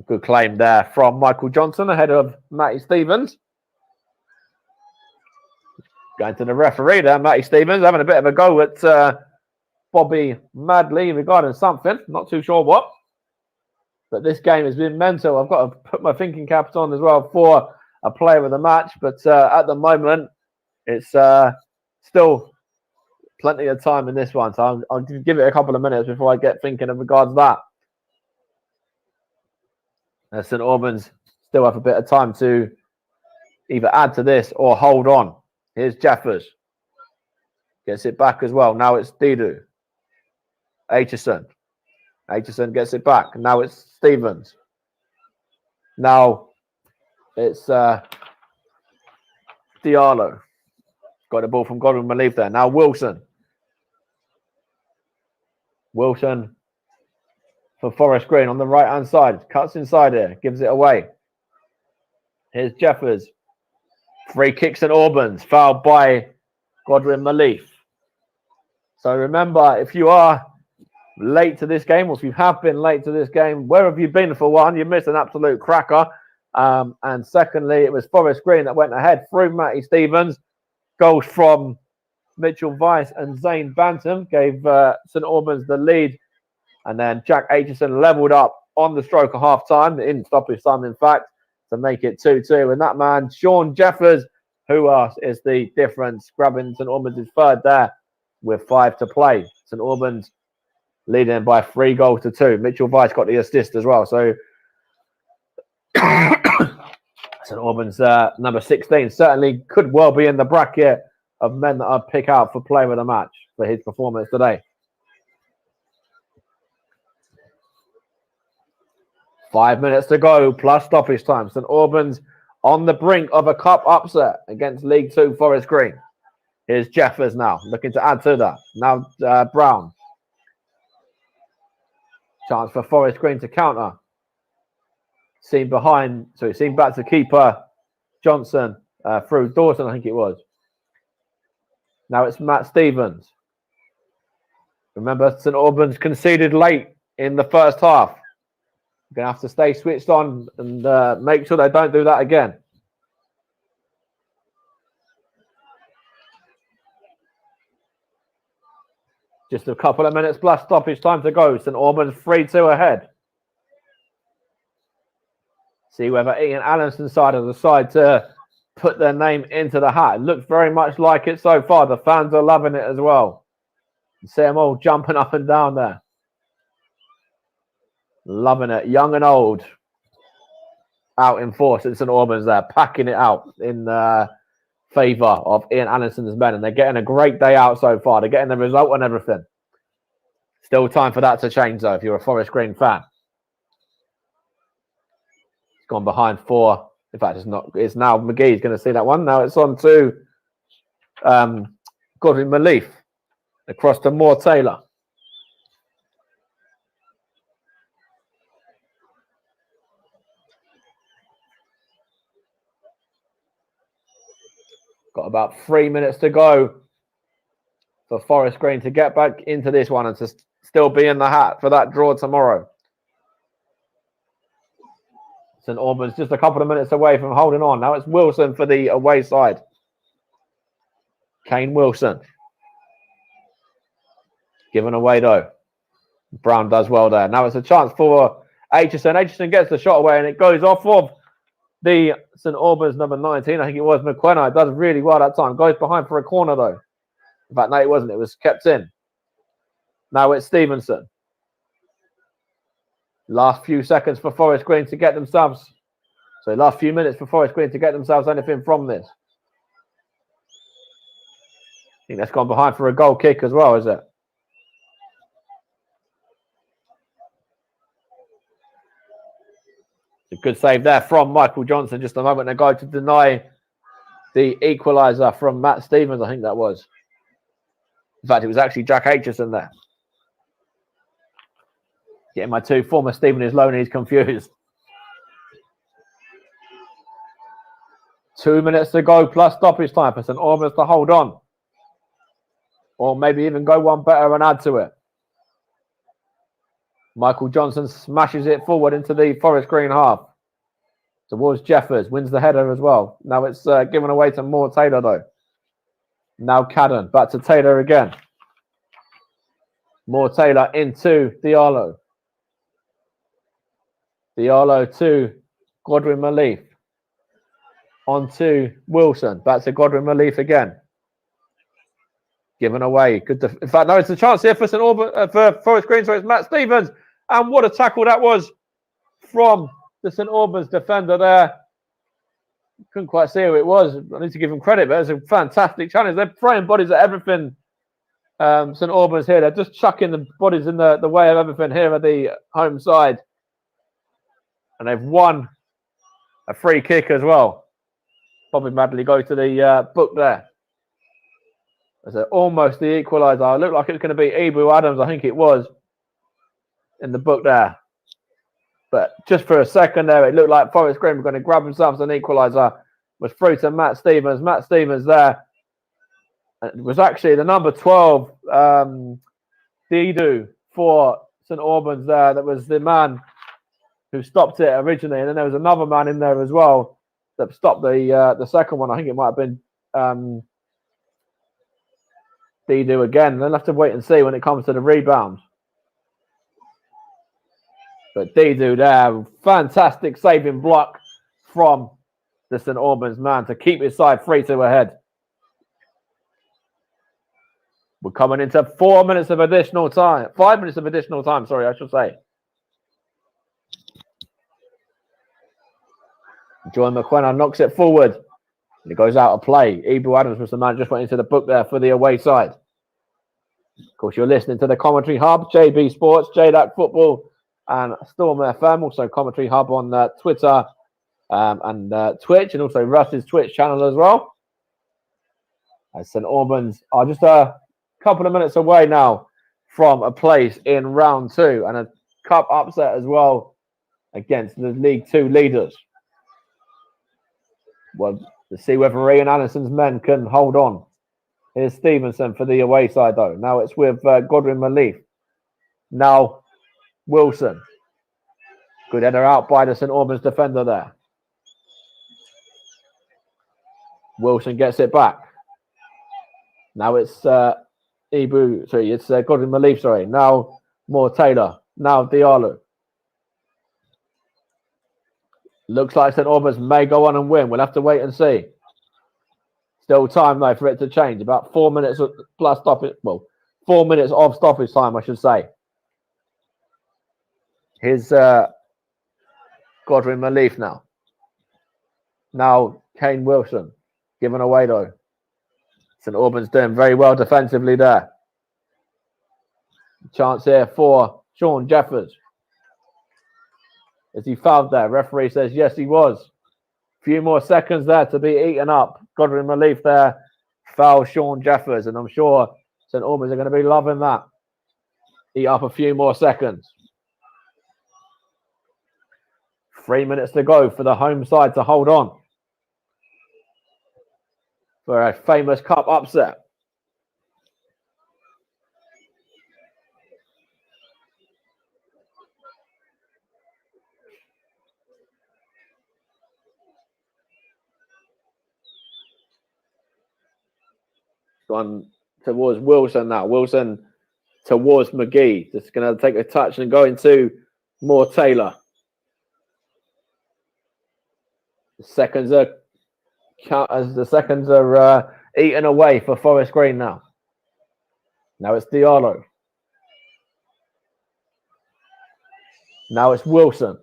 Good claim there from Michael Johnson ahead of Matty Stevens. Going to the referee there, Matty Stevens, having a bit of a go at Bobby Madley regarding something. Not too sure what. But this game has been mental. I've got to put my thinking caps on as well for a player of the match. But at the moment, it's still plenty of time in this one. So I'll give it a couple of minutes before I get thinking in regards to that. St Albans still have a bit of time to either add to this or hold on. Here's Jeffers. Gets it back as well. Now it's Didu. Aitchison. Aitchison gets it back. Now it's Stevens. Now it's Diallo. Got the ball from Godwin Malief there. Now Wilson. Wilson for Forest Green on the right-hand side. Cuts inside here. Gives it away. Here's Jeffers. Free kicks at Albans. Fouled by Godwin Malief. So remember, if you are late to this game, or if you have been late to this game, where have you been for one? You missed an absolute cracker. And secondly, it was Forest Green that went ahead through Matty Stevens. Goals from Mitchell Weiss and Zane Bantam gave St Albans the lead. And then Jack Aitchison levelled up on the stroke of half-time, in stoppage time, in fact, to make it 2-2. And that man, Sean Jeffers, who is the difference, grabbing St Albans' third there with 5 to play. St Albans leading by 3-2. Mitchell Weiss got the assist as well. So St Albans, number 16, certainly could well be in the bracket of men that I'd pick out for player of the match for his performance today. 5 minutes to go, plus stoppage time. St Albans on the brink of a cup upset against League Two Forest Green. Here's Jeffers now, looking to add to that. Now Brown. Chance for Forest Green to counter. Seen back to keeper Johnson through Dawson, I think it was. Now it's Matt Stevens. Remember, St Albans conceded late in the first half. Going to have to stay switched on and make sure they don't do that again. Just a couple of minutes plus stoppage time to go. St Albans 3-2 ahead. See whether Ian Allinson's side of the side to put their name into the hat. It looks very much like it so far. The fans are loving it as well. You see them all jumping up and down there. Loving it. Young and old. Out in force at St Albans there. Packing it out in favour of Ian Allinson's men. And they're getting a great day out so far. They're getting the result and everything. Still time for that to change, though, if you're a Forest Green fan. It's gone behind 4. In fact, it's not. It's now McGee's going to see that one. Now it's on to Godwin Malief. Across to Moore-Taylor. Got about 3 minutes to go for Forest Green to get back into this one and to still be in the hat for that draw tomorrow. St Albans just a couple of minutes away from holding on. Now it's Wilson for the away side. Kane Wilson. Given away though. Brown does well there. Now it's a chance for Aitchison. Aitchison gets the shot away and it goes off of the St Albans number 19. I think it was McQuenna. It does really well that time. Goes behind for a corner though. In fact, no, it wasn't. It was kept in. Now it's Stevenson. Last few seconds for Forest Green to get themselves. So last few minutes for Forest Green to get themselves anything from this. I think that's gone behind for a goal kick as well, is it? A good save there from Michael Johnson just a moment ago to deny the equaliser from Matt Stevens, I think that was. In fact, it was actually Jack Aitchison there. Getting my two former Stevenage loanees confused. 2 minutes to go plus stoppage time for St Albans to hold on. Or maybe even go one better and add to it. Michael Johnson smashes it forward into the Forest Green half. Towards Jeffers, wins the header as well. Now it's given away to Moore Taylor though. Now Cadden, back to Taylor again. Moore Taylor into Diallo. Diallo to Godwin Malif. On to Wilson, back to Godwin Malif again. Given away. Good. In fact, no, it's a chance here for St Albans, for Forest Green. So it's Matt Stevens, and what a tackle that was from the St Albans defender there. Couldn't quite see who it was. I need to give him credit, but it's a fantastic challenge. They're throwing bodies at everything. St Albans here, they're just chucking the bodies in the way of everything here at the home side, and they've won a free kick as well. Bobby Madley go to the book there. It's almost the equaliser. It looked like it was going to be Ibu Adams, I think it was, in the book there. But just for a second there, it looked like Forest Green were going to grab themselves an equaliser. Was through to Matt Stevens. Matt Stevens there. It was actually the number 12, Didu, for St Albans there. That was the man who stopped it originally. And then there was another man in there as well that stopped the second one. I think it might have been Didu again. They'll have to wait and see when it comes to the rebound. But Didu there, fantastic saving block from the St Albans man to keep his side 3-2 ahead. We're coming into 4 minutes of additional time. 5 minutes of additional time, sorry, I should say. Joy McQuenna knocks it forward. It goes out of play. Ibu Adams was the man just went into the book there for the away side. Of course, you're listening to the Commentary Hub, JB Sports, JDAC Football, and Storm FM. Also, Commentary Hub on Twitter and Twitch, and also Russ's Twitch channel as well. As St Albans are just a couple of minutes away now from a place in round 2 and a cup upset as well against the League 2 leaders. Well, to see whether Ian Allison's men can hold on. Here's Stevenson for the away side, though. Now it's with Godwin Malif. Now Wilson. Good header out by the St Albans defender there. Wilson gets it back. Now it's Godwin Malif, sorry. Now Moore Taylor. Now Diallo. Looks like St Albans may go on and win. We'll have to wait and see. Still time, though, for it to change. About 4 minutes plus stoppage. Well, 4 minutes of stoppage time, I should say. Here's Godwin Malif now. Now Kane Wilson. Given away, though. St Albans doing very well defensively there. Chance here for Sean Jeffers. Is he fouled there? Referee says yes, he was. Few more seconds there to be eaten up. Godwin Malif there. Foul Sean Jeffers. And I'm sure St Albans are going to be loving that. Eat up a few more seconds. 3 minutes to go for the home side to hold on. For a famous cup upset. Gone towards Wilson now. Wilson towards McGee. Just going to take a touch and go into Moore Taylor. The seconds are eaten away for Forest Green now. Now it's Diallo. Now it's Wilson.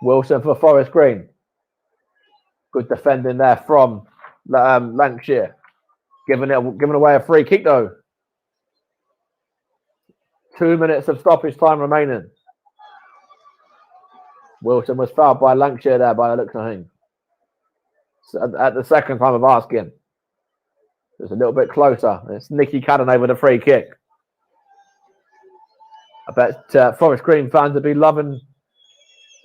Wilson for Forest Green. Good defending there from Lancashire. Giving away a free kick though. 2 minutes of stoppage time remaining. Wilson was fouled by Lancashire there by the looks of things. So at the second time of asking. It's a little bit closer. It's Nicky Cadden over the free kick. I bet Forest Green fans would be loving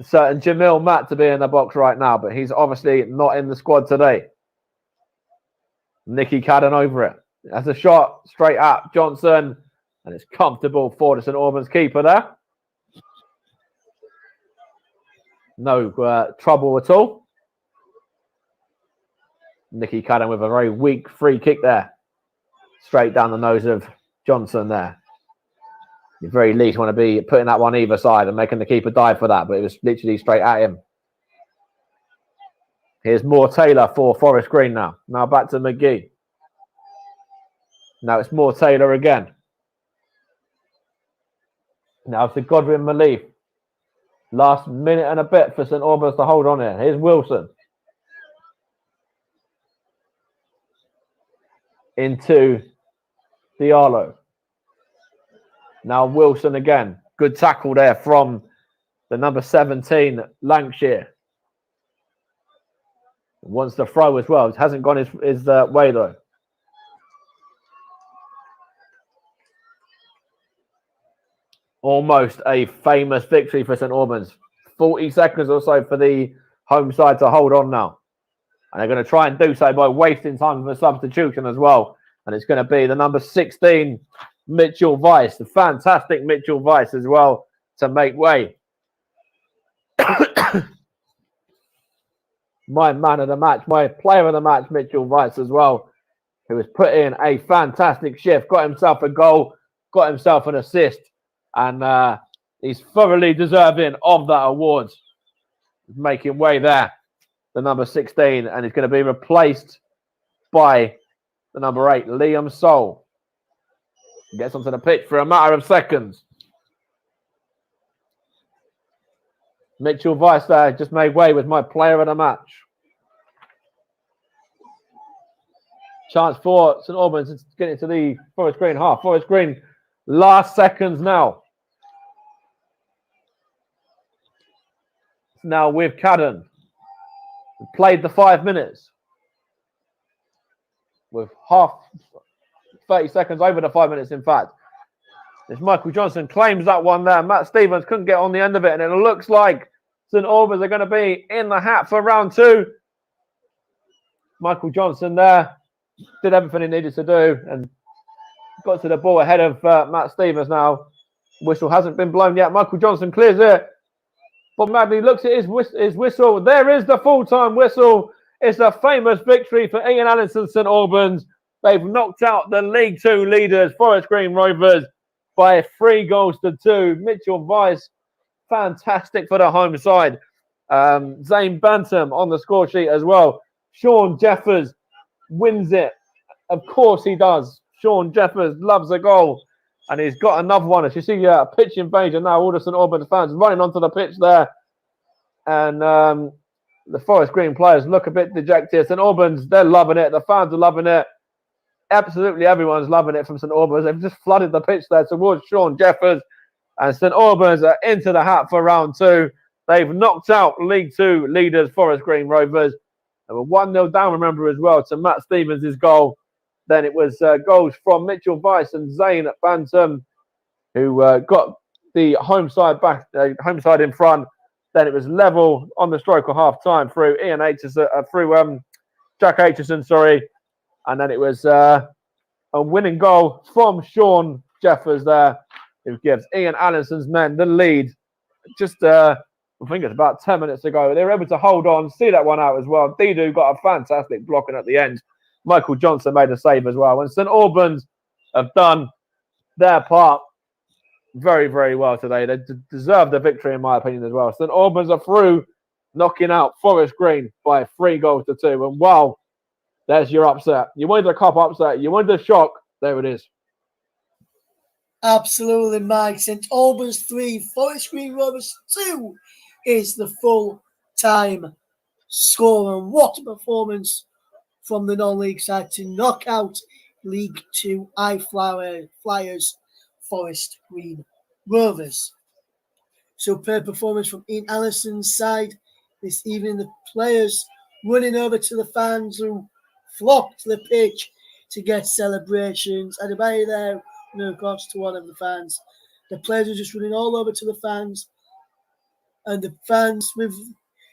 certain Jamil Matt to be in the box right now, but he's obviously not in the squad today. Nicky Cadden over it. That's a shot straight at Johnson, and it's comfortable for the St Albans keeper there. No trouble at all. Nicky Cadden with a very weak free kick there. Straight down the nose of Johnson there. You very least want to be putting that one either side and making the keeper dive for that, but it was literally straight at him. Here's Moore Taylor for Forest Green now. Now back to McGee. Now it's Moore Taylor again. Now to Godwin Malief. Last minute and a bit for St Albans to hold on here. Here's Wilson. Into Diallo. Now Wilson again. Good tackle there from the number 17, Lancashire. Wants to throw as well. It hasn't gone his way though. Almost a famous victory for St Albans. 40 seconds or so for the home side to hold on now. And they're going to try and do so by wasting time with a substitution as well. And it's going to be the number 16, Mitchell Weiss. The fantastic Mitchell Weiss as well to make way. My man of the match, my player of the match, Mitchell Weiss as well, who has put in a fantastic shift, got himself a goal, got himself an assist, and he's thoroughly deserving of that award. Making way there, the number 16, and he's going to be replaced by the number 8, Liam Soul. Gets onto the pitch for a matter of seconds. Mitchell Weiss there just made way with my player of the match. Chance for St Albans to get into the Forest Green half. Forest Green, last seconds now. Now with Cadden. Played the 5 minutes. With half 30 seconds over the 5 minutes, in fact. This Michael Johnson claims that one there. Matt Stevens couldn't get on the end of it, and it looks like St Albans are going to be in the hat for round 2. Michael Johnson there did everything he needed to do and got to the ball ahead of Matt Stevens now. Whistle hasn't been blown yet. Michael Johnson clears it. But Madley looks at his whistle. There is the full-time whistle. It's a famous victory for Ian Allison's St Albans. They've knocked out the League 2 leaders, Forest Green Rovers, by 3-2. Mitchell Weiss, fantastic for the home side. Zane Bantam on the score sheet as well. Sean Jeffers wins it. Of course he does. Sean Jeffers loves a goal. And he's got another one. As you see a pitch invasion now, all the St Albans fans running onto the pitch there. And the Forest Green players look a bit dejected. St Albans, they're loving it. The fans are loving it. Absolutely everyone's loving it from St Albans. They've just flooded the pitch there towards Sean Jeffers. And St Albans are into the hat for round 2. They've knocked out League 2 leaders, Forest Green Rovers. They were 1-0 down, remember, as well, to Matt Stevens' goal. Then it was goals from Mitchell Weiss and Zane Bantam, who got the home side back, home side in front. Then it was level on the stroke of half time through Ian Aitchison, through Jack Aitchison, sorry. And then it was a winning goal from Sean Jeffers there, who gives Ian Allison's men the lead. Just, I think it's about 10 minutes ago. They were able to hold on, see that one out as well. Didu got a fantastic blocking at the end. Michael Johnson made a save as well. And St Albans have done their part very, very well today. They deserve the victory, in my opinion, as well. St Albans are through, knocking out Forest Green by 3-2. And wow, there's your upset. You wanted a cup upset. You wanted a shock. There it is. Absolutely, Mike. St Albans 3, Forest Green Rovers 2 is the full-time score. And what a performance from the non-league side to knock out League 2 Flyers Forest Green Rovers. Superb performance from Ian Allison's side this evening. The players running over to the fans who flocked to the pitch to get celebrations. And by there, across to one of the fans. The players were just running all over to the fans. And the fans with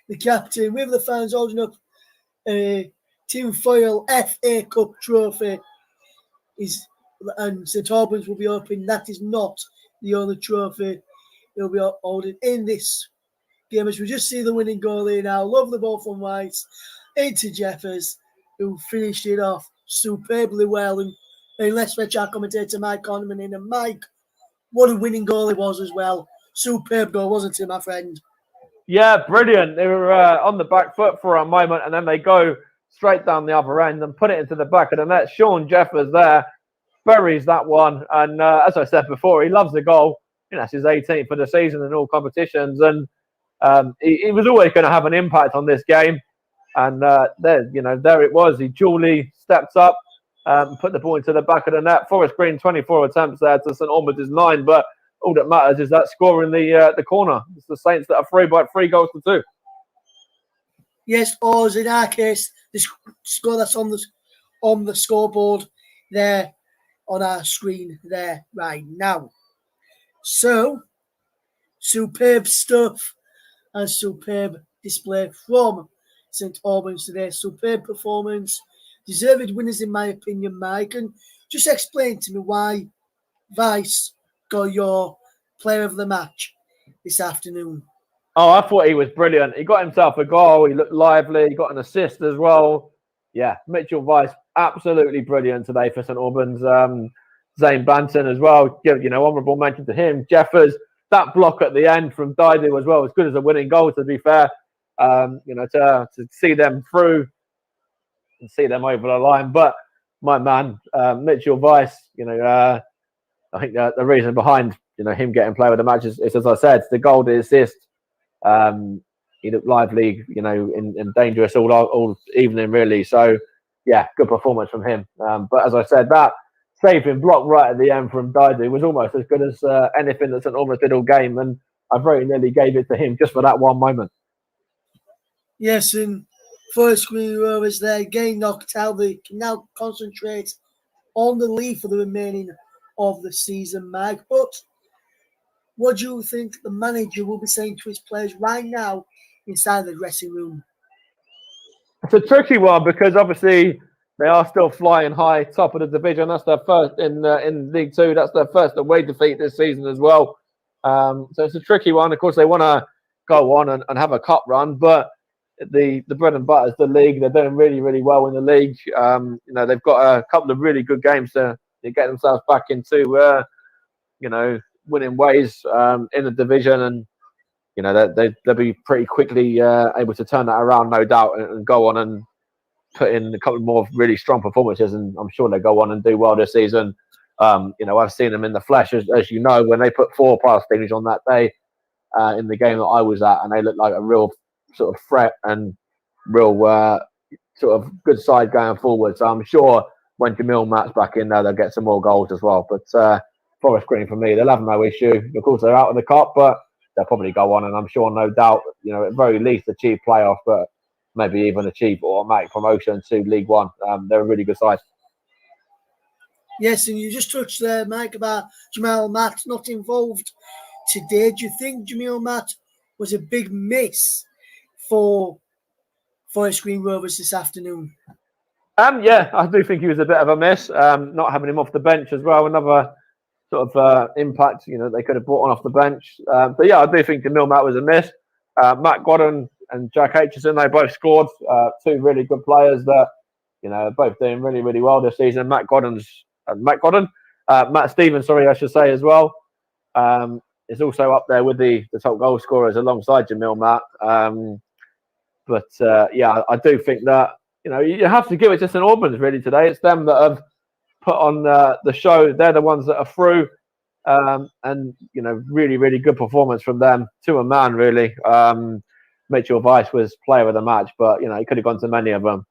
the captain, with the fans holding up a tinfoil FA Cup trophy. And St Albans will be hoping that is not the only trophy he'll be holding in this game. As we just see the winning goalie now, lovely ball from White into Jeffers, who finished it off superbly well. And let's fetch our commentator Mike Conman in. And Mike, what a winning goal it was as well. Superb goal, wasn't it, my friend? Yeah, brilliant. They were on the back foot for a moment, and then they go straight down the other end and put it into the back of the net. Sean Jeffers there buries that one. And as I said before, he loves the goal. That's his 18th for the season in all competitions. And he was always going to have an impact on this game. And there it was. He duly stepped up, put the ball into the back of the net. Forest Green, 24 attempts there to St Albans' 9. But all that matters is that score in the corner. It's the Saints that are through by 3-2. Yes, or in our case, the score that's on the scoreboard there on our screen there right now. So, superb stuff and superb display from St Albans today. Superb performance. Deserved winners, in my opinion, Mike. And just explain to me why Vice got your player of the match this afternoon. Oh, I thought he was brilliant. He got himself a goal. He looked lively. He got an assist as well. Yeah, Mitchell Vice, absolutely brilliant today for St Albans. Zane Banton as well. Honourable mention to him. Jeffers, that block at the end from Didu as well, as good as a winning goal, to be fair. To see them through and see them over the line. But my man, Mitchell Vice, I think the reason behind him getting player of the match is, as I said, the goal, the assist. He looked lively, and dangerous all evening, really. So, yeah, good performance from him. But as I said, that saving block right at the end from Didu was almost as good as anything that St Albans did all game. And I very nearly gave it to him just for that one moment. Yes, and Forest Green Rovers there again knocked out. They can now concentrate on the lead for the remaining of the season, Mike. But what do you think the manager will be saying to his players right now inside the dressing room? It's a tricky one because obviously they are still flying high, top of the division. That's their first in League 2. That's their first away defeat this season as well. So it's a tricky one. Of course, they want to go on and have a cup run, but the bread and butter is the league. They're doing really, really well in the league. They've got a couple of really good games to get themselves back into, winning ways in the division, and they'll be pretty quickly able to turn that around, no doubt, and go on and put in a couple more really strong performances. And I'm sure they'll go on and do well this season. I've seen them in the flesh, as you know, when they put 4 past English on that day in the game that I was at, and they looked like a real sort of threat and real sort of good side going forward. So I'm sure when Jamil Matt's back in there, they'll get some more goals as well. But Forest Green, for me, they'll have no issue. Of course, they're out of the cup, but they'll probably go on, and I'm sure, no doubt, at very least achieve playoff, but maybe even achieve automatic promotion to League One. They're a really good side. Yes, and you just touched there, Mike, about Jamil Matt not involved today. Do you think Jamil Matt was a big miss for Forest Green Rovers this afternoon? Yeah, I do think he was a bit of a miss. Not having him off the bench as well, another sort of impact, they could have brought on off the bench. But yeah, I do think Jamil Matt was a miss. Matt Godden and Jack Aitchison, they both scored. 2 really good players that, are both doing really, really well this season. Matt Godden Matt Stevens, sorry, I should say as well, is also up there with the top goal scorers alongside Jamil Matt. Yeah, I do think that, you have to give it to St Albans really today. It's them that have put on the show. They're the ones that are through. And really, really good performance from them to a man, really. Mitchell Weiss was player of the match, but he could have gone to many of them.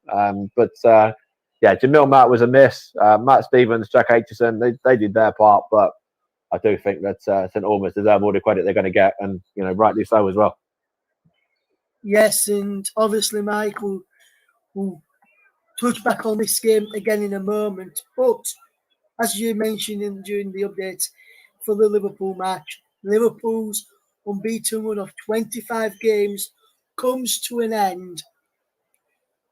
Jamil Matt was a miss. Matt Stevens, Jack Aitchison, they did their part, but I do think that St Albans deserve all the credit they're going to get, and rightly so as well. Yes, and obviously, Mike will touch back on this game again in a moment. But as you mentioned during the update for the Liverpool match, Liverpool's unbeaten run of 25 games comes to an end.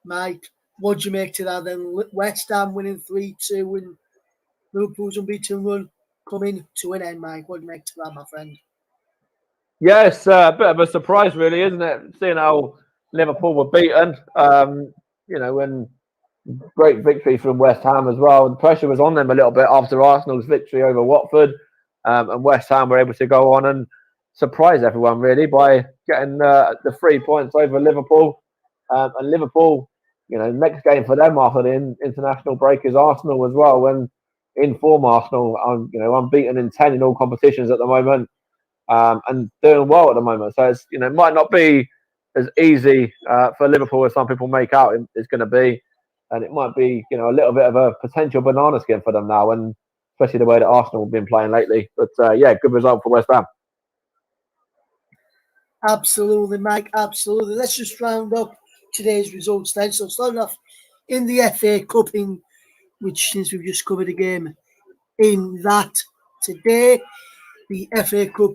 Mike, what do you make to that then? West Ham winning 3-2 and Liverpool's unbeaten run coming to an end, Mike. What do you make to that, my friend? Yes, a bit of a surprise, really, isn't it? Seeing how Liverpool were beaten, when great victory from West Ham as well. The pressure was on them a little bit after Arsenal's victory over Watford, and West Ham were able to go on and surprise everyone, really, by getting the 3 points over Liverpool. And Liverpool, next game for them after the international break is Arsenal as well. When in form, Arsenal, unbeaten in 10 in all competitions at the moment. And doing well at the moment. So it's, it might not be as easy for Liverpool as some people make out it's going to be, and it might be a little bit of a potential banana skin for them now, and especially the way that Arsenal have been playing lately. But good result for West Ham. Absolutely, Mike. Absolutely. Let's just round up today's results then. So starting off in the FA Cup, which since we've just covered the game in that today, the FA Cup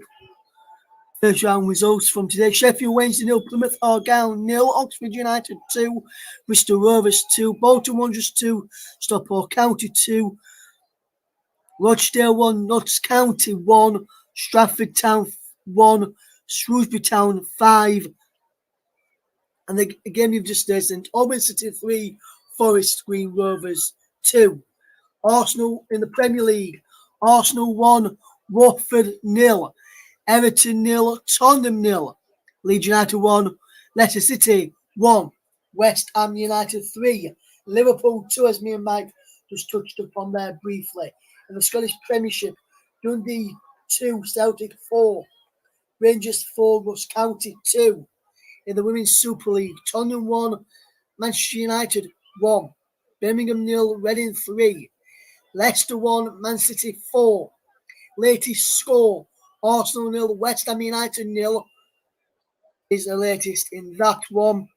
first round results from today: Sheffield Wednesday 0, Plymouth Argyle 0, Oxford United 2, Bristol Rovers 2, Bolton Wanderers 2, Stockport County 2, Rochdale 1, Notts County 1, Stratford Town 1, Shrewsbury Town 5, and the game you've just listened, Auburn City 3, Forest Green Rovers 2. Arsenal in the Premier League: Arsenal 1, Watford 0, Everton 0, Tottenham 0, Leeds United 1, Leicester City 1, West Ham United 3, Liverpool 2, as me and Mike just touched upon there briefly. In the Scottish Premiership, Dundee 2, Celtic 4, Rangers 4, Ross County 2. In the Women's Super League, Tottenham 1, Manchester United 1, Birmingham 0, Reading 3, Leicester 1, Man City 4. Latest score: Arsenal 0, West Ham United 0 is the latest in that one.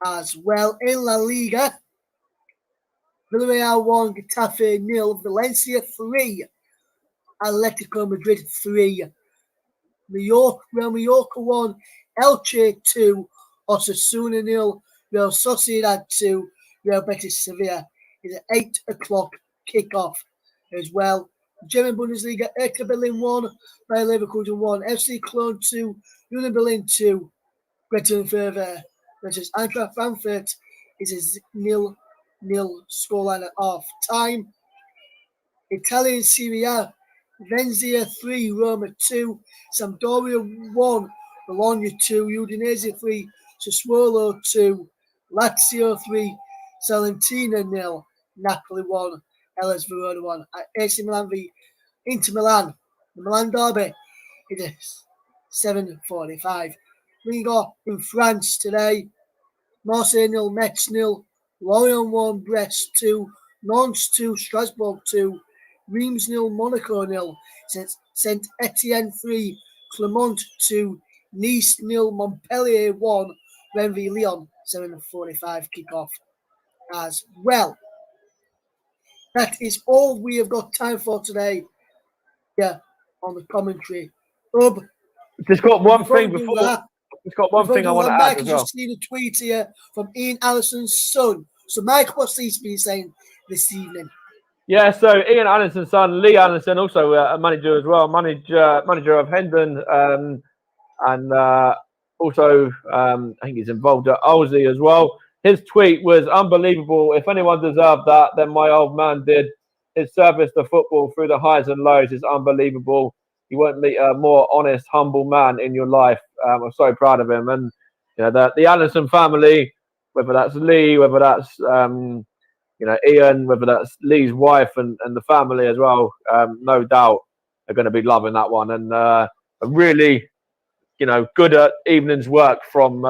As well, in La Liga, Villarreal 1, Getafe 0, Valencia 3, Atletico Madrid 3, Real Mallorca 1, Elche 2, Osasuna 0, Real Sociedad 2, Real Betis Sevilla is an 8 o'clock kickoff as well. German Bundesliga, Hertha Berlin 1, Bayer Leverkusen 1, FC Cologne 2, Union Berlin 2, Greuther Fürth versus Eintracht Frankfurt is a 0-0 scoreline at half time. Italian Serie A, Venezia 3, Roma 2, Sampdoria 1, Bologna 2, Udinese 3, Sassuolo 2, Lazio 3, Salernitana 0, Napoli 1, Hellas Verona 1. AC Milan v Inter Milan. The Milan derby is 7:45. Liga in France today: Marseille 0, Metz 0, Lorient 1, Brest 2, Nantes 2, Strasbourg 2, Reims 0, Monaco 0, Saint Etienne 3, Clermont 2, Nice 0, Montpellier 1, Rennes v Lyon 7:45 kickoff as well. That is all we have got time for today here on the commentary hub. Just got one thing before. Just got one thing I want to add Mike as has well. just seen a tweet here from Ian Allison's son. So, Mike, what's he been saying this evening? Yeah, so Ian Allison's son, Lee Allison, also a manager as well, manager of Hendon, and also I think he's involved at Olsey as well. His tweet was unbelievable. If anyone deserved that, then my old man did. his service to football through the highs and lows is unbelievable. You won't meet a more honest, humble man in your life. I'm so proud of him. And the Allison family, whether that's Lee, whether that's Ian, whether that's Lee's wife and the family as well, no doubt are going to be loving that one. And a really, good at evening's work from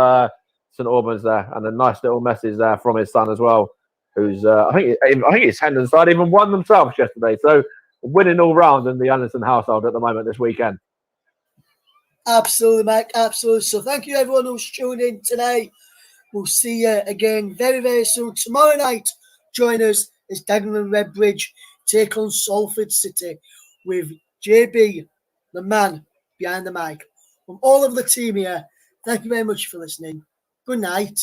St Albans there, and a nice little message there from his son as well, who's I think his Hendon side even won themselves yesterday. So winning all round in the Anderson household at the moment this weekend. Absolutely, Mike. Absolutely. So thank you everyone who's tuned in today. We'll see you again very, very soon. Tomorrow night, join us as Dagenham and Redbridge take on Salford City with JB, the man behind the mic. From all of the team here, thank you very much for listening. Good night.